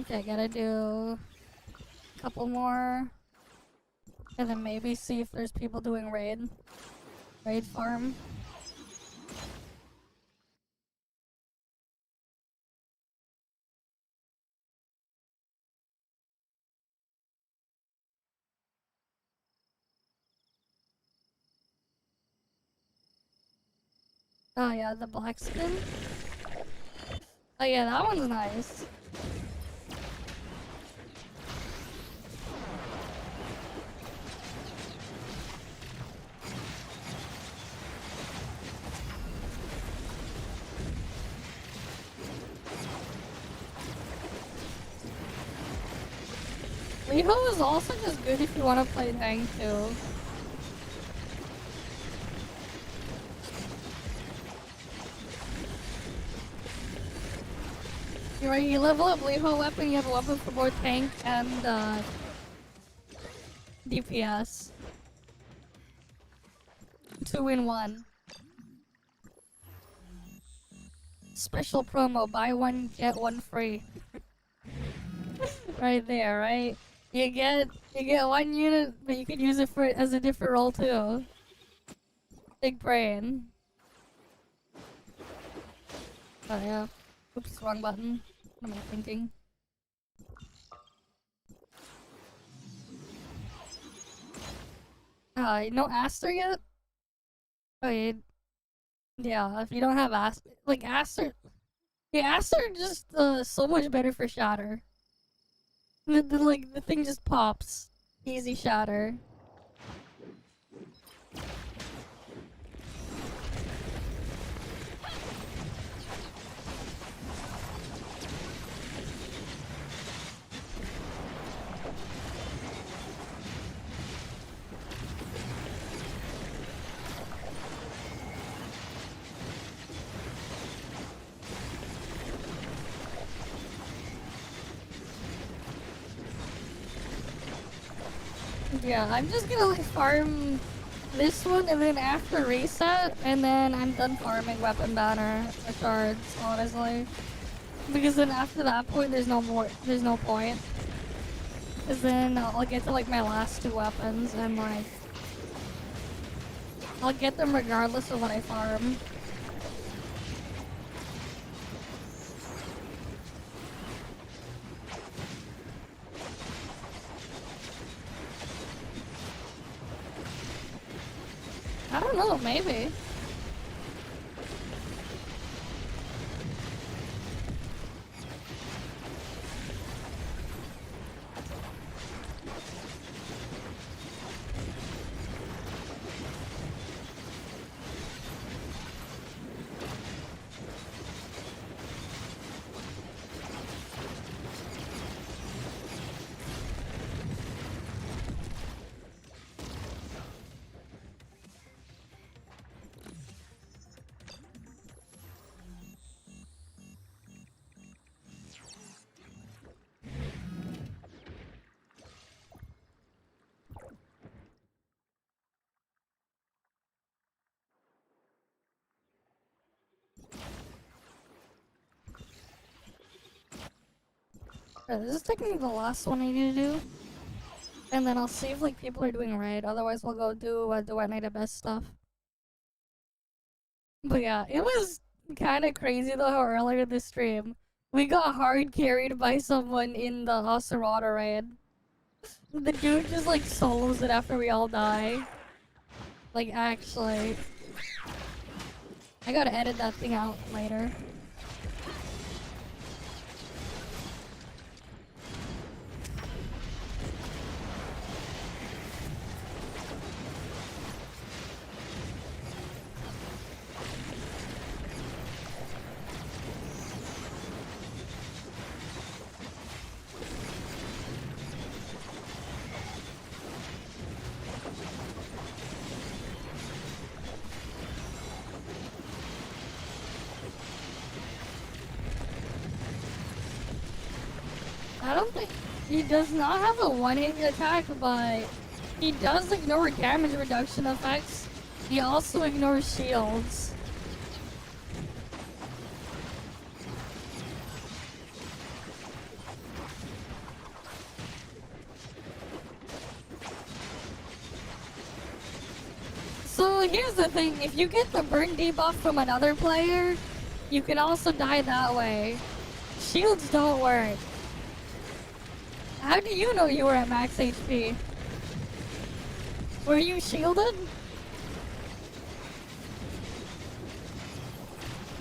Okay, gotta do a couple more. And then maybe see if there's people doing raid farm. Oh yeah, the black skin. Oh yeah, that one's nice. Leho is also just good if you want to play tank too. You're right, you level up Leho weapon, you have a weapon for both tank and DPS. 2 in 1. Special promo, buy one, get one free. Right there, right? You get one unit, but you can use it for as a different role too. Big brain. Oh yeah. Oops, wrong button. What am I thinking? No Aster yet? Oh yeah, if you don't have Aster, like Aster, yeah, Aster just so much better for Shatter. The thing just pops. Easy Shatter. Yeah, I'm just gonna like farm this one and then after reset, and then I'm done farming weapon banner shards, honestly. Because then after that point there's no point. Cause then I'll get to like my last 2 weapons and like I'll get them regardless of what I farm. I don't know, maybe. Alright, this is technically the last one I need to do. And then I'll see if like people are doing raid. Otherwise we'll go do I need the best stuff. But yeah, it was kind of crazy though how earlier this stream we got hard carried by someone in the asurada raid. The dude just like solos it after we all die. Like actually. I gotta edit that thing out later. I don't think he does not have a one-hit attack, but he does ignore damage reduction effects. He also ignores shields. So here's the thing, if you get the burn debuff from another player, you can also die that way. Shields don't work. How do you know you were at max HP? Were you shielded?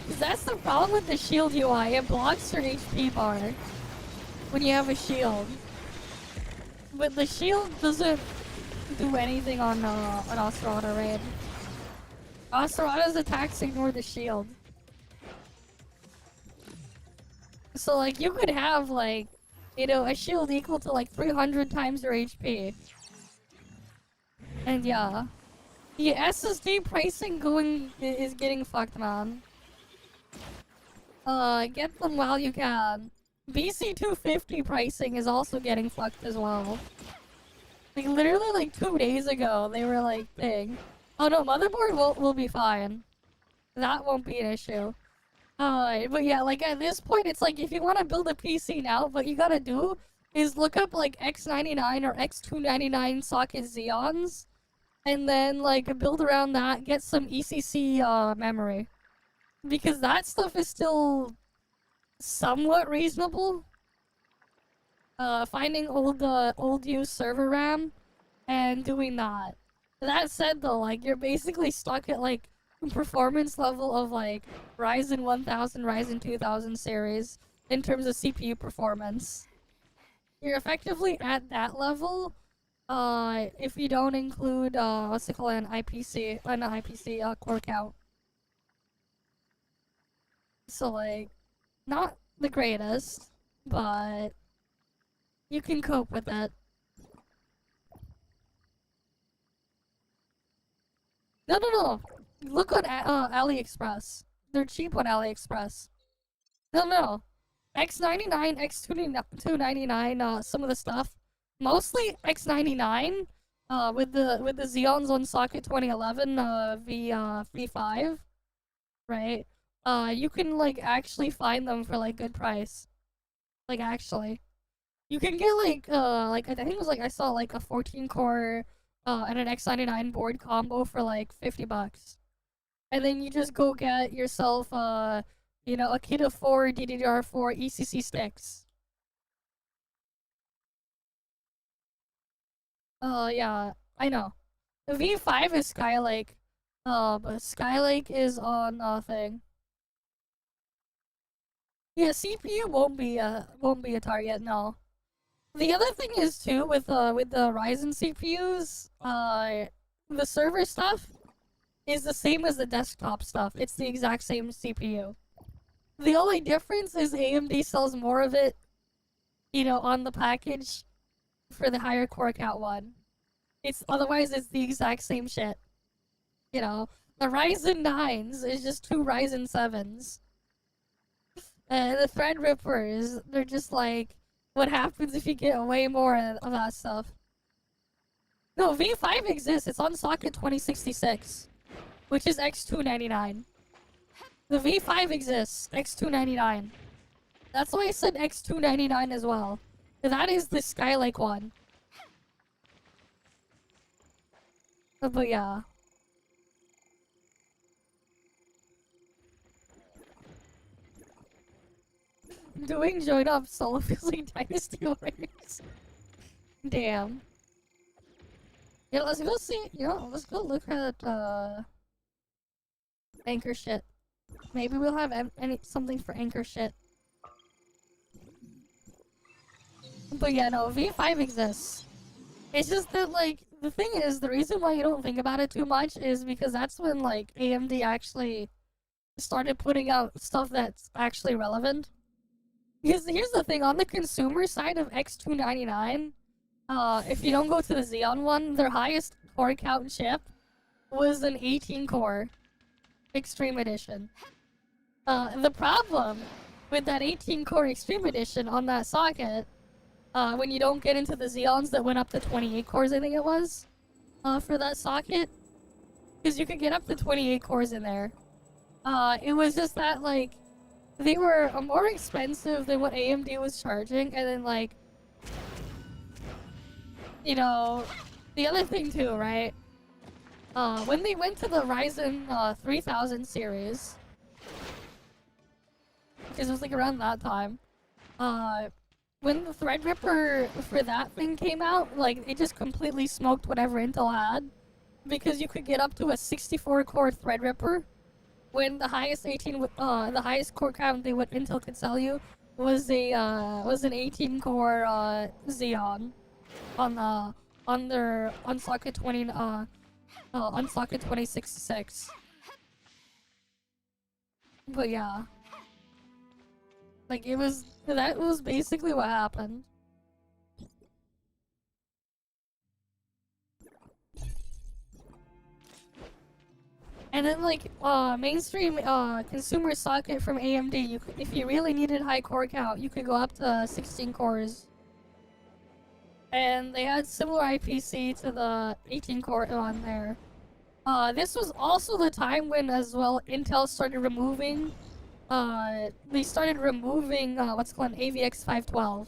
'Cause that's the problem with the shield UI, it blocks your HP bar when you have a shield. But the shield doesn't do anything on Asurada raid. Asurada's attacks ignore the shield. So like you could have like, you know, a shield equal to like 300 times your HP. And yeah. The SSD pricing is getting fucked, man. Get them while you can. BC 250 pricing is also getting fucked as well. Like literally like 2 days ago, they were like, thing. Oh no, motherboard will be fine. That won't be an issue. But yeah, like at this point, it's like if you want to build a PC now, what you gotta do is look up like X99 or X299 socket Xeons, and then like build around that, get some ECC memory. Because that stuff is still somewhat reasonable. Finding old used server RAM and doing that. That said though, like you're basically stuck at like performance level of like Ryzen 1000, Ryzen 2000 series in terms of CPU performance. You're effectively at that level if you don't include what's it called, an IPC core count. So like not the greatest, but you can cope with it. No. Look on AliExpress. They're cheap on AliExpress. No. X99, X299, some of the stuff. Mostly X99, with the Xeons on socket 2011, V5, right? You can like actually find them for like good price. Like actually. you can get like I think it was like I saw like a 14 core and an X99 board combo for like $50. And then you just go get yourself you know, a kit of 4 DDR4 ECC sticks. Yeah, I know. The V5 is Skylake. But Skylake is on thing. Yeah, CPU won't be a target, no. The other thing is too with the Ryzen CPUs, the server stuff is the same as the desktop stuff. It's the exact same CPU. The only difference is AMD sells more of it, you know, on the package for the higher core count one. Otherwise it's the exact same shit. You know, the Ryzen 9s is just 2 Ryzen 7s. The Threadrippers, they're just like, what happens if you get way more of that stuff? No, V5 exists. It's on socket 2066, which is X299. The V5 exists, X299. That's why I said X299 as well. That is the Skylake one. But yeah. Doing join up solo feels like Dynasty Warriors. Damn. Yeah, let's go see. You know, let's go look at anchor shit. Maybe we'll have something for anchor shit. But yeah, no, V5 exists. It's just that, like, the thing is, the reason why you don't think about it too much is because that's when, like, AMD actually started putting out stuff that's actually relevant. Because here's the thing, on the consumer side of X299, if you don't go to the Xeon one, their highest core count chip was an 18 core Extreme Edition. The problem with that 18 core Extreme Edition on that socket, when you don't get into the Xeons that went up to 28 cores, I think it was, for that socket, because you could get up to 28 cores in there. It was just that, like, they were more expensive than what AMD was charging, and then, like, you know, the other thing too, right? When they went to the Ryzen 3000 series, because it was like around that time, when the Threadripper for that thing came out, like, it just completely smoked whatever Intel had, because you could get up to a 64 core Threadripper, when the highest the highest core count what Intel could sell you was an 18 core Xeon on socket 2066. But yeah, like that was basically what happened. And then, like, mainstream consumer socket from AMD, if you really needed high core count, you could go up to 16 cores. And they had similar IPC to the 18 core on there. This was also the time when, as well, Intel started removing, what's called an AVX 512,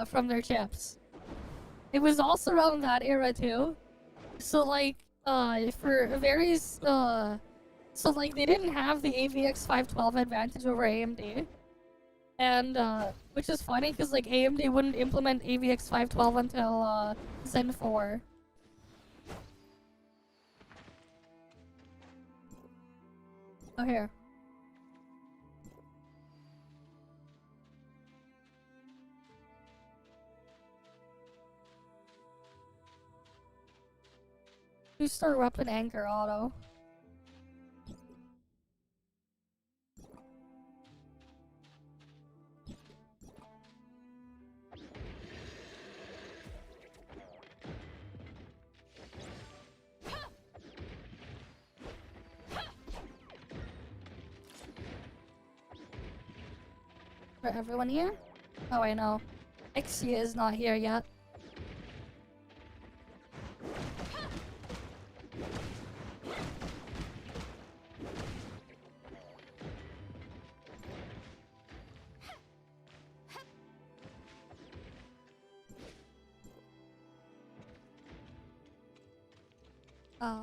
from their chips. It was also around that era, too. So, like, for various, so, like, they didn't have the AVX 512 advantage over AMD. And, which is funny, because, like, AMD wouldn't implement AVX 512 until, Zen 4. Oh, here. You start weapon anchor auto. For everyone here? Oh, I know. Xia is not here yet.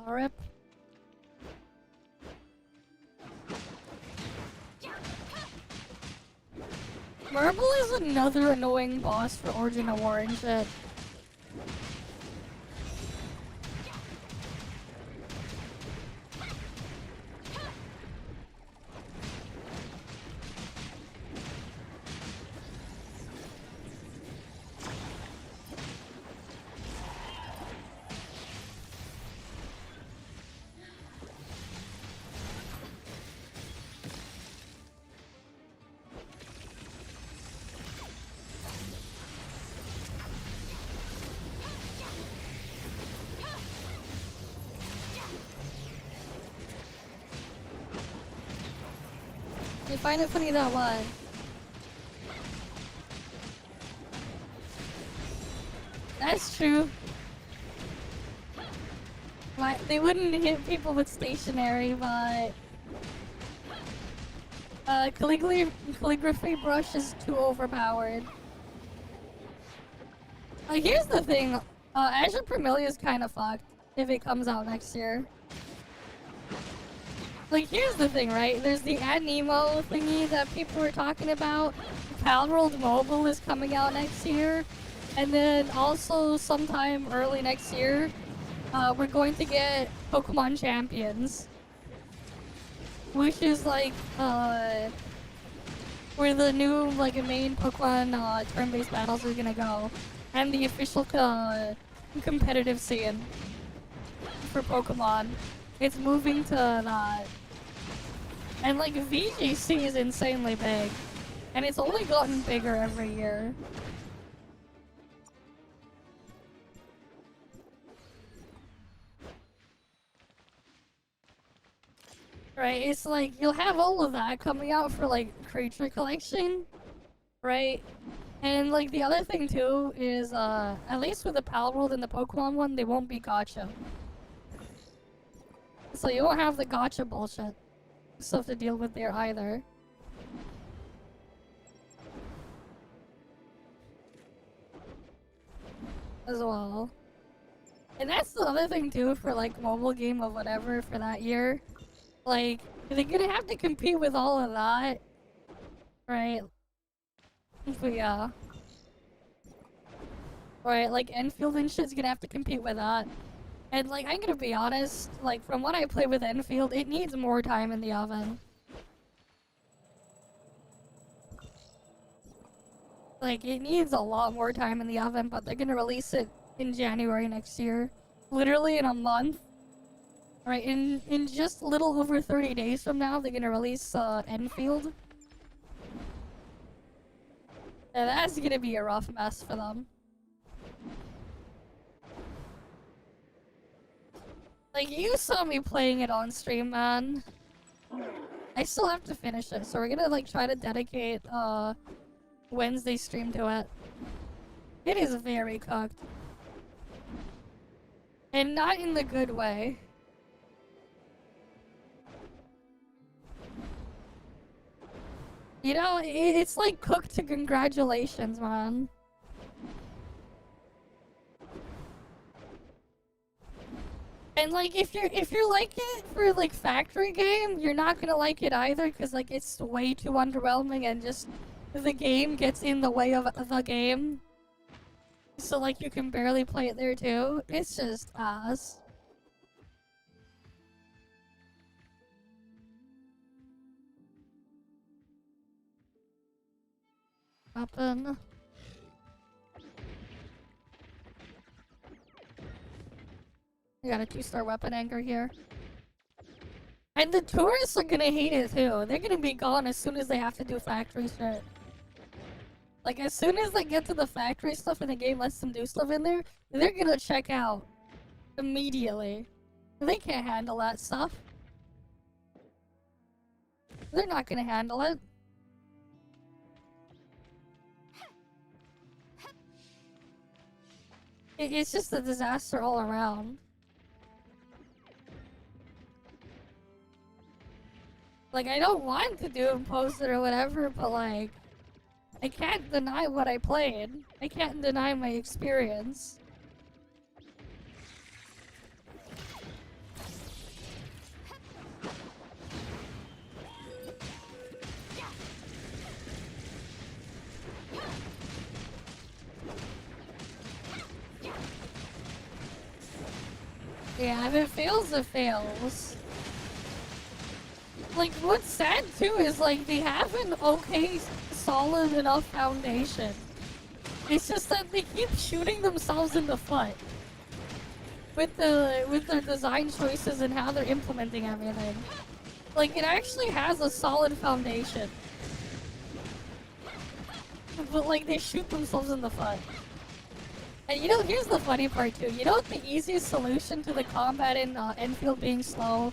Rip. Marble is another annoying boss for Origin of War and shit. I find it funny that what? That's true. Like, they wouldn't hit people with stationary, but calligraphy brush is too overpowered. Here's the thing, Azure Premilia is kind of fucked if it comes out next year. Like, here's the thing, right? There's the Add Nemo thingy that people were talking about. Palworld Mobile is coming out next year. And then also sometime early next year, we're going to get Pokemon Champions. Which is like, where the new, like, main Pokemon turn-based battles are gonna go. And the official competitive scene for Pokemon. It's moving to that. And like VGC is insanely big. And it's only gotten bigger every year. Right, it's like you'll have all of that coming out for like creature collection. Right? And like the other thing too is at least with the Palworld and the Pokemon one, they won't be gacha. So you won't have the gacha bullshit stuff to deal with there either. As well. And that's the other thing too for like mobile game of whatever for that year. Like, they're gonna have to compete with all of that. Right? But yeah. Right, like EnField and shit's gonna have to compete with that. And like, I'm gonna be honest, like from what I play with EnField, it needs more time in the oven. Like, it needs a lot more time in the oven, but they're gonna release it in January next year. Literally in a month. Right, in just a little over 30 days from now, they're gonna release EnField. And that's gonna be a rough mess for them. Like, you saw me playing it on stream, man. I still have to finish it, so we're gonna, like, try to dedicate, Wednesday stream to it. It is very cooked. And not in the good way. You know, it's like cooked to congratulations, man. And like, if you're like it for like factory game, you're not gonna like it either, because like it's way too underwhelming and just the game gets in the way of the game. So like you can barely play it there too. It's just ass. Weapon. We got a 2-star weapon anchor here. And the tourists are gonna hate it too. They're gonna be gone as soon as they have to do factory shit. Like, as soon as they get to the factory stuff and the game lets them do stuff in there, they're gonna check out. Immediately. They can't handle that stuff. They're not gonna handle it. It's just a disaster all around. Like, I don't want to do Imposed or whatever, but like, I can't deny what I played. I can't deny my experience. Yeah, if it fails, it fails. Like, what's sad too is like they have an okay, solid enough foundation. It's just that they keep shooting themselves in the foot with their design choices and how they're implementing everything. Like, it actually has a solid foundation, but like they shoot themselves in the foot. And you know, here's the funny part too. You know what the easiest solution to the combat in Enfield being slow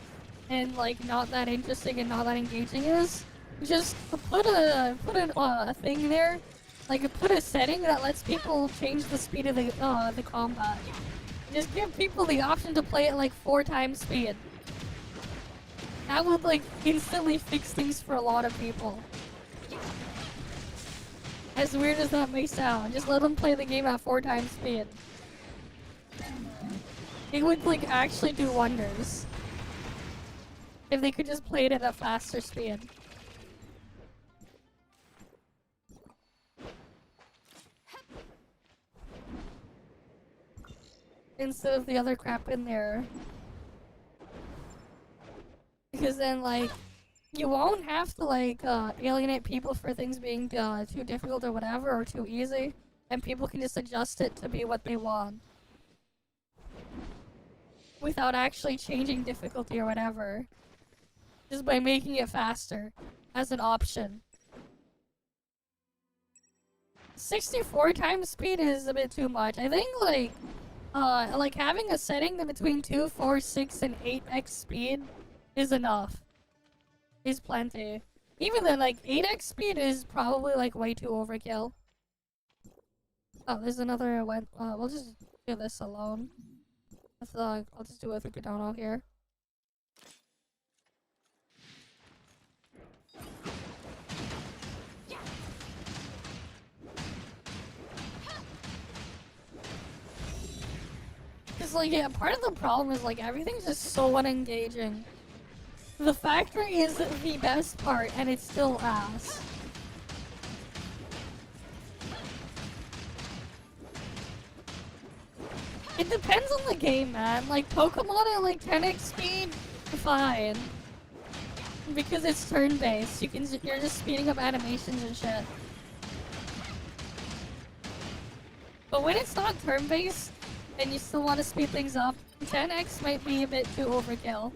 and like not that interesting and not that engaging is? Just put a thing there, like put a setting that lets people change the speed of the combat. Just give people the option to play at like 4 times speed. That would like instantly fix things for a lot of people. As weird as that may sound, just let them play the game at 4 times speed. It would like actually do wonders if they could just play it at a faster speed. Instead of the other crap in there. Because then like, you won't have to like alienate people for things being too difficult or whatever, or too easy, and people can just adjust it to be what they want without actually changing difficulty or whatever, just by making it faster as an option. 64 times speed is a bit too much. I think like having a setting that between 2, 4, 6, and 8x speed is enough. Is plenty. Even then, like 8x speed is probably like way too overkill. Oh, there's another one. We'll just do this alone. I'll just do it with Gadano here. Cause like, yeah, part of the problem is like everything's just so unengaging. The factory is the best part, and it's still ass. It depends on the game, man. Like, Pokemon at like 10x speed, fine. Because it's turn-based. You're just speeding up animations and shit. But when it's not turn-based, and you still want to speed things up, 10x might be a bit too overkill.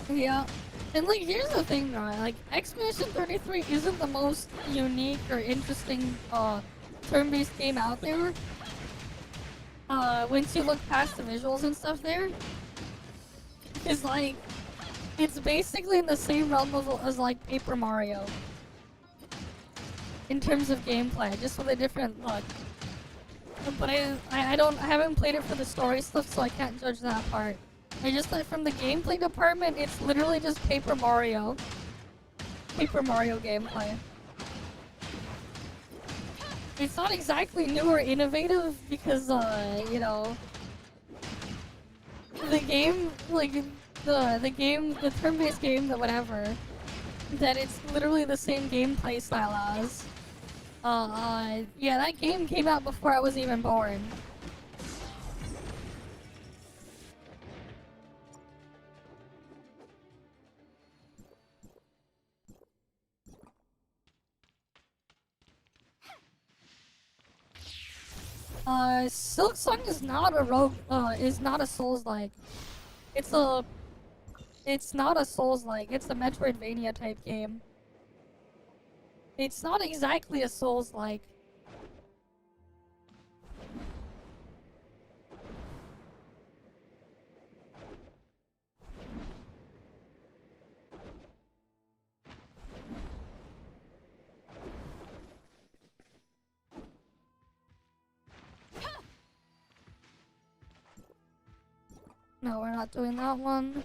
Yeah, and like here's the thing though, like Expedition 33 isn't the most unique or interesting turn-based game out there. Once you look past the visuals and stuff there, because like it's basically in the same realm as like Paper Mario in terms of gameplay, just with a different look. But I haven't played it for the story stuff, so I can't judge that part. I just thought from the gameplay department, it's literally just Paper Mario. Paper Mario gameplay. It's not exactly new or innovative because, you know, the game, like, the turn-based game, the whatever, that it's literally the same gameplay style as. Yeah, that game came out before I was even born. Silk Song is not a is not a Souls-like. It's not a Souls-like, it's a Metroidvania type game. It's not exactly a Souls-like. No, we're not doing that one.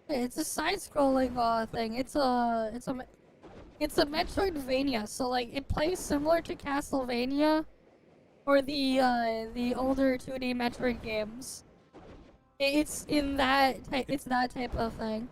It's a side-scrolling thing. It's a It's a Metroidvania, so like it plays similar to Castlevania or the older 2D Metroid games. It's in that it's that type of thing.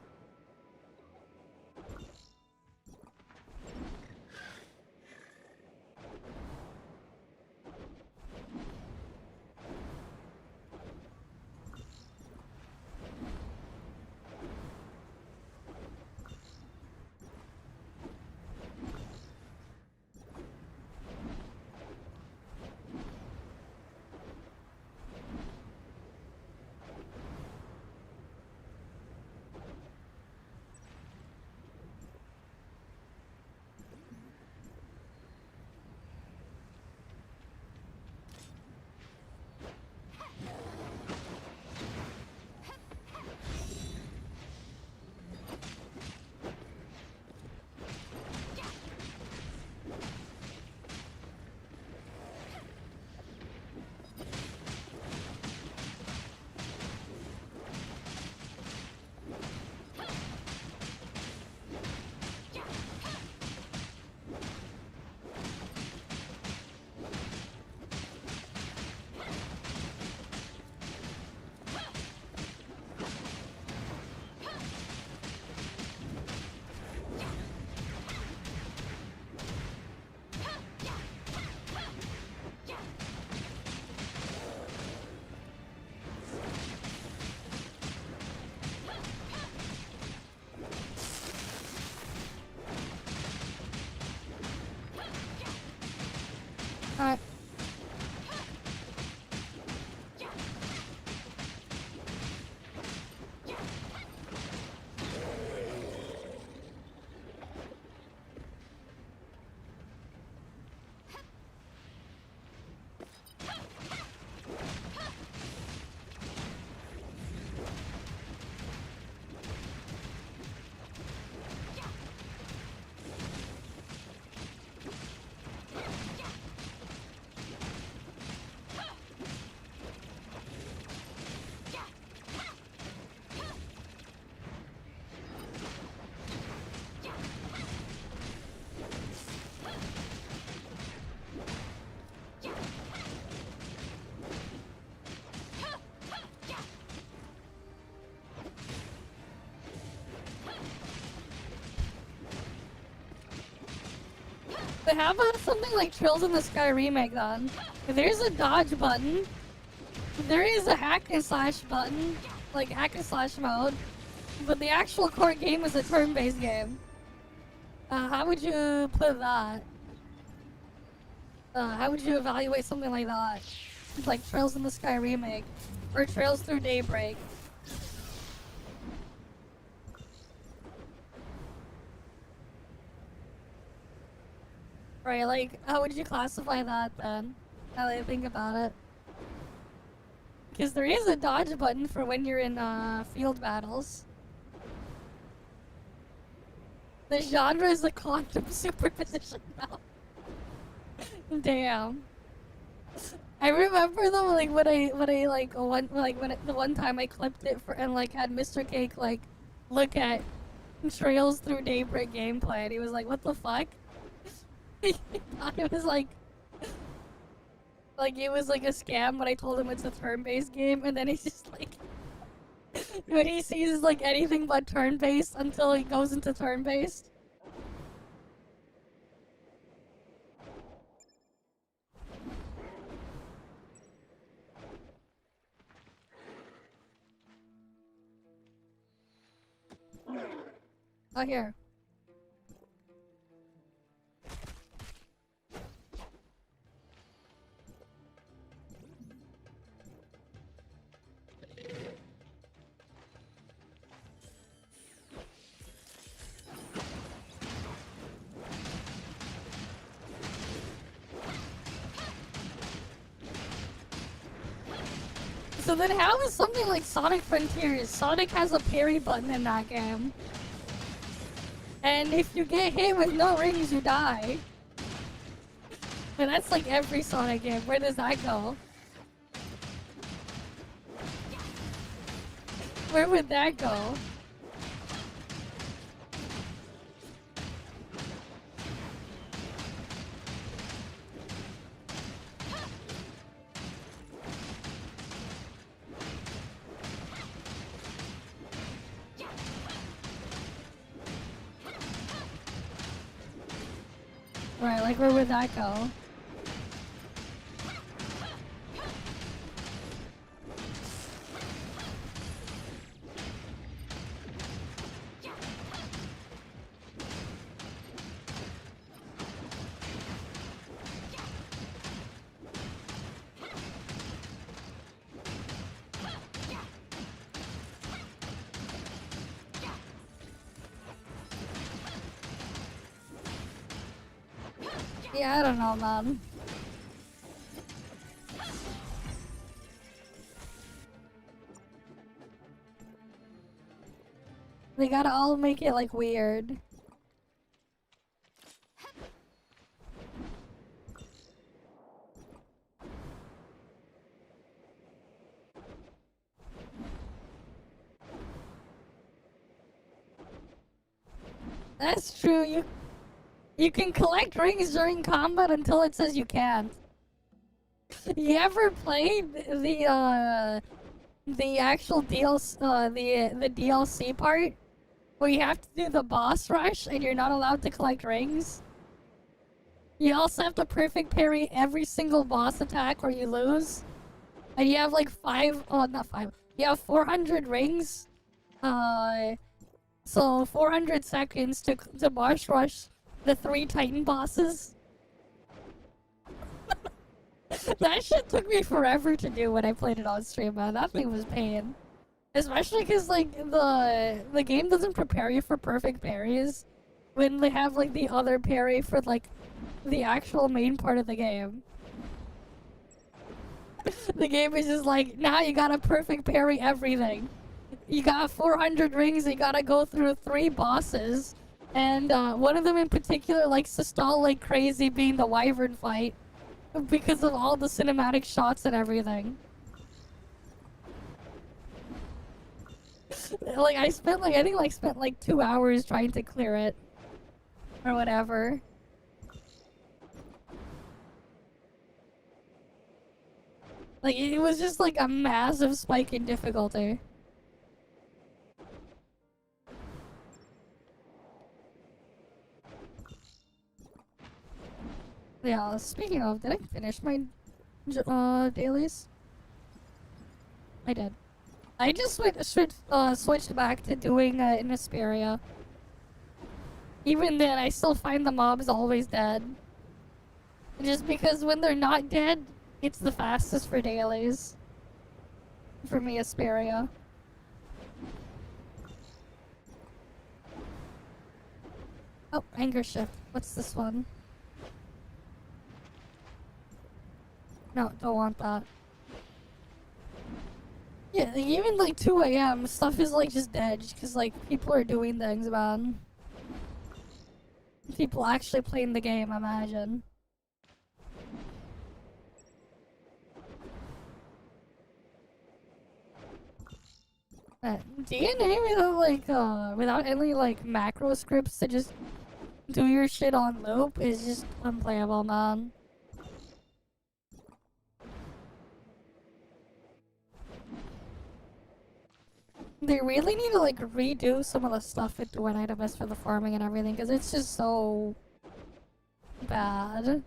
Alright. They have something like Trails in the Sky remake on. There's a dodge button. There is a hack and slash button, like hack and slash mode. But the actual core game is a turn-based game. How would you put that? How would you evaluate something like that? Like Trails in the Sky remake, or Trails Through Daybreak. Right, like, how would you classify that then? Now that I think about it. Because there is a dodge button for when you're in field battles. The genre is a quantum superposition now. Damn. I remember though, like when I like the one time I clipped it for and like had Mr. Cake like look at Trails Through Daybreak gameplay, and he was like, "What the fuck?" He thought it was like it was like a scam, but I told him it's a turn-based game, and then he's just like, when he sees like anything but turn-based until he goes into turn-based. Oh, here. So then how is something like Sonic Frontiers? Sonic has a parry button in that game. And if you get hit with no rings, you die. But that's like every Sonic game. Where does that go? Where would that go? Right, like where would that go? Yeah, I don't know, man. They gotta all make it like weird. That's true. You can collect rings during combat until it says you can't. You ever played the actual DLC, the DLC part where you have to do the boss rush and you're not allowed to collect rings? You also have to perfect parry every single boss attack or you lose. And you have like not 5. You have 400 rings. So 400 seconds to boss rush the 3 Titan bosses. That shit took me forever to do when I played it on stream, man. That thing was pain. Especially because, like, the game doesn't prepare you for perfect parries when they have, like, the other parry for, like, the actual main part of the game. The game is just like, now you gotta perfect parry everything. You got 400 rings, you gotta go through 3 bosses. And one of them in particular likes to stall like crazy, being the wyvern fight. Because of all the cinematic shots and everything. Like, I think I spent like 2 hours trying to clear it. Or whatever. Like, it was just like a massive spike in difficulty. Yeah, speaking of, did I finish my dailies? I did. I just switched back to doing in Asperia. Even then, I still find the mobs always dead. Just because when they're not dead, it's the fastest for dailies. For me, Asperia. Oh, anger shift. What's this one? No, don't want that. Yeah, like, even like 2 AM, stuff is like just dead because like people are doing things, man. People actually playing the game, imagine. DNA without any like macro scripts to just do your shit on loop is just unplayable, man. They really need to like redo some of the stuff into EnVtuber for the farming and everything, because it's just so bad.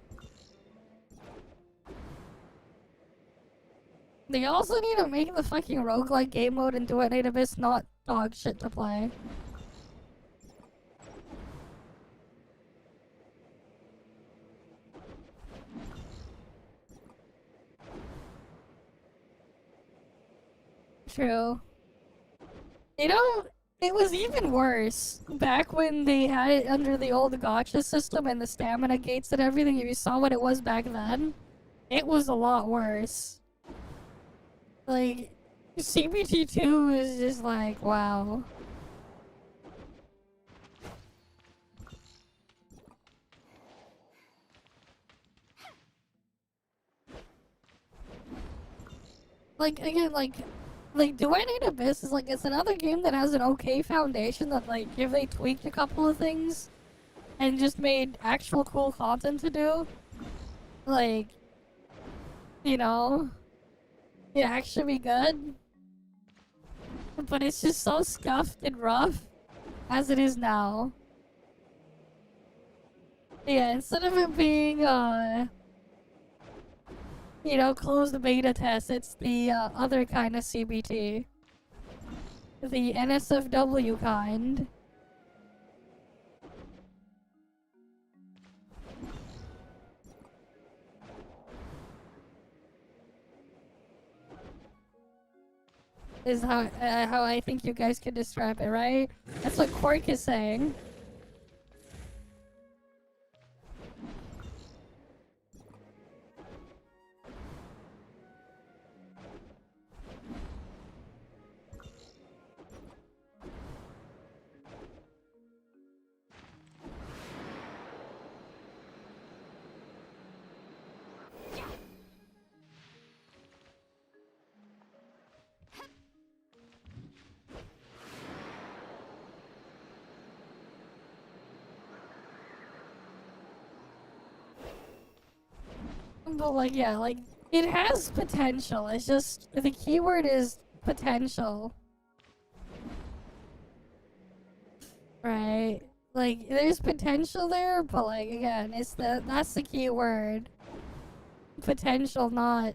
They also need to make the fucking roguelike game mode into EnVtuber not dog shit to play. True. You know, it was even worse back when they had it under the old gacha system and the stamina gates and everything. If you saw what it was back then, it was a lot worse. Like, CBT2 is just like, wow. Like, again, like Do I Need Abyss is like, it's another game that has an okay foundation that, like, if they tweaked a couple of things and just made actual cool content to do, like, you know, it'd actually be good. But it's just so scuffed and rough as it is now. Yeah, instead of it being, you know, closed beta test, it's the other kind of CBT. The NSFW kind. Is how I think you guys could describe it, right? That's what Quark is saying. But like, yeah, like, it has potential. It's just, the keyword is potential. Right? Like, there's potential there, but like, again, that's the key word. Potential, not,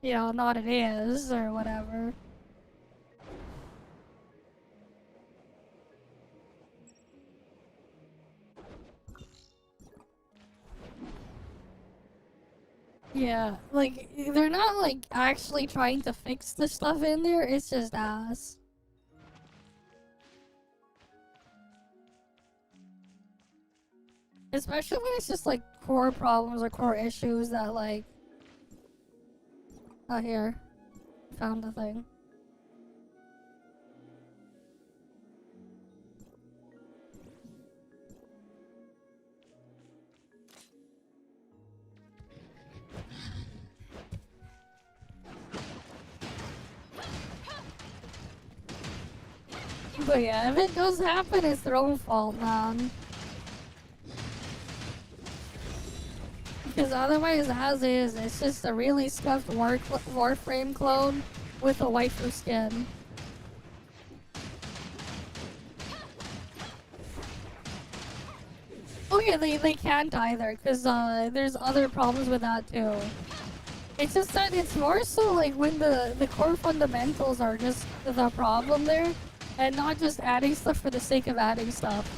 you know, not it is, or whatever. Yeah, like, they're not, like, actually trying to fix the stuff in there, it's just ass. Especially when it's just, like, core problems or core issues that, like... Oh, here. Found the thing. But yeah, if it does happen, it's their own fault, man. Because otherwise, as is, it's just a really scuffed Warframe clone with a waifu skin. Oh yeah, they can't either, because there's other problems with that too. It's just that it's more so like when the core fundamentals are just the problem there, and not just adding stuff for the sake of adding stuff.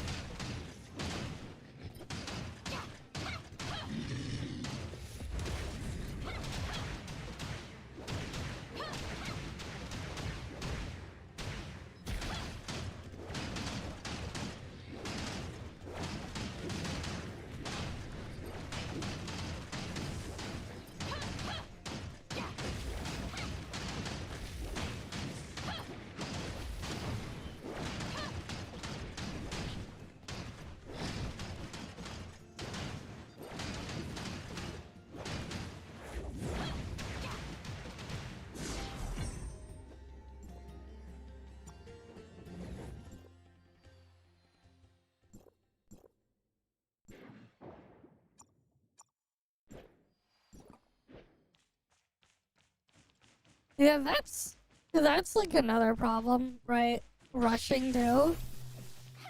Yeah, that's like another problem, right? Rushing too.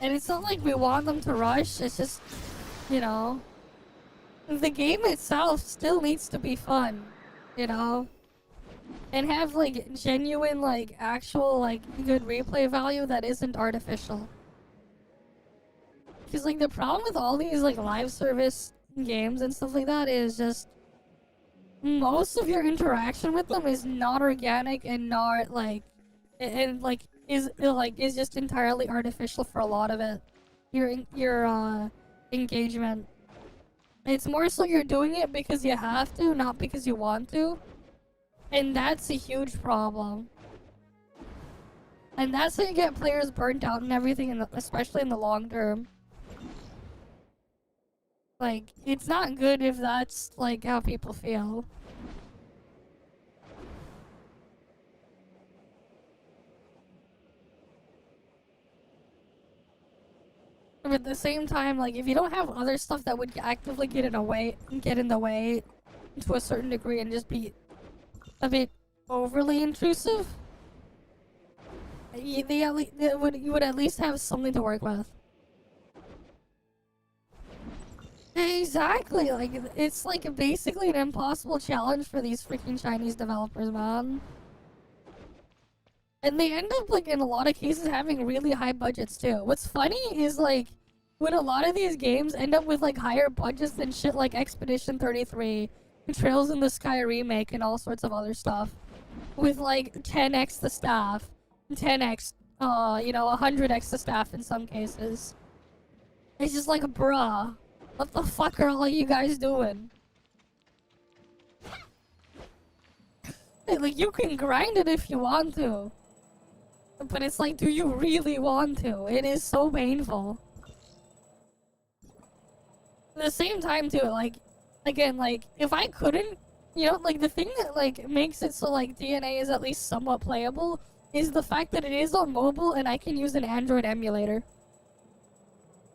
And it's not like we want them to rush, it's just, you know, the game itself still needs to be fun, you know? And have like genuine, like actual, like good replay value that isn't artificial. Because like the problem with all these like live service games and stuff like that is just most of your interaction with them is not organic and not like is just entirely artificial for a lot of it. Your engagement. It's more so you're doing it because you have to, not because you want to. And that's a huge problem. And that's how you get players burnt out and everything, especially in the long term. Like, it's not good if that's, like, how people feel. But at the same time, like, if you don't have other stuff that would actively get in the way to a certain degree and just be a bit overly intrusive, you would at least have something to work with. Exactly, like, it's like basically an impossible challenge for these freaking Chinese developers, man. And they end up, like, in a lot of cases having really high budgets, too. What's funny is, like, when a lot of these games end up with, like, higher budgets than shit like Expedition 33, Trails in the Sky Remake, and all sorts of other stuff, with, like, 10x the staff, 10x, 100x the staff in some cases. It's just like, bruh, what the fuck are all you guys doing? Like, you can grind it if you want to. But it's like, do you really want to? It is so painful. At the same time, too, like, again, like, if I couldn't, like, the thing that, like, makes it so, like, DNA is at least somewhat playable is the fact that it is on mobile and I can use an Android emulator.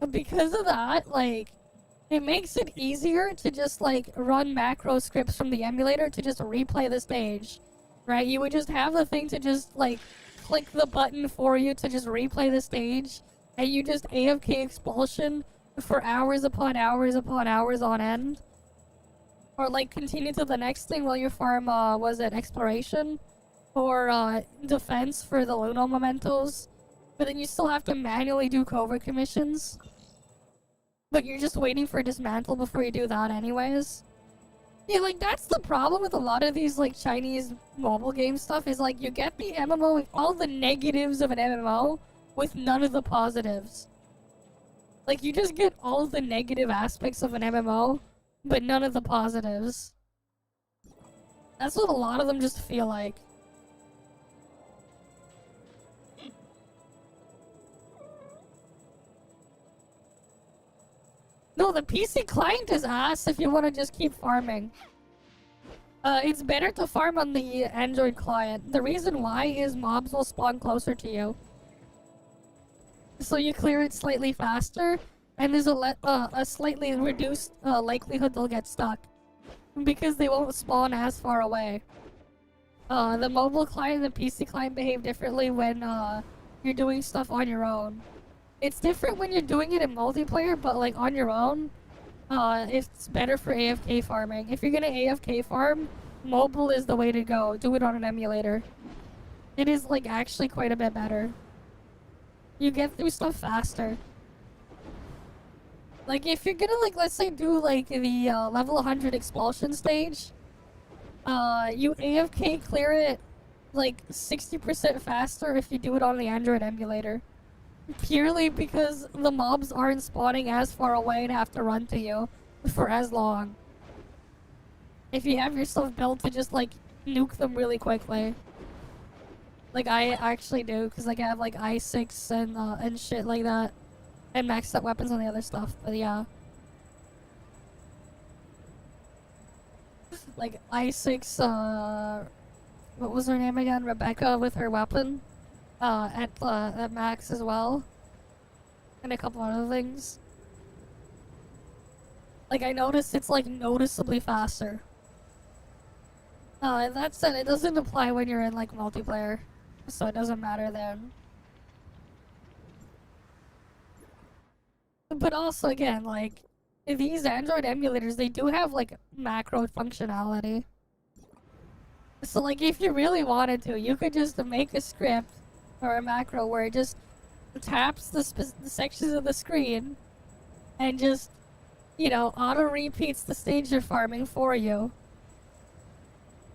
But because of that, like, it makes it easier to just, like, run macro scripts from the emulator to just replay the stage, right? You would just have the thing to just, like, click the button for you to just replay the stage, and you just AFK expulsion for hours upon hours upon hours on end. Or, like, continue to the next thing while you farm, exploration? Or, defense for the Luno mementos. But then you still have to manually do covert commissions. But you're just waiting for dismantle before you do that anyways. Yeah, like, that's the problem with a lot of these, like, Chinese mobile game stuff, is, like, you get the MMO with all the negatives of an MMO with none of the positives. Like, you just get all the negative aspects of an MMO, but none of the positives. That's what a lot of them just feel like. No, the PC client is ass if you want to just keep farming. It's better to farm on the Android client. The reason why is mobs will spawn closer to you. So you clear it slightly faster, and there's a slightly reduced likelihood they'll get stuck. Because they won't spawn as far away. The mobile client and the PC client behave differently when you're doing stuff on your own. It's different when you're doing it in multiplayer, but like on your own, it's better for AFK farming. If you're gonna AFK farm, mobile is the way to go. Do it on an emulator. It is like actually quite a bit better. You get through stuff faster. Like if you're gonna like, let's say do like the level 100 expulsion stage, you AFK clear it like 60% faster if you do it on the Android emulator. Purely because the mobs aren't spawning as far away and have to run to you for as long. If you have yourself built to just like nuke them really quickly. Like I actually do, because like I have like i6 and shit like that. And maxed out weapons on the other stuff, but yeah. Like i6, what was her name again? Rebecca with her weapon. At max as well. And a couple other things. Like, I noticed it's, like, noticeably faster. That said, it doesn't apply when you're in, like, multiplayer. So it doesn't matter then. But also, again, like, these Android emulators, they do have, like, macro functionality. So, like, if you really wanted to, you could just make a script or a macro where it just taps the sections of the screen and just, auto repeats the stage you're farming for you.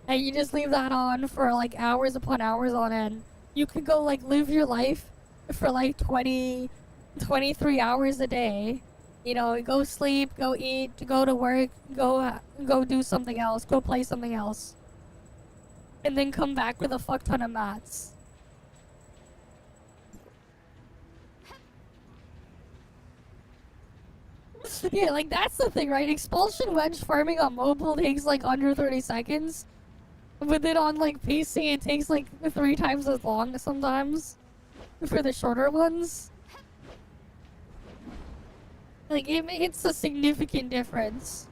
And you just leave that on for like hours upon hours on end. You could go like live your life for like 23 hours a day. Go sleep, go eat, go to work, go do something else, go play something else. And then come back with a fuck ton of mats. Yeah, like that's the thing, right? Expulsion wedge farming on mobile takes like under 30 seconds. But then on like PC it takes like 3 times as long sometimes. For the shorter ones. Like it's a significant difference.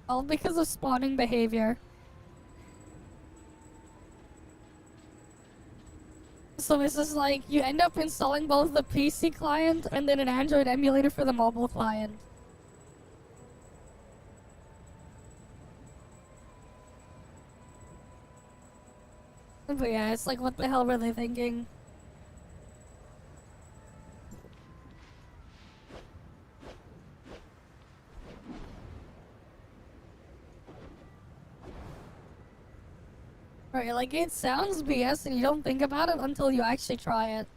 All because of spawning behavior. So it's just like you end up installing both the PC client and then an Android emulator for the mobile client. But yeah, it's like, what the hell were they thinking? Right, like it sounds BS and you don't think about it until you actually try it.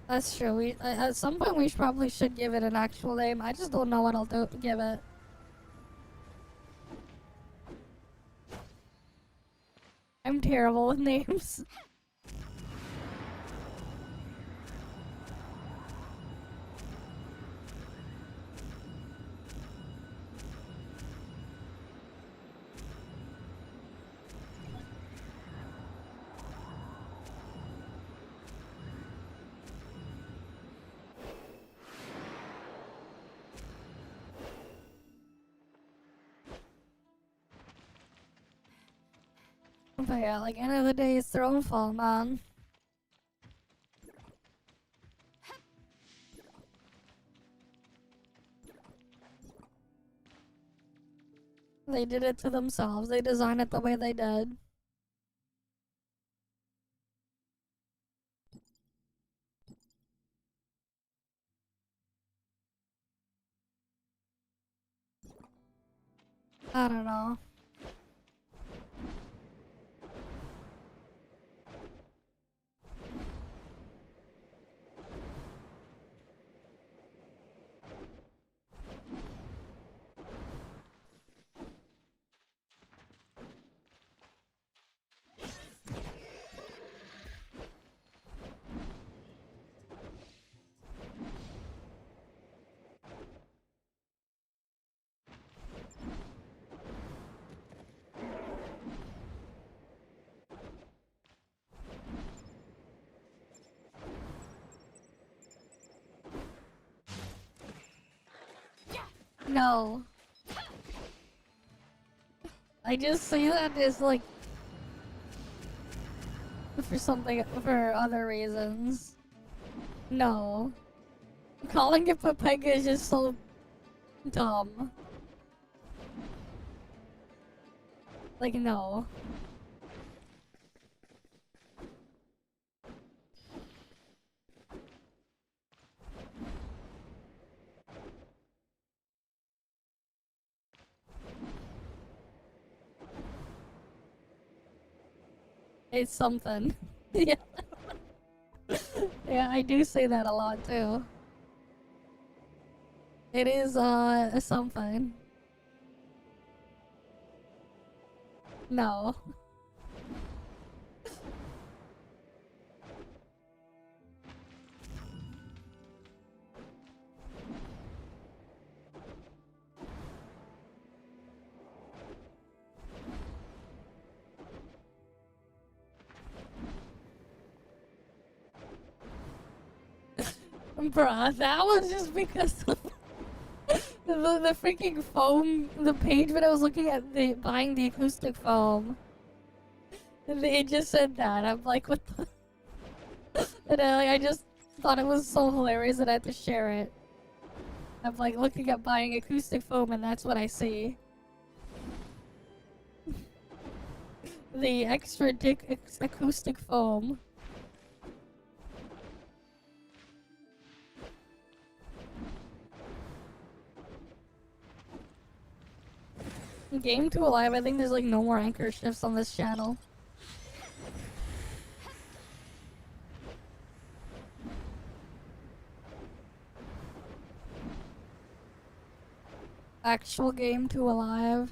That's true. At some point we probably should give it an actual name. I just don't know what I'll give it. I'm terrible with names. But yeah, like, end of the day, it's their own fault, man. They did it to themselves. They designed it the way they did. I don't know. No. I just say that as like for other reasons. No. Calling it Papega is just so dumb. Like, no. It's something. Yeah. Yeah, I do say that a lot too. It is, something. No. Bruh, that was just because of the freaking foam, the page when I was looking at buying the acoustic foam. It just said that. I'm like, what the? And I just thought it was so hilarious that I had to share it. I'm like looking at buying acoustic foam and that's what I see. The extra dick acoustic foam. Game 2 Alive, I think there's like no more anchor shifts on this channel. Actual Game 2 Alive.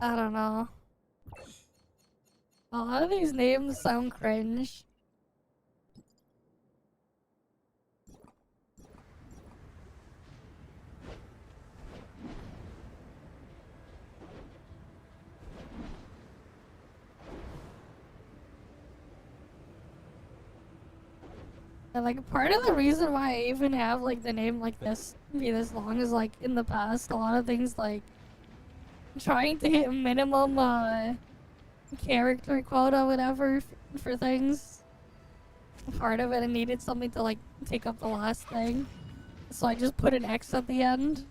I don't know. A lot of these names sound cringe. And like part of the reason why I even have like the name like this be this long is like in the past a lot of things like trying to hit minimum character quota whatever for things. Part of it I needed something to like take up the last thing. So I just put an X at the end.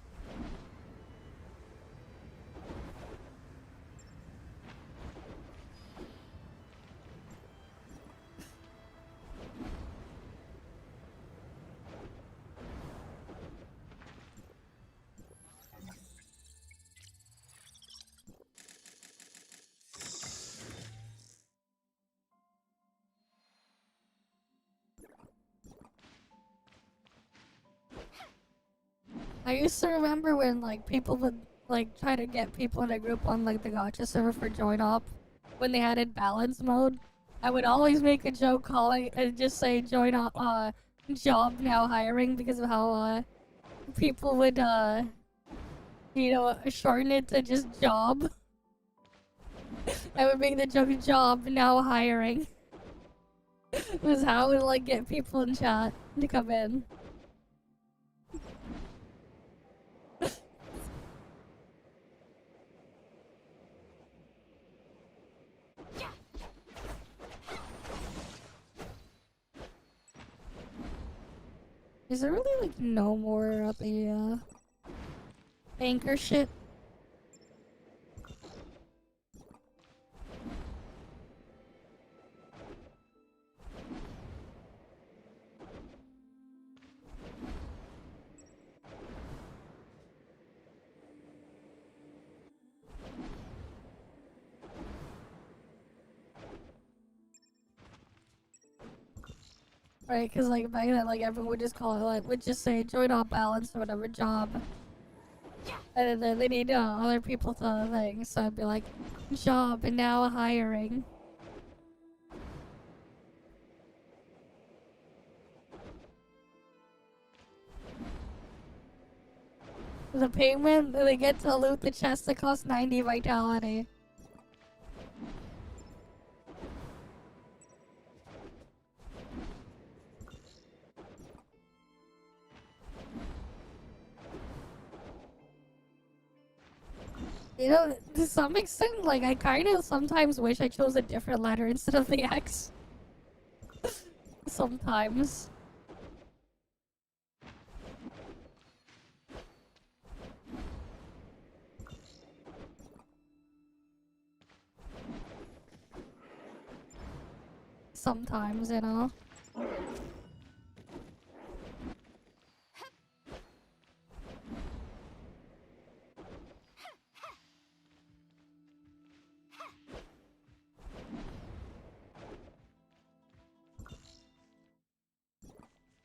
I used to remember when like people would like try to get people in a group on like the gotcha server for join up when they had it balance mode. I would always make a joke calling and just say join up job now hiring because of how people would you know shorten it to just job. I would make the joke job now hiring. Was how I would like get people in chat to come in. Is there really like no more of the anchor shit? Right, because like back then, like everyone would just call it like would just say join off balance or whatever job, and then they need other people to thing. So I'd be like job and now hiring. The payment they get to loot the chest that costs 90 vitality. You know, to some extent, like, I kind of sometimes wish I chose a different letter instead of the X. Sometimes. Sometimes, you know.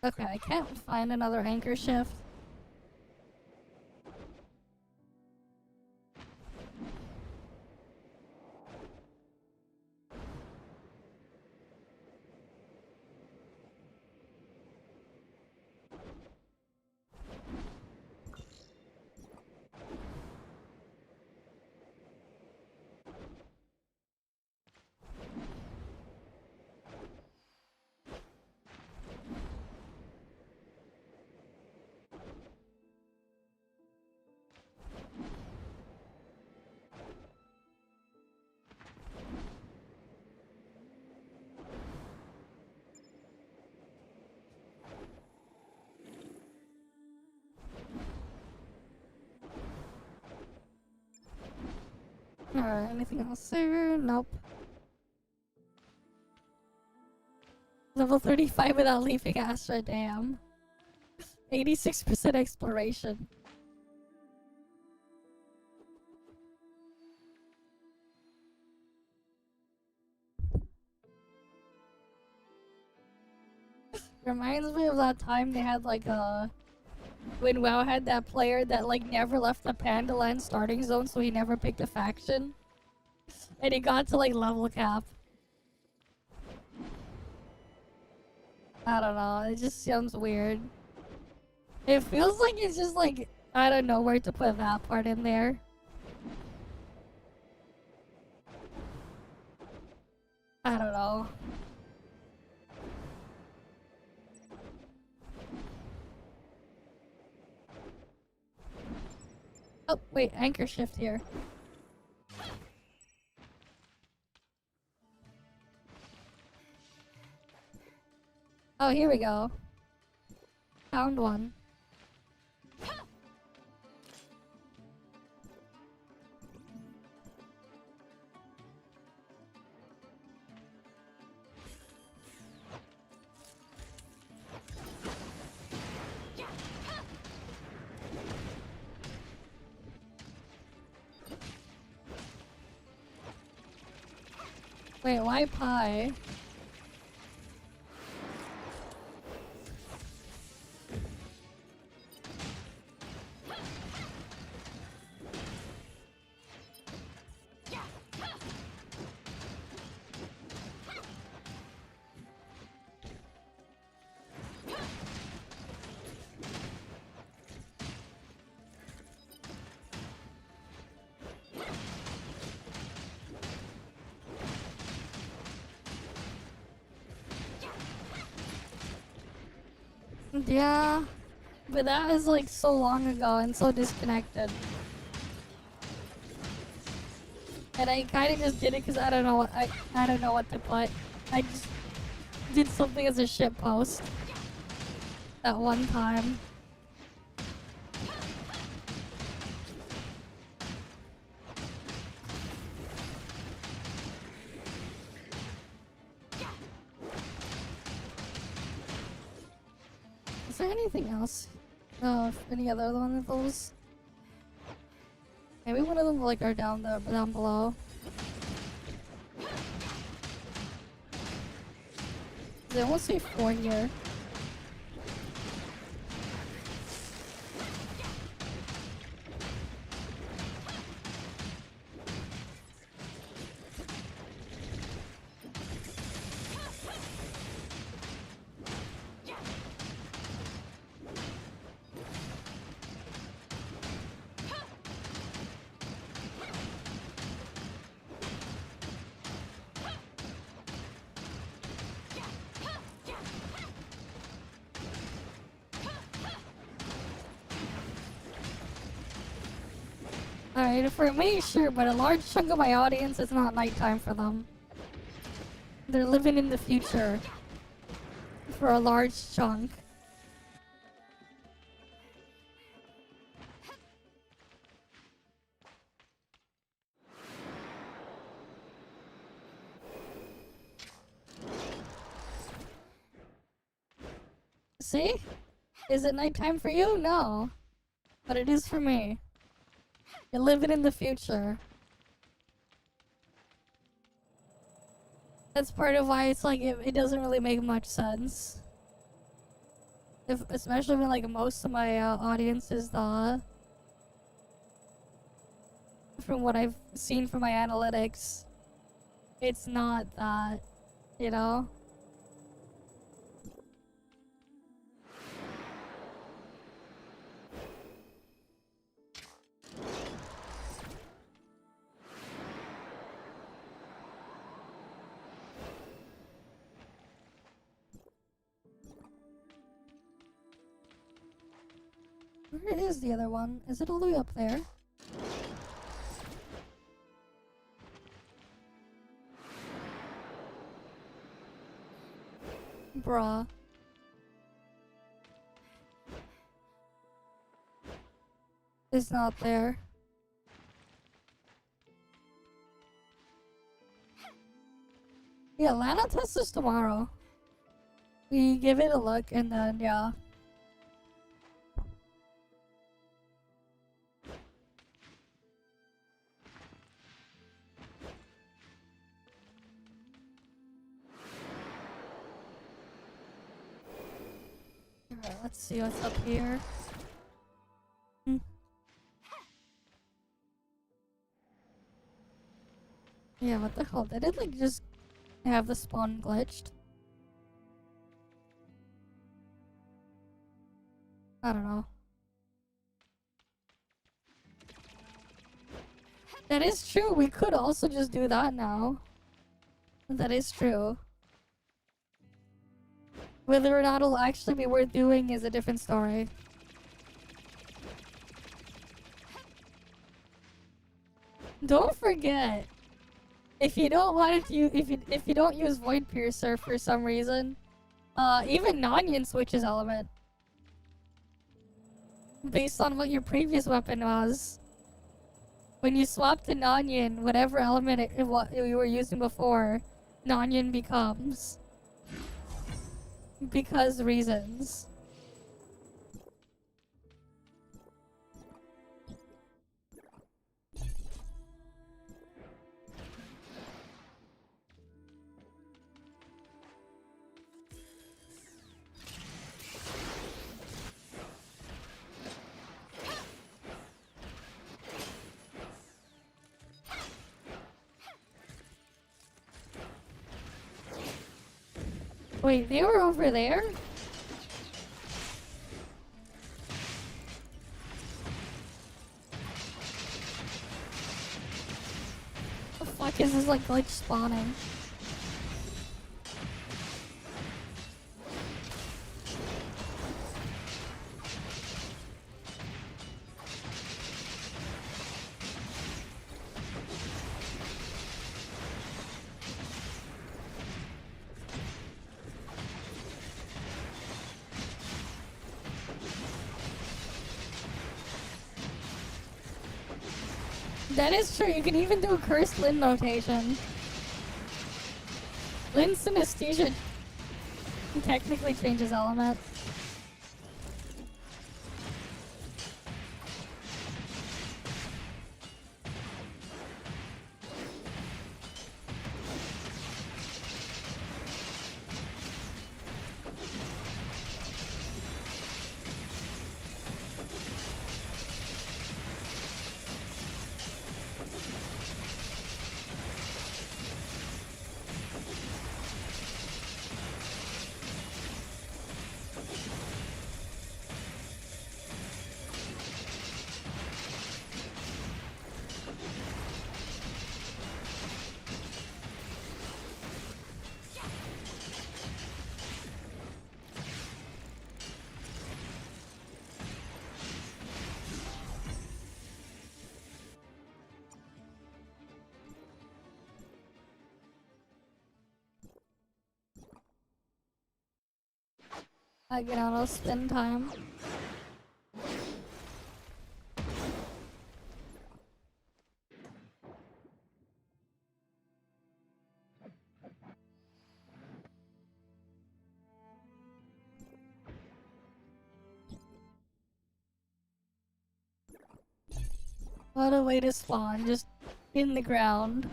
Okay, I can't find another anchor shift. Alright, anything else there? Nope. Level 35 without leaving Astra, damn. 86% exploration. Reminds me of that time they had like when WoW had that player that like never left the Panda Land starting zone, so he never picked a faction. And he got to like level cap. I don't know, it just sounds weird. It feels like it's just like, I don't know where to put that part in there. I don't know. Oh, wait, anchor shift here. Oh, here we go. Found one. Wait, why pie? Yeah, but that was like so long ago and so disconnected. And I kind of just did it because I don't know what I don't know what to put. I just did something as a shit post that one time. Is there anything else? Any other one of those? Maybe one of them like are down below. They almost say 4 here. Alright, for me, sure, but a large chunk of my audience, it's not nighttime for them. They're living in the future. For a large chunk. See? Is it nighttime for you? No. But it is for me. You're living in the future. That's part of why it's like it doesn't really make much sense. Especially when like most of my audience is from what I've seen from my analytics, it's not that, you know? Where is the other one? Is it all the way up there? Bruh. It's not there. Yeah, Lana tests us tomorrow. We give it a look and then, yeah. Alright, let's see what's up here. Yeah, what the hell? Did it like just have the spawn glitched? I don't know. That is true. We could also just do that now. That is true. Whether or not it'll actually be worth doing is a different story. Don't forget, if you don't want to, if you don't use Void Piercer for some reason, even Nonyan switches element based on what your previous weapon was. When you swap to Nonyan, whatever element what you were using before, Nonyan becomes. Because reasons. Wait, they were over there? The fuck is this, like, glitch spawning? That is true, you can even do a cursed Lin notation. Lin's synesthesia technically changes element. I get out of spin time. What a way to spawn, just in the ground.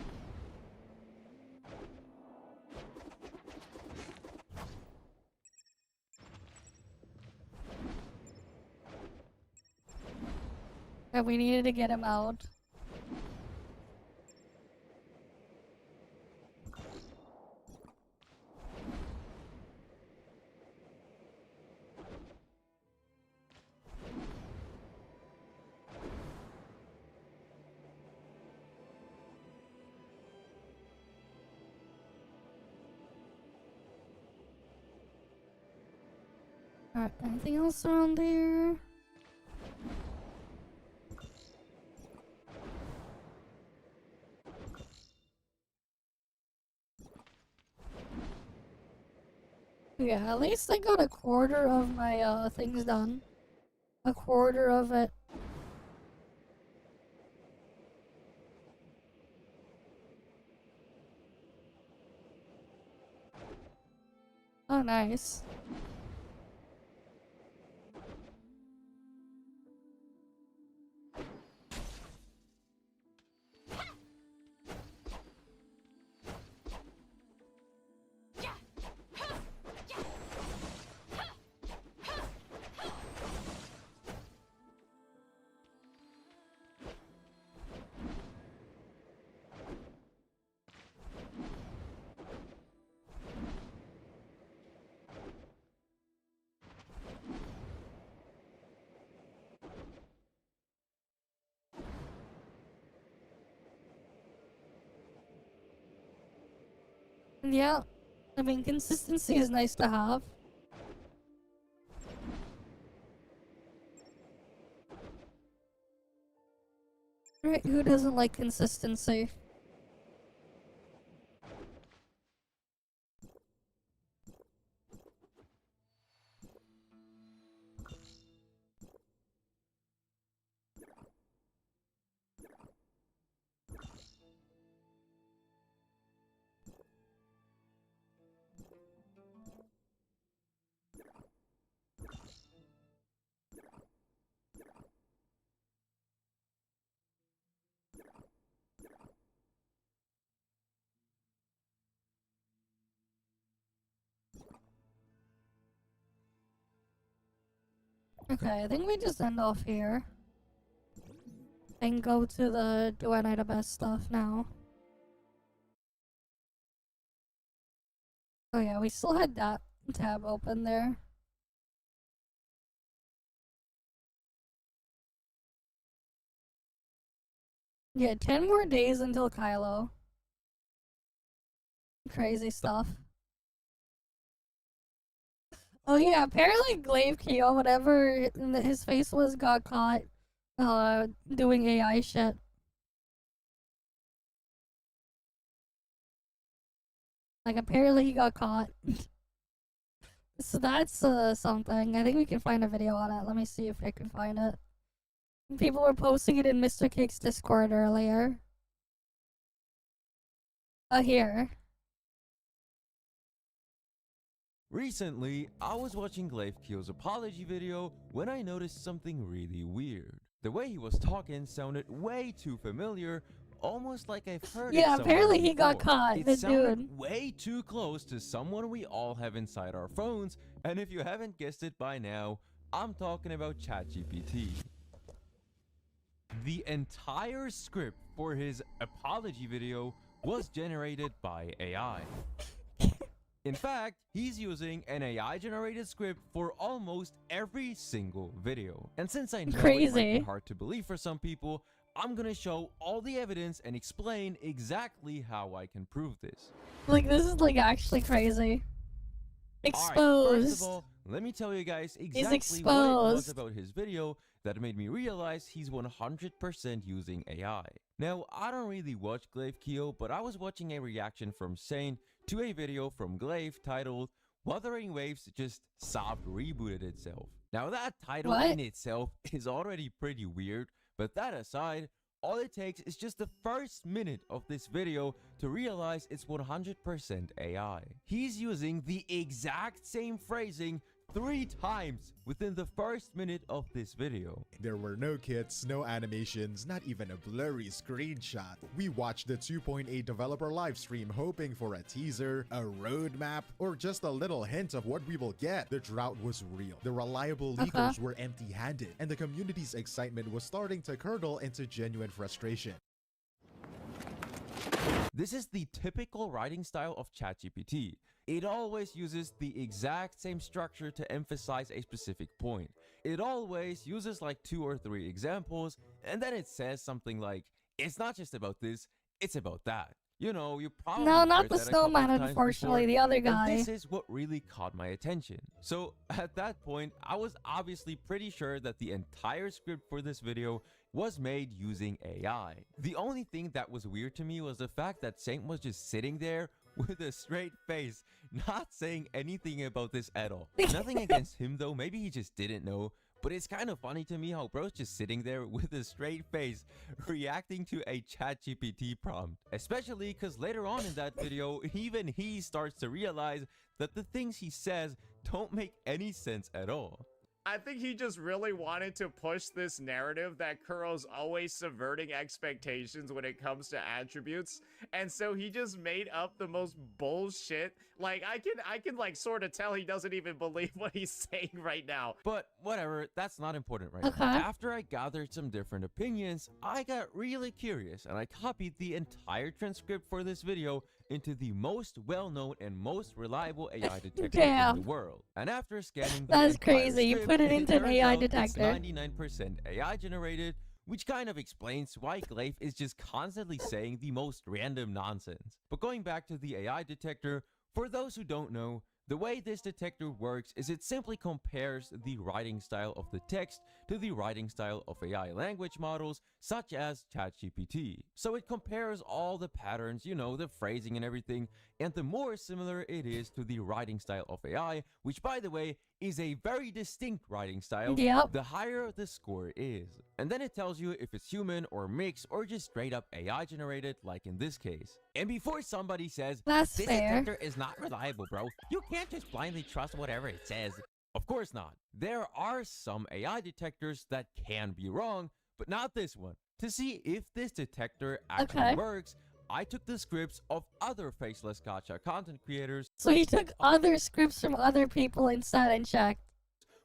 And we needed to get him out. Alright, anything else around there? Yeah, at least I got a quarter of my things done. A quarter of it. Oh, nice. Yeah, I mean, consistency is nice to have. Right, who doesn't like consistency? Okay, I think we just end off here. And go to the do I know the best stuff now. Oh yeah, we still had that tab open there. Yeah, 10 more days until Kylo. Crazy stuff. Oh yeah, apparently Glaive Keo, whatever his face was, got caught doing AI shit. Like apparently he got caught. So that's something. I think we can find a video on it. Let me see if I can find it. People were posting it in Mr. Cake's Discord earlier. Here. Recently, I was watching Glaive Keel's apology video when I noticed something really weird. The way he was talking sounded way too familiar, almost like I've heard it Yeah, somewhere apparently he got before. caught, It the sounded dude. way too close to someone we all have inside our phones, and if you haven't guessed it by now, I'm talking about ChatGPT. The entire script for his apology video was generated by AI. In fact, he's using an AI-generated script for almost every single video. And since I know it might be Crazy. hard to believe for some people, I'm gonna show all the evidence and explain exactly how I can prove this. Like, this is like actually crazy. Alright, Exposed. first of all, let me tell you guys exactly what it was exposed. about his video that made me realize he's 100% using AI. Now, I don't really watch Glaive Keo, but I was watching a reaction from Sane to a video from Glaive titled Wuthering Waves Just Soft Rebooted Itself. Now that title What? in itself is already pretty weird, but that aside, all it takes is just the first minute of this video to realize it's 100% AI. He's using the exact same phrasing 3 times within the first minute of this video. There were no kits, no animations, not even a blurry screenshot. We watched the 2.8 developer livestream hoping for a teaser, a roadmap, or just a little hint of what we will get. The drought was real. The reliable leakers were empty-handed, and the community's excitement was starting to curdle into genuine frustration. This is the typical writing style of ChatGPT. It always uses the exact same structure to emphasize a specific point. It always uses like 2 or 3 examples, and then it says something like, it's not just about this, it's about that. You know, you probably No, not heard the that a couple snowman, of times unfortunately, before, the other and guy. this is what really caught my attention. So at that point, I was obviously pretty sure that the entire script for this video was made using AI. The only thing that was weird to me was the fact that Saint was just sitting there with a straight face, not saying anything about this at all. Nothing against him though, maybe he just didn't know, but it's kind of funny to me how bro's just sitting there with a straight face reacting to a ChatGPT prompt. Especially because later on in that video, even he starts to realize that the things he says don't make any sense at all. I think he just really wanted to push this narrative that Kuro's always subverting expectations when it comes to attributes, and so he just made up the most bullshit. Like, I can like sort of tell he doesn't even believe what he's saying right now. But whatever, that's not important right Okay. now. After I gathered some different opinions, I got really curious and I copied the entire transcript for this video into the most well-known and most reliable AI detector in Damn. the world. And after scanning the That's entire crazy. You script, put it into an turns AI out it's detector. 99% AI generated, which kind of explains why Glaive is just constantly saying the most random nonsense. But going back to the AI detector, for those who don't know, The way this detector works is it simply compares the writing style of the text to the writing style of AI language models such as ChatGPT. So it compares all the patterns, you know, the phrasing and everything, and the more similar it is to the writing style of AI, which by the way is a very distinct writing style, Yep. the higher the score is. And then it tells you if it's human or mixed or just straight up AI generated, like in this case. And before somebody says, That's this fair. detector is not reliable, bro, you can't just blindly trust whatever it says. Of course not. There are some AI detectors that can be wrong, but not this one. To see if this detector actually Okay. works, I took the scripts of other faceless gacha content creators So he took other scripts from other people instead and checked.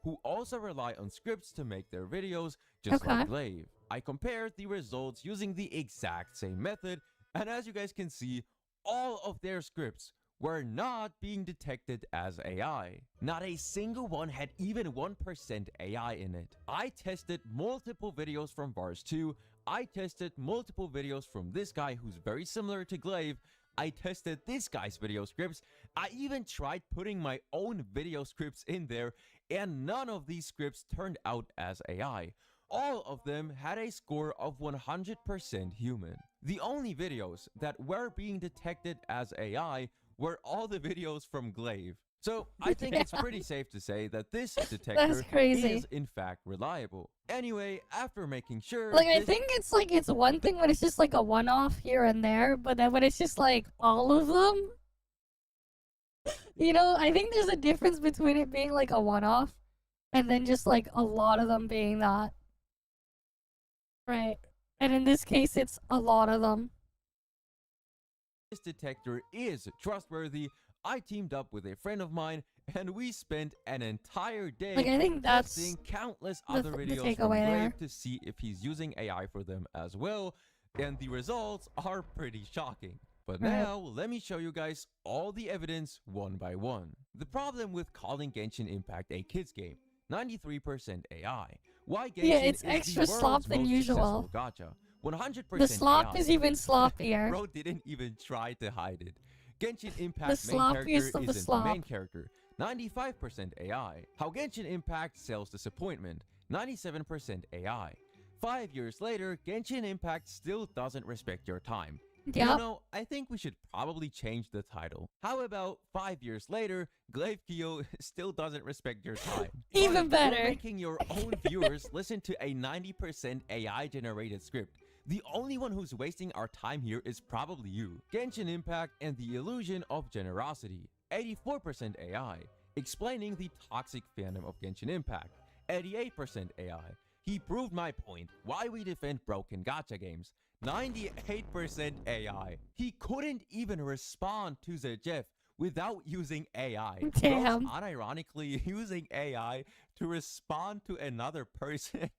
who also rely on scripts to make their videos, just Okay. like Glaive. I compared the results using the exact same method, and as you guys can see, all of their scripts were not being detected as AI. Not a single one had even 1% AI in it. I tested multiple videos from Vars 2, I tested multiple videos from this guy who's very similar to Glaive, I tested this guy's video scripts, I even tried putting my own video scripts in there, and none of these scripts turned out as AI. All of them had a score of 100% human. The only videos that were being detected as AI were all the videos from Glaive. So I think it's pretty safe to say that this detector crazy. is in fact reliable. Anyway, after making sure Like, I this- think it's like, it's one thing when it's just like a one-off here and there, but then when it's just like all of them, you know, I think there's a difference between it being like a one-off and then just like a lot of them being that. Right. And in this case, it's a lot of them. this detector is trustworthy, I teamed up with a friend of mine and we spent an entire day Like, I think that's testing countless the other th- the videos from takeaway there. Glaive to see if he's using AI for them as well, and the results are pretty shocking. But Right. now, let me show you guys all the evidence one by one. The problem with calling Genshin Impact a kids game, 93% AI. Why Genshin Yeah, it's is extra the slop world's than most usual. successful gacha. 100% The slop AI. is even sloppier. Bro didn't even try to hide it. Genshin Impact main sloppiest character of the isn't slop. the main character. 95% AI. How Genshin Impact sells disappointment. 97% AI. 5 years later, Genshin Impact still doesn't respect your time. You Yep. know, I think we should probably change the title. How about 5 years later, Glaive Kyo still doesn't respect your time? Even But you're better. making your own viewers listen to a 90% AI generated script. The only one who's wasting our time here is probably you. Genshin Impact and the illusion of generosity. 84% AI. Explaining the toxic fandom of Genshin Impact. 88% AI. He proved my point. Why we defend broken gacha games. 98% AI. He couldn't even respond to the Jeff without using AI. Damn. Bro's unironically using AI to respond to another person.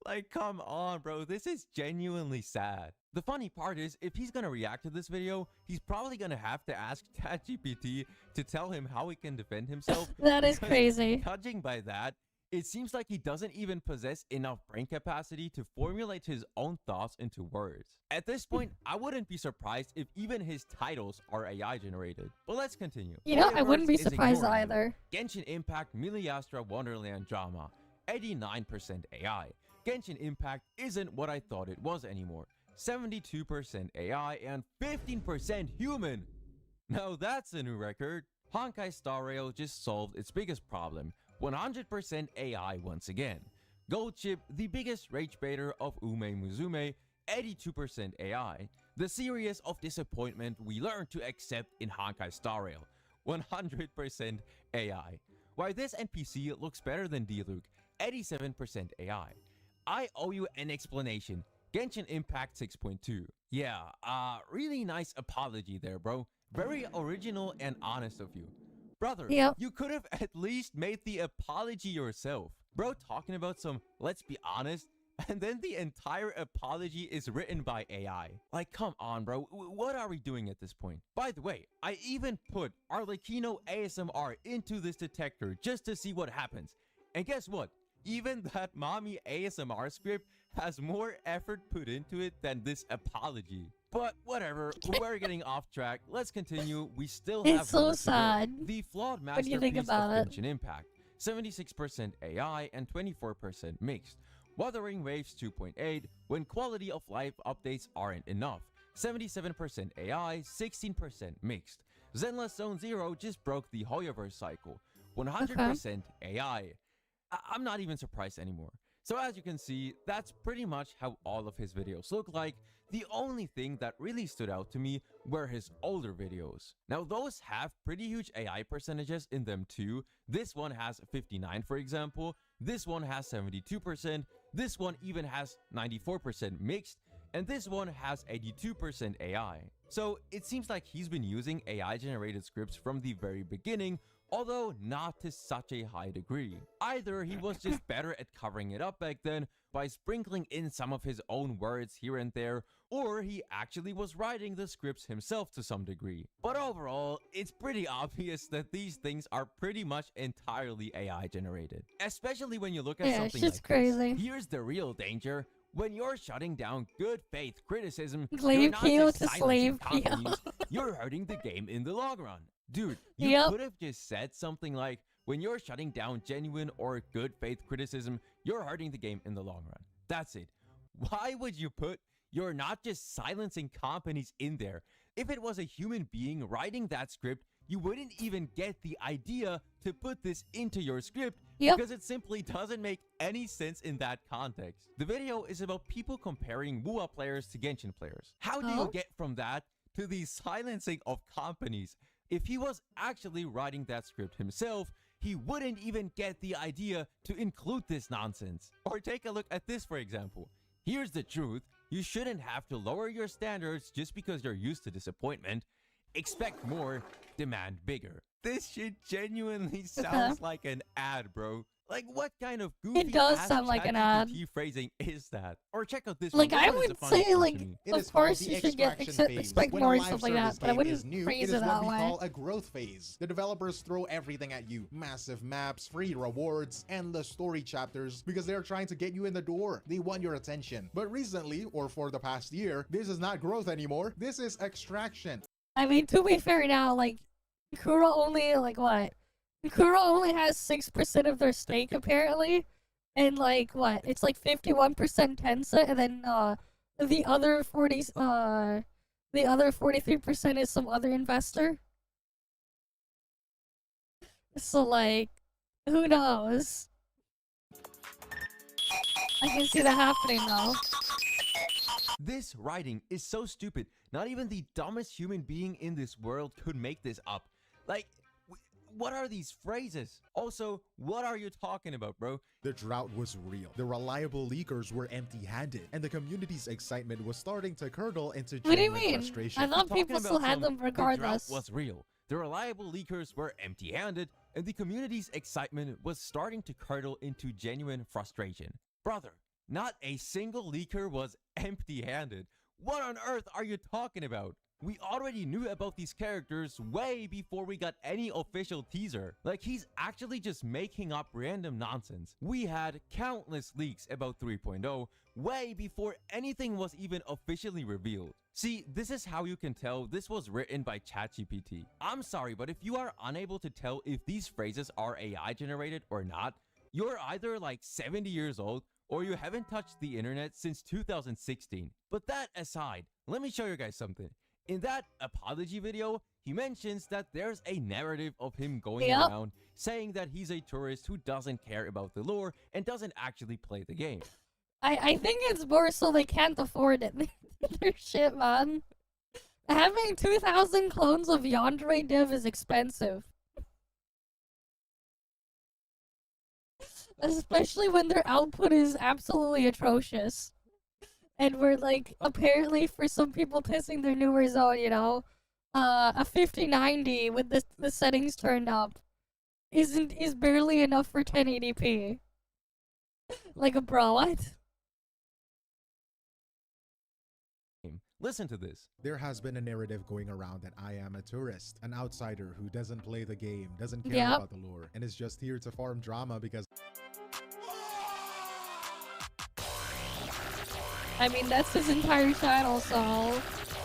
Like, come on, bro. This is genuinely sad. The funny part is, if he's gonna react to this video, he's probably gonna have to ask ChatGPT to tell him how he can defend himself. That is because crazy. Judging by that, it seems like he doesn't even possess enough brain capacity to formulate his own thoughts into words. At this point, I wouldn't be surprised if even his titles are AI generated. But let's continue. You know, Way I wouldn't be worse is surprised ignoring you. either. Genshin Impact Miliastra Wonderland Drama. 89% AI. Genshin Impact isn't what I thought it was anymore. 72% AI and 15% human. Now that's a new record. Honkai Star Rail just solved its biggest problem. 100% AI once again. Gold Chip, the biggest rage baiter of Ume Musume, 82% AI. The series of disappointment we learned to accept in Honkai Star Rail, 100% AI. Why this NPC looks better than D-Luke, 87% AI. I owe you an explanation. Genshin Impact 6.2. Yeah, really nice apology there, bro. Very original and honest of you. Brother, Yep. you could have at least made the apology yourself. Bro talking about some, let's be honest, and then the entire apology is written by AI. Like, come on, bro. What are we doing at this point? By the way, I even put Arlecchino ASMR into this detector just to see what happens. And guess what? Even that mommy ASMR script has more effort put into it than this apology. But whatever, we're getting off track. Let's continue. We still It's have so more to go. sad. The flawed What do you think masterpiece about of it? Genshin Impact. 76% AI and 24% mixed. Wuthering Waves 2.8 when quality of life updates aren't enough. 77% AI, 16% mixed. Zenless Zone Zero just broke the Hoyoverse cycle. 100% AI. I'm not even surprised anymore. So as you can see, that's pretty much how all of his videos look like. The only thing that really stood out to me were his older videos. Now those have pretty huge AI percentages in them too. This one has 59 for example, this one has 72%, this one even has 94% mixed, and this one has 82% AI. So it seems like he's been using AI generated scripts from the very beginning, although not to such a high degree. Either he was just better at covering it up back then by sprinkling in some of his own words here and there, or he actually was writing the scripts himself to some degree. But overall, it's pretty obvious that these things are pretty much entirely AI generated. Especially when you look at something like crazy. this. Here's the real danger. When you're shutting down good faith criticism, you're Slave not Keo just to silencing slave Keo. companies, you're hurting the game in the long run. Dude, you Yep. could have just said something like, when you're shutting down genuine or good faith criticism, you're hurting the game in the long run. That's it. Why would you put you're not just silencing companies in there? If it was a human being writing that script, you wouldn't even get the idea to put this into your script because it simply doesn't make any sense in that context. The video is about people comparing WoA players to Genshin players. How do you get from that to the silencing of companies? If he was actually writing that script himself, he wouldn't even get the idea to include this nonsense. Or take a look at this for example. Here's the truth. You shouldn't have to lower your standards just because you're used to disappointment. Expect more, demand bigger. This shit genuinely sounds like an ad, bro. Like, what kind of goofy It does ass sound like an ad. ChatGPT phrasing is that? Or check out this Like, one. I This one is would the funniest say, one like, to me. It of is called course the you should get extraction phase. expect When more a and live stuff like service that, but I game wouldn't is new, phrase it is it what that we way. call a growth phase. The developers throw everything at you. Massive maps, free rewards, endless story chapters, because they're trying to get you in the door. They want your attention. But recently, or for the past year, this is not growth anymore. This is extraction. I mean, to be fair now, like, Kuro only, like, what? Kuro only has 6% of their stake, apparently. And, like, what? It's like 51% Tencent, and then, the other 43% is some other investor. So, like, who knows? I can see that happening, though. This writing is so stupid. Not even the dumbest human being in this world could make this up. Like, what are these phrases? Also, what are you talking about, bro? The drought was real. The reliable leakers were empty-handed, and the community's excitement was starting to curdle into What do you genuine mean? frustration. I thought Talking people about still had some, them The drought regardless. was real. The reliable leakers were empty-handed, and the community's excitement was starting to curdle into genuine frustration. Brother, not a single leaker was empty-handed. What on earth are you talking about? We already knew about these characters way before we got any official teaser. Like, he's actually just making up random nonsense. We had countless leaks about 3.0 way before anything was even officially revealed. See, this is how you can tell this was written by ChatGPT. I'm sorry, but if you are unable to tell if these phrases are AI generated or not, you're either like 70 years old or you haven't touched the internet since 2016. But that aside, let me show you guys something. In that apology video, he mentions that there's a narrative of him going around saying that he's a tourist who doesn't care about the lore and doesn't actually play the game. I think it's more so they can't afford it. Their shit, man. Having 2,000 clones of Yandere Div is expensive. Especially when their output is absolutely atrocious. And we're like, apparently for some people testing their newer zone, you know, a 5090 with the settings turned up is barely enough for 1080p. Like, bro, what? Listen to this. There has been a narrative going around that I am a tourist, an outsider who doesn't play the game, doesn't care about the lore, and is just here to farm drama because... I mean, that's his entire channel, so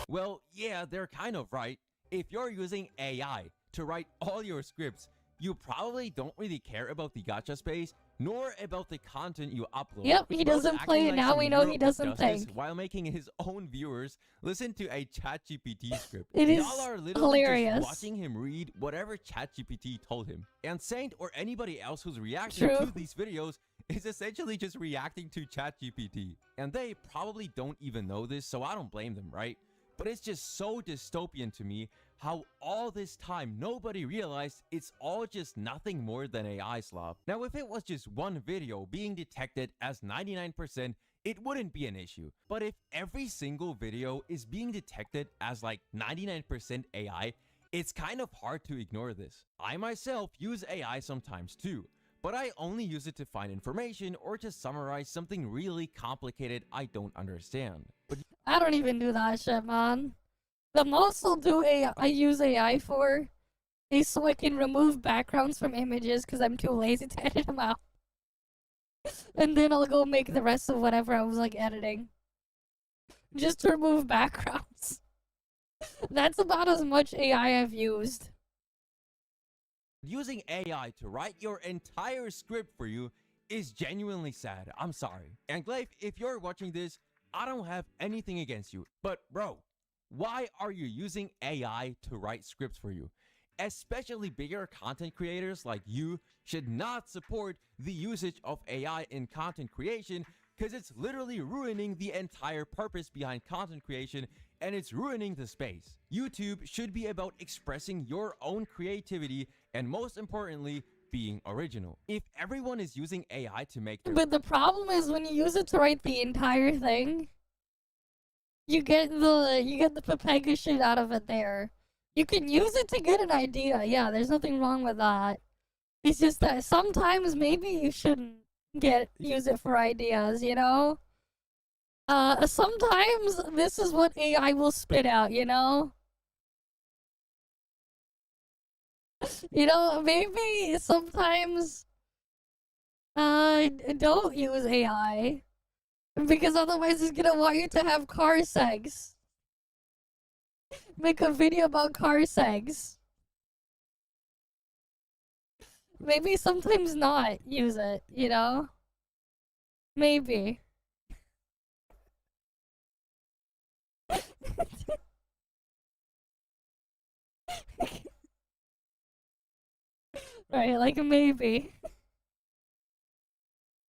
Well, yeah, they're kind of right. If you're using AI to write all your scripts, you probably don't really care about the gacha space, nor about the content you upload. Yep, he Bro's doesn't acting play it like now. some We know hero he of doesn't justice think. while making his own viewers listen to a ChatGPT script. It is Y'all are literally hilarious. just watching him read whatever ChatGPT told him. And Saint or anybody else who's reacting True. to these videos is essentially just reacting to ChatGPT. And they probably don't even know this, so I don't blame them, right? But it's just so dystopian to me how all this time nobody realized it's all just nothing more than AI slop. Now, if it was just one video being detected as 99%, it wouldn't be an issue. But if every single video is being detected as like 99% AI, it's kind of hard to ignore this. I myself use AI sometimes too, but I only use it to find information or to summarize something really complicated I don't understand. But I don't even do that shit, man. The most I'll do I use AI for is so I can remove backgrounds from images because I'm too lazy to edit them out. And then I'll go make the rest of whatever I was like editing. Just to remove backgrounds. That's about as much AI I've used. using AI to write your entire script for you is genuinely sad. I'm sorry. And Glaive, if you're watching this, I don't have anything against you. But bro, why are you using AI to write scripts for you? Especially bigger content creators like you should not support the usage of AI in content creation because it's literally ruining the entire purpose behind content creation and it's ruining the space. YouTube should be about expressing your own creativity and most importantly, being original. If everyone is using AI to make their— But the problem is when you use it to write the entire thing, you get the Pepega shit out of it there. You can use it to get an idea. Yeah, there's nothing wrong with that. It's just that sometimes maybe you shouldn't use it for ideas, you know? Sometimes this is what AI will spit out, you know? You know, maybe sometimes don't use AI. Because otherwise it's gonna want you to have car sex. Make a video about car sex. Maybe sometimes not use it, you know? Maybe. Right, like maybe.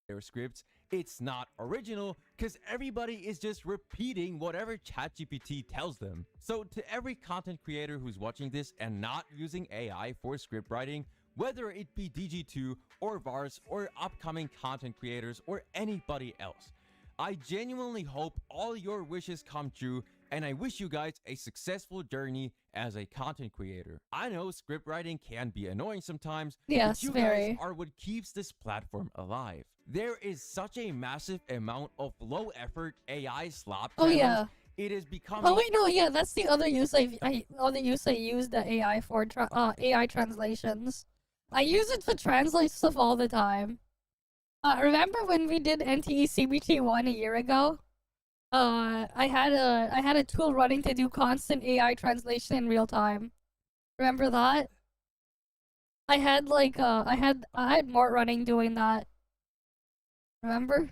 their scripts, it's not original because everybody is just repeating whatever ChatGPT tells them. So to every content creator who's watching this and not using AI for script writing, whether it be DG2 or Vars or upcoming content creators or anybody else, I genuinely hope all your wishes come true and I wish you guys a successful journey as a content creator. I know script writing can be annoying sometimes, Yes, but you very. guys are what keeps this platform alive. There is such a massive amount of low effort AI slop Oh channels. yeah. It is becoming— Oh wait, no, yeah, that's the other use I use the AI for AI translations. I use it to translate stuff all the time. Remember when we did NTE CBT1 a year ago? I had a tool running to do constant AI translation in real time. Remember that? I had like I had Mort running doing that. Remember?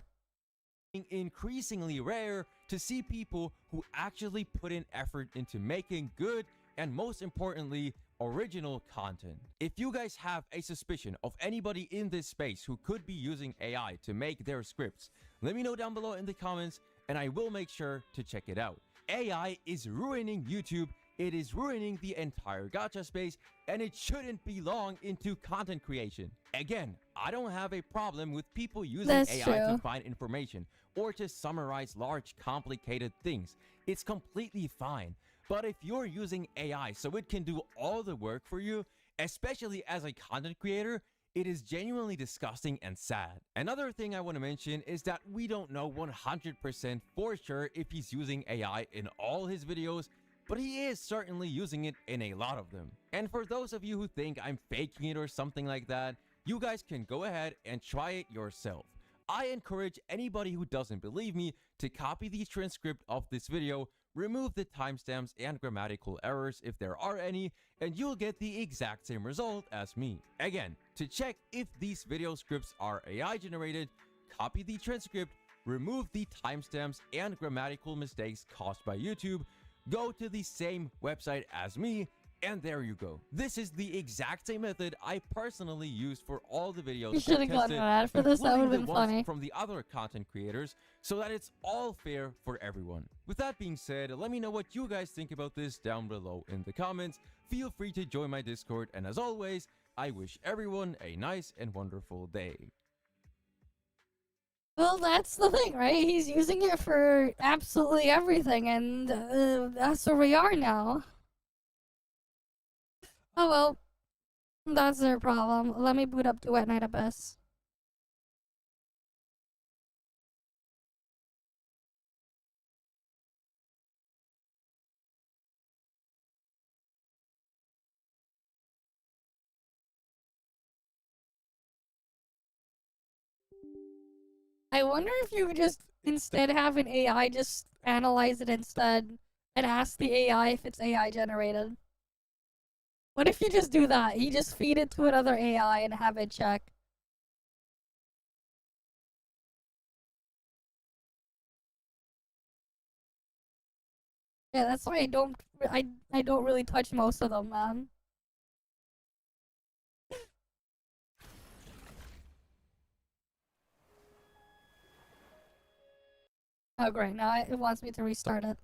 increasingly rare to see people who actually put in effort into making good and, most importantly, original content. If you guys have a suspicion of anybody in this space who could be using AI to make their scripts, let me know down below in the comments and I will make sure to check it out. AI is ruining YouTube, it is ruining the entire gacha space, and it shouldn't belong into content creation. Again, I don't have a problem with people using That's AI true. to find information or to summarize large, complicated things. It's completely fine. But if you're using AI so it can do all the work for you, especially as a content creator, it is genuinely disgusting and sad. Another thing I want to mention is that we don't know 100% for sure if he's using AI in all his videos, but he is certainly using it in a lot of them. And for those of you who think I'm faking it or something like that, you guys can go ahead and try it yourself. I encourage anybody who doesn't believe me to copy the transcript of this video, remove the timestamps and grammatical errors if there are any, and you'll get the exact same result as me. Again, to check if these video scripts are AI generated, copy the transcript, remove the timestamps and grammatical mistakes caused by YouTube, go to the same website as me, and there you go. This is the exact same method I personally used for all the videos You should have gotten an ad for this. That would have been funny. From the other content creators, so that it's all fair for everyone. With that being said, let me know what you guys think about this down below in the comments. Feel free to join my Discord, and as always, I wish everyone a nice and wonderful day. Well, that's the thing, right? He's using it for absolutely everything, and that's where we are now. Oh well, that's their problem. Let me boot up Duet Night Abyss. I wonder if you could just instead have an AI just analyze it instead and ask the AI if it's AI generated. What if you just do that? You just feed it to another AI and have it check. Yeah, that's why I don't really touch most of them, man. Oh great, now it wants me to restart it.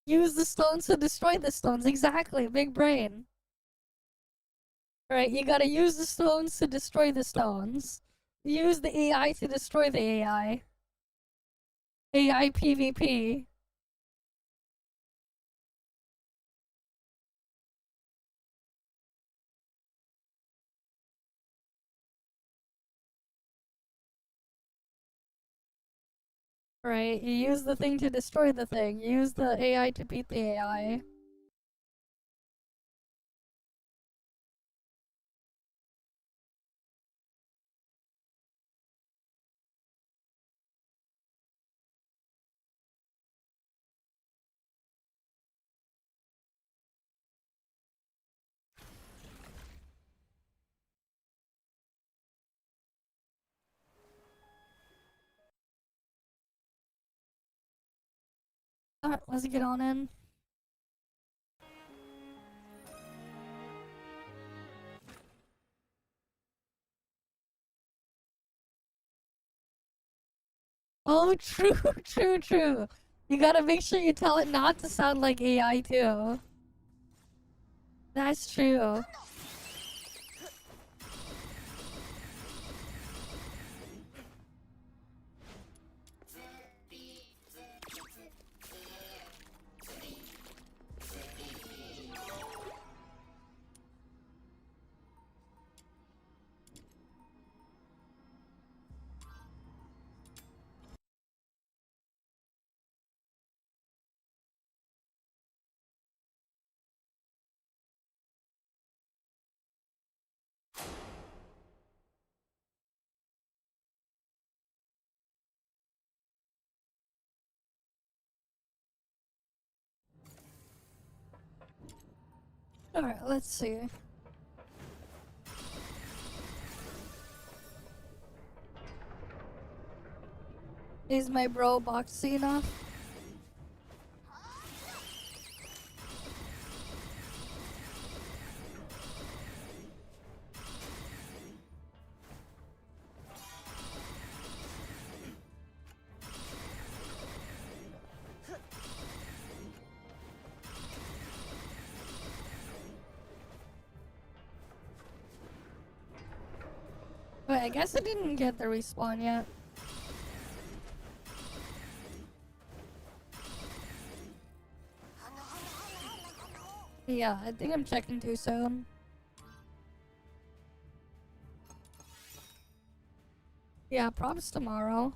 Use the stones to destroy the stones. Exactly, big brain. Alright, you gotta use the stones to destroy the stones. Use the AI to destroy the AI. AI PvP. Right, you use the thing to destroy the thing. Use the AI to beat the AI. Alright, let's get on in. Oh, true, true, true. You gotta make sure you tell it not to sound like AI too. That's true. Alright, let's see. Is my bro boxy enough? Wait, I guess I didn't get the respawn yet. Yeah, I think I'm checking too soon. Yeah, props tomorrow.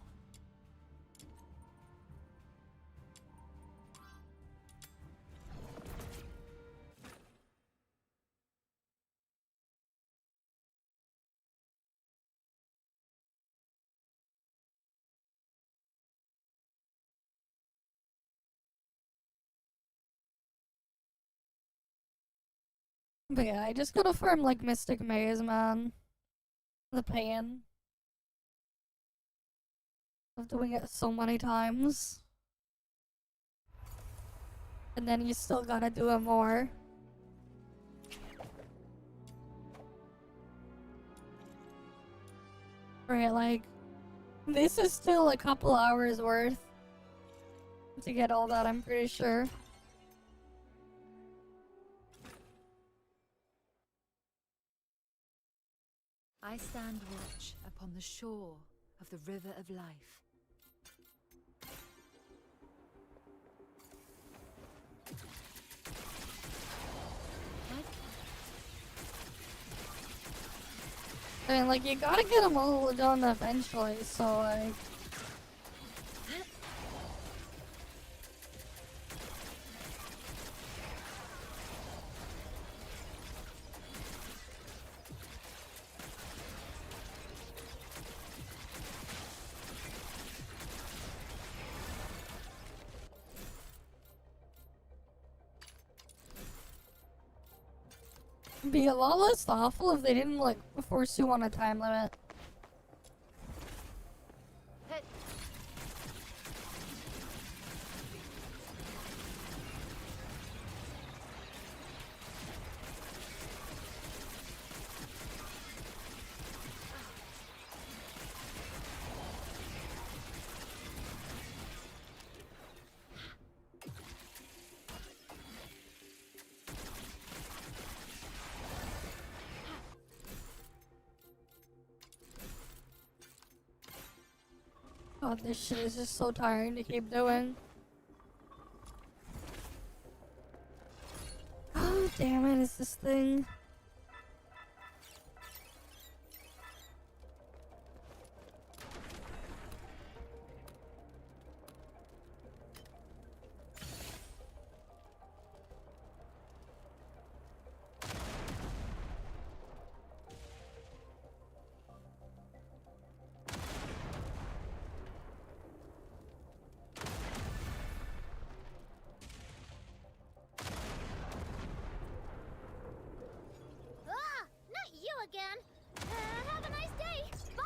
But yeah, I just gotta farm like Mystic Maze, man. The pain of doing it so many times. And then you still gotta do it more. Right, like, this is still a couple hours worth to get all that, I'm pretty sure. I stand watch upon the shore of the river of life. I mean, like, you gotta get them all done eventually, so, like... Be a lot less thoughtful if they didn't, like, force you on a time limit. God, this shit is just so tiring to keep doing. Oh, damn it, it's this thing. Again. Have a nice day. Bye.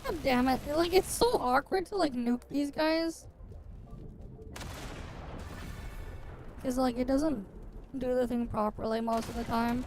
God damn it. Like, it's so awkward to, like, nuke these guys. Because, like, it doesn't do the thing properly most of the time.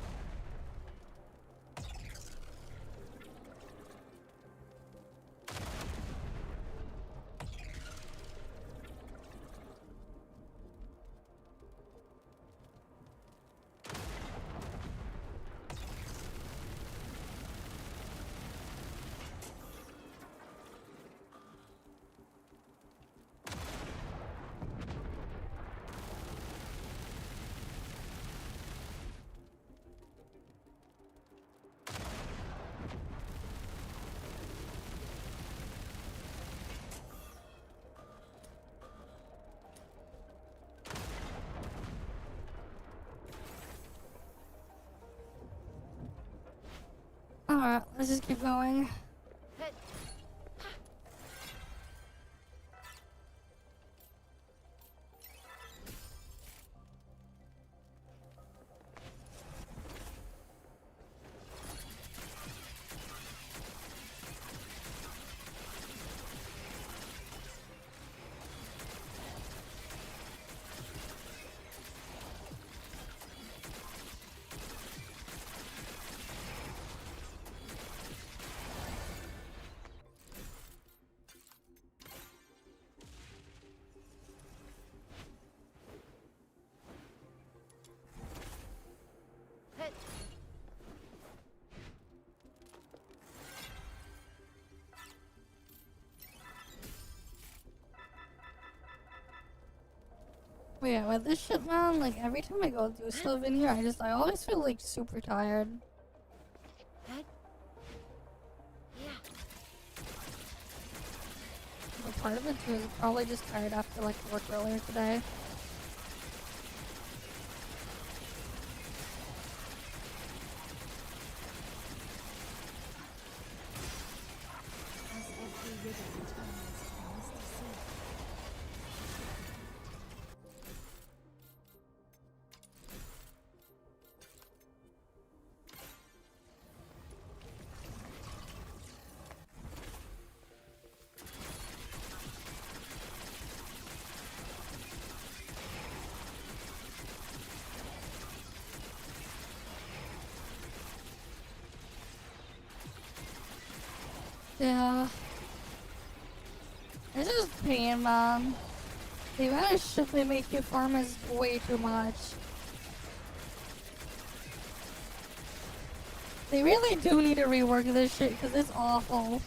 Alright, let's just keep going. But yeah, with this shit, man, like every time I go do stuff in here, I always feel like super tired. But part of it too is probably just tired after like work earlier today. As every river returns to the misty sea. Yeah. This is pain, man. The amount of shit they make you farm is way too much. They really do need to rework this shit because it's awful.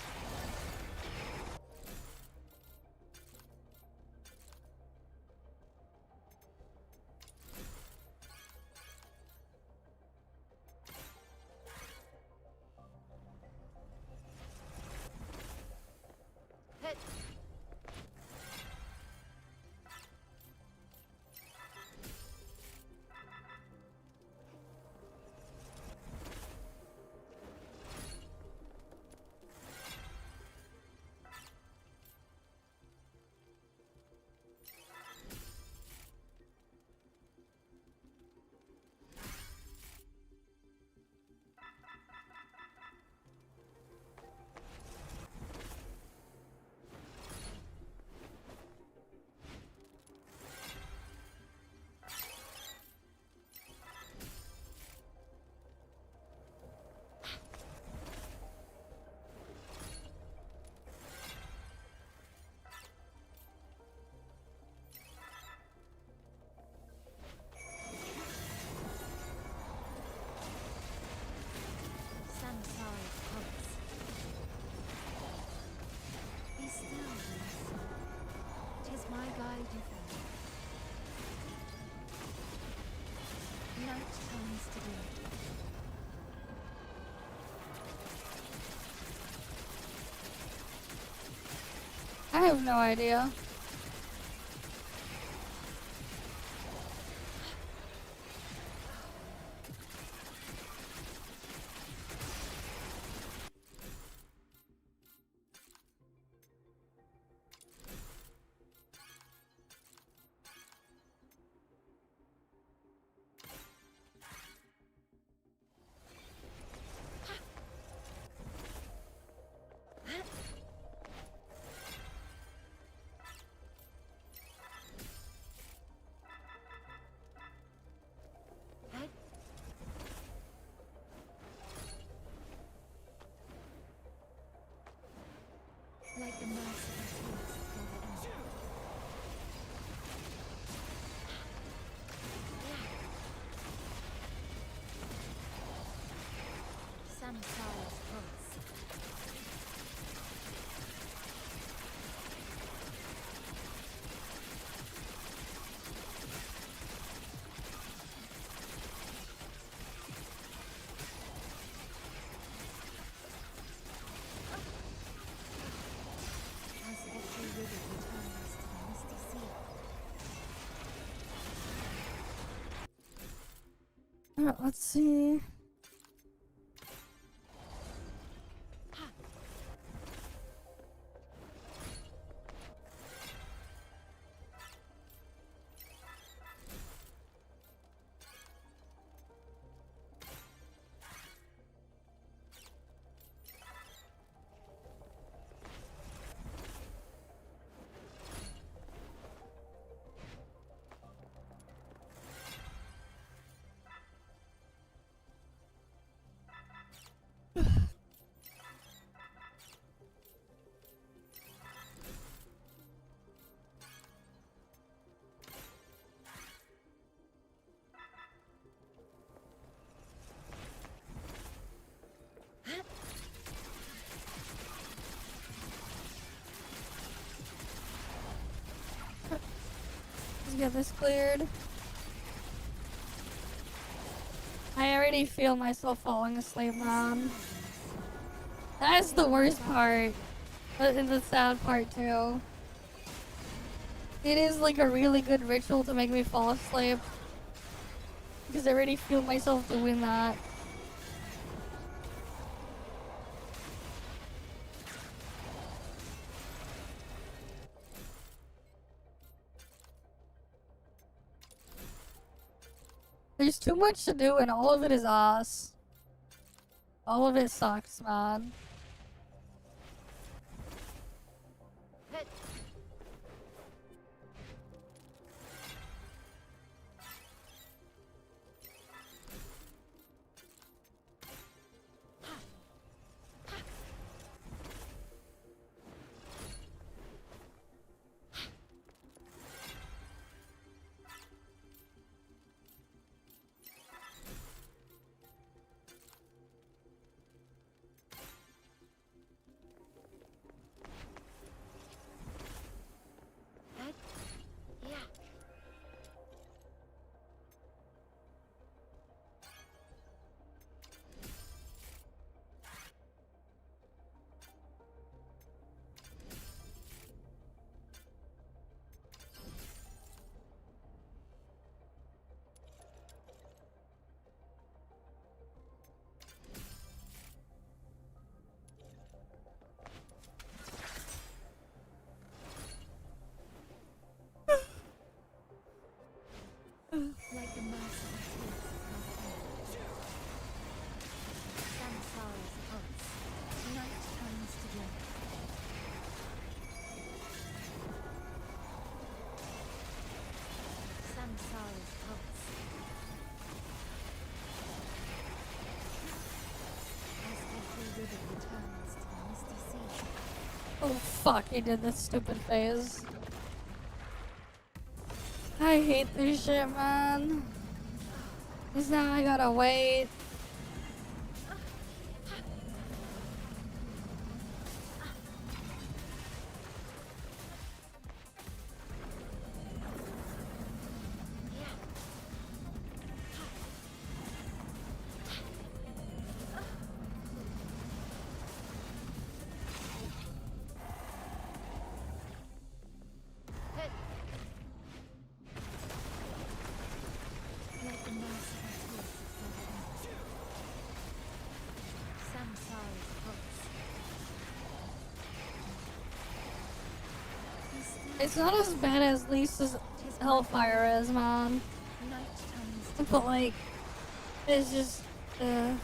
Be still, Reinx. 'Tis my guide you follow. Night comes to day. I have no idea. Like the merciful tears of Brother Envy. Samsara's pulse. As every river returns to the misty sea. Alright, let's see. just get this cleared. I already feel myself falling asleep, man. That's the worst part. But the sad part, too. It is like a really good ritual to make me fall asleep. Because I already feel myself doing that. There's too much to do and all of it is ass. All of it sucks, man. Like the merciful tears of Samsara's pulse, night comes together. Samsara's pulse. As every river returns to the misty sea. Oh fuck, he did this stupid phase. I hate this shit, man. Cause now I gotta wait. Like the merciful tears of Samsara's pulse. It's not as bad as Lisa's Hellfire is, man. Night comes But like, it's just, And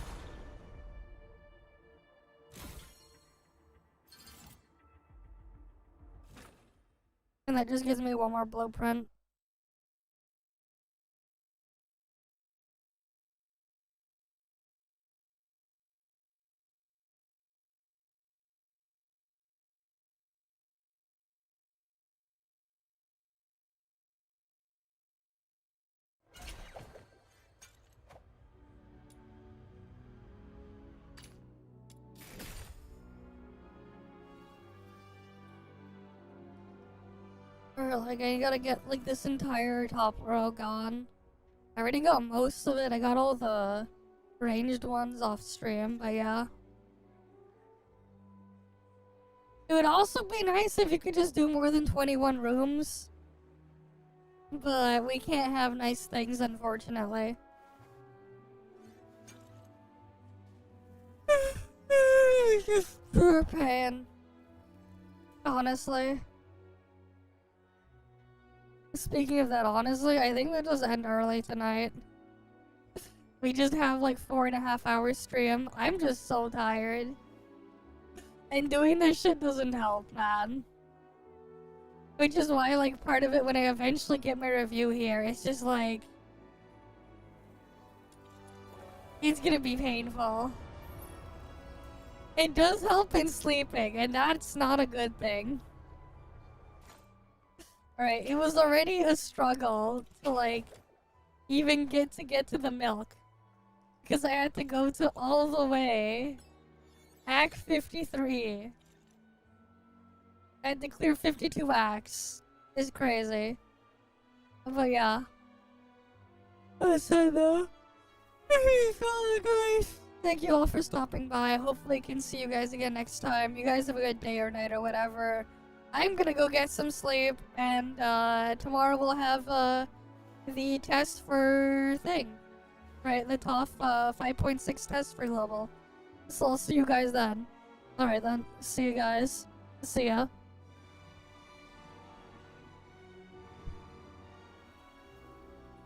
that just gives me one more blueprint. Or like, I gotta get like this entire top row gone. I already got most of it. I got all the ranged ones off stream, but yeah. It would also be nice if you could just do more than 21 rooms. But we can't have nice things, unfortunately. It's just pure pain. Honestly. Speaking of that, honestly, I think we'll just end early tonight. We just have like 4.5 hours stream. I'm just so tired. And doing this shit doesn't help, man. Which is why, like, part of it when I eventually get my review here, it's just like... It's gonna be painful. It does help in sleeping, and that's not a good thing. Alright, it was already a struggle to, like, even get to the milk. Because I had to go to all the way. Act 53. I had to clear 52 acts. It's crazy. But yeah. I said that. Guys. Thank you all for stopping by. Hopefully I can see you guys again next time. You guys have a good day or night or whatever. I'm gonna go get some sleep, and tomorrow we'll have the test for thing. Right, the ToF 5.6 test for level. So I'll see you guys then. Alright then. See you guys. See ya.